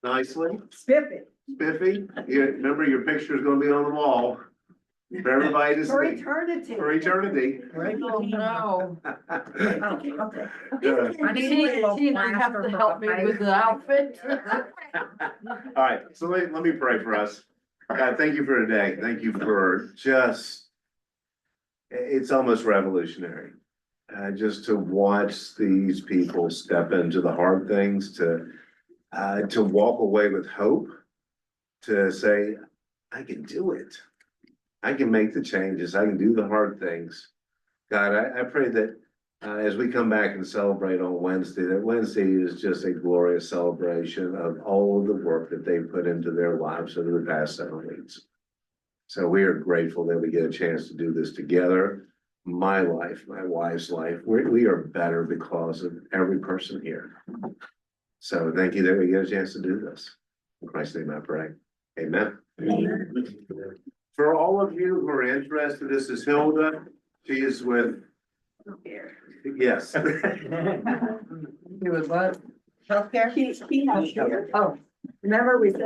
S2: nicely,
S4: Spiffy.
S2: spiffy. Remember, your picture is gonna be on the wall for everybody to
S4: For
S2: see.
S4: eternity.
S2: For eternity.
S14: Oh, no.
S4: Okay.
S14: I need to have to help me with the outfit.
S2: All right, so let me pray for us. God, thank you for today. Thank you for just, it's almost revolutionary. Just to watch these people step into the hard things, to walk away with hope, to say, I can do it. I can make the changes. I can do the hard things. God, I pray that as we come back and celebrate on Wednesday, that Wednesday is just a glorious celebration of all of the work that they put into their lives over the past 7 weeks. So we are grateful that we get a chance to do this together. My life, my wife's life, we are better because of every person here. So thank you that we get a chance to do this. In Christ's name I pray. Amen. For all of you who are interested, this is Hilda. She is with, yes.
S14: You would what?
S5: Healthcare?
S4: He has.
S14: Oh.
S4: Remember we said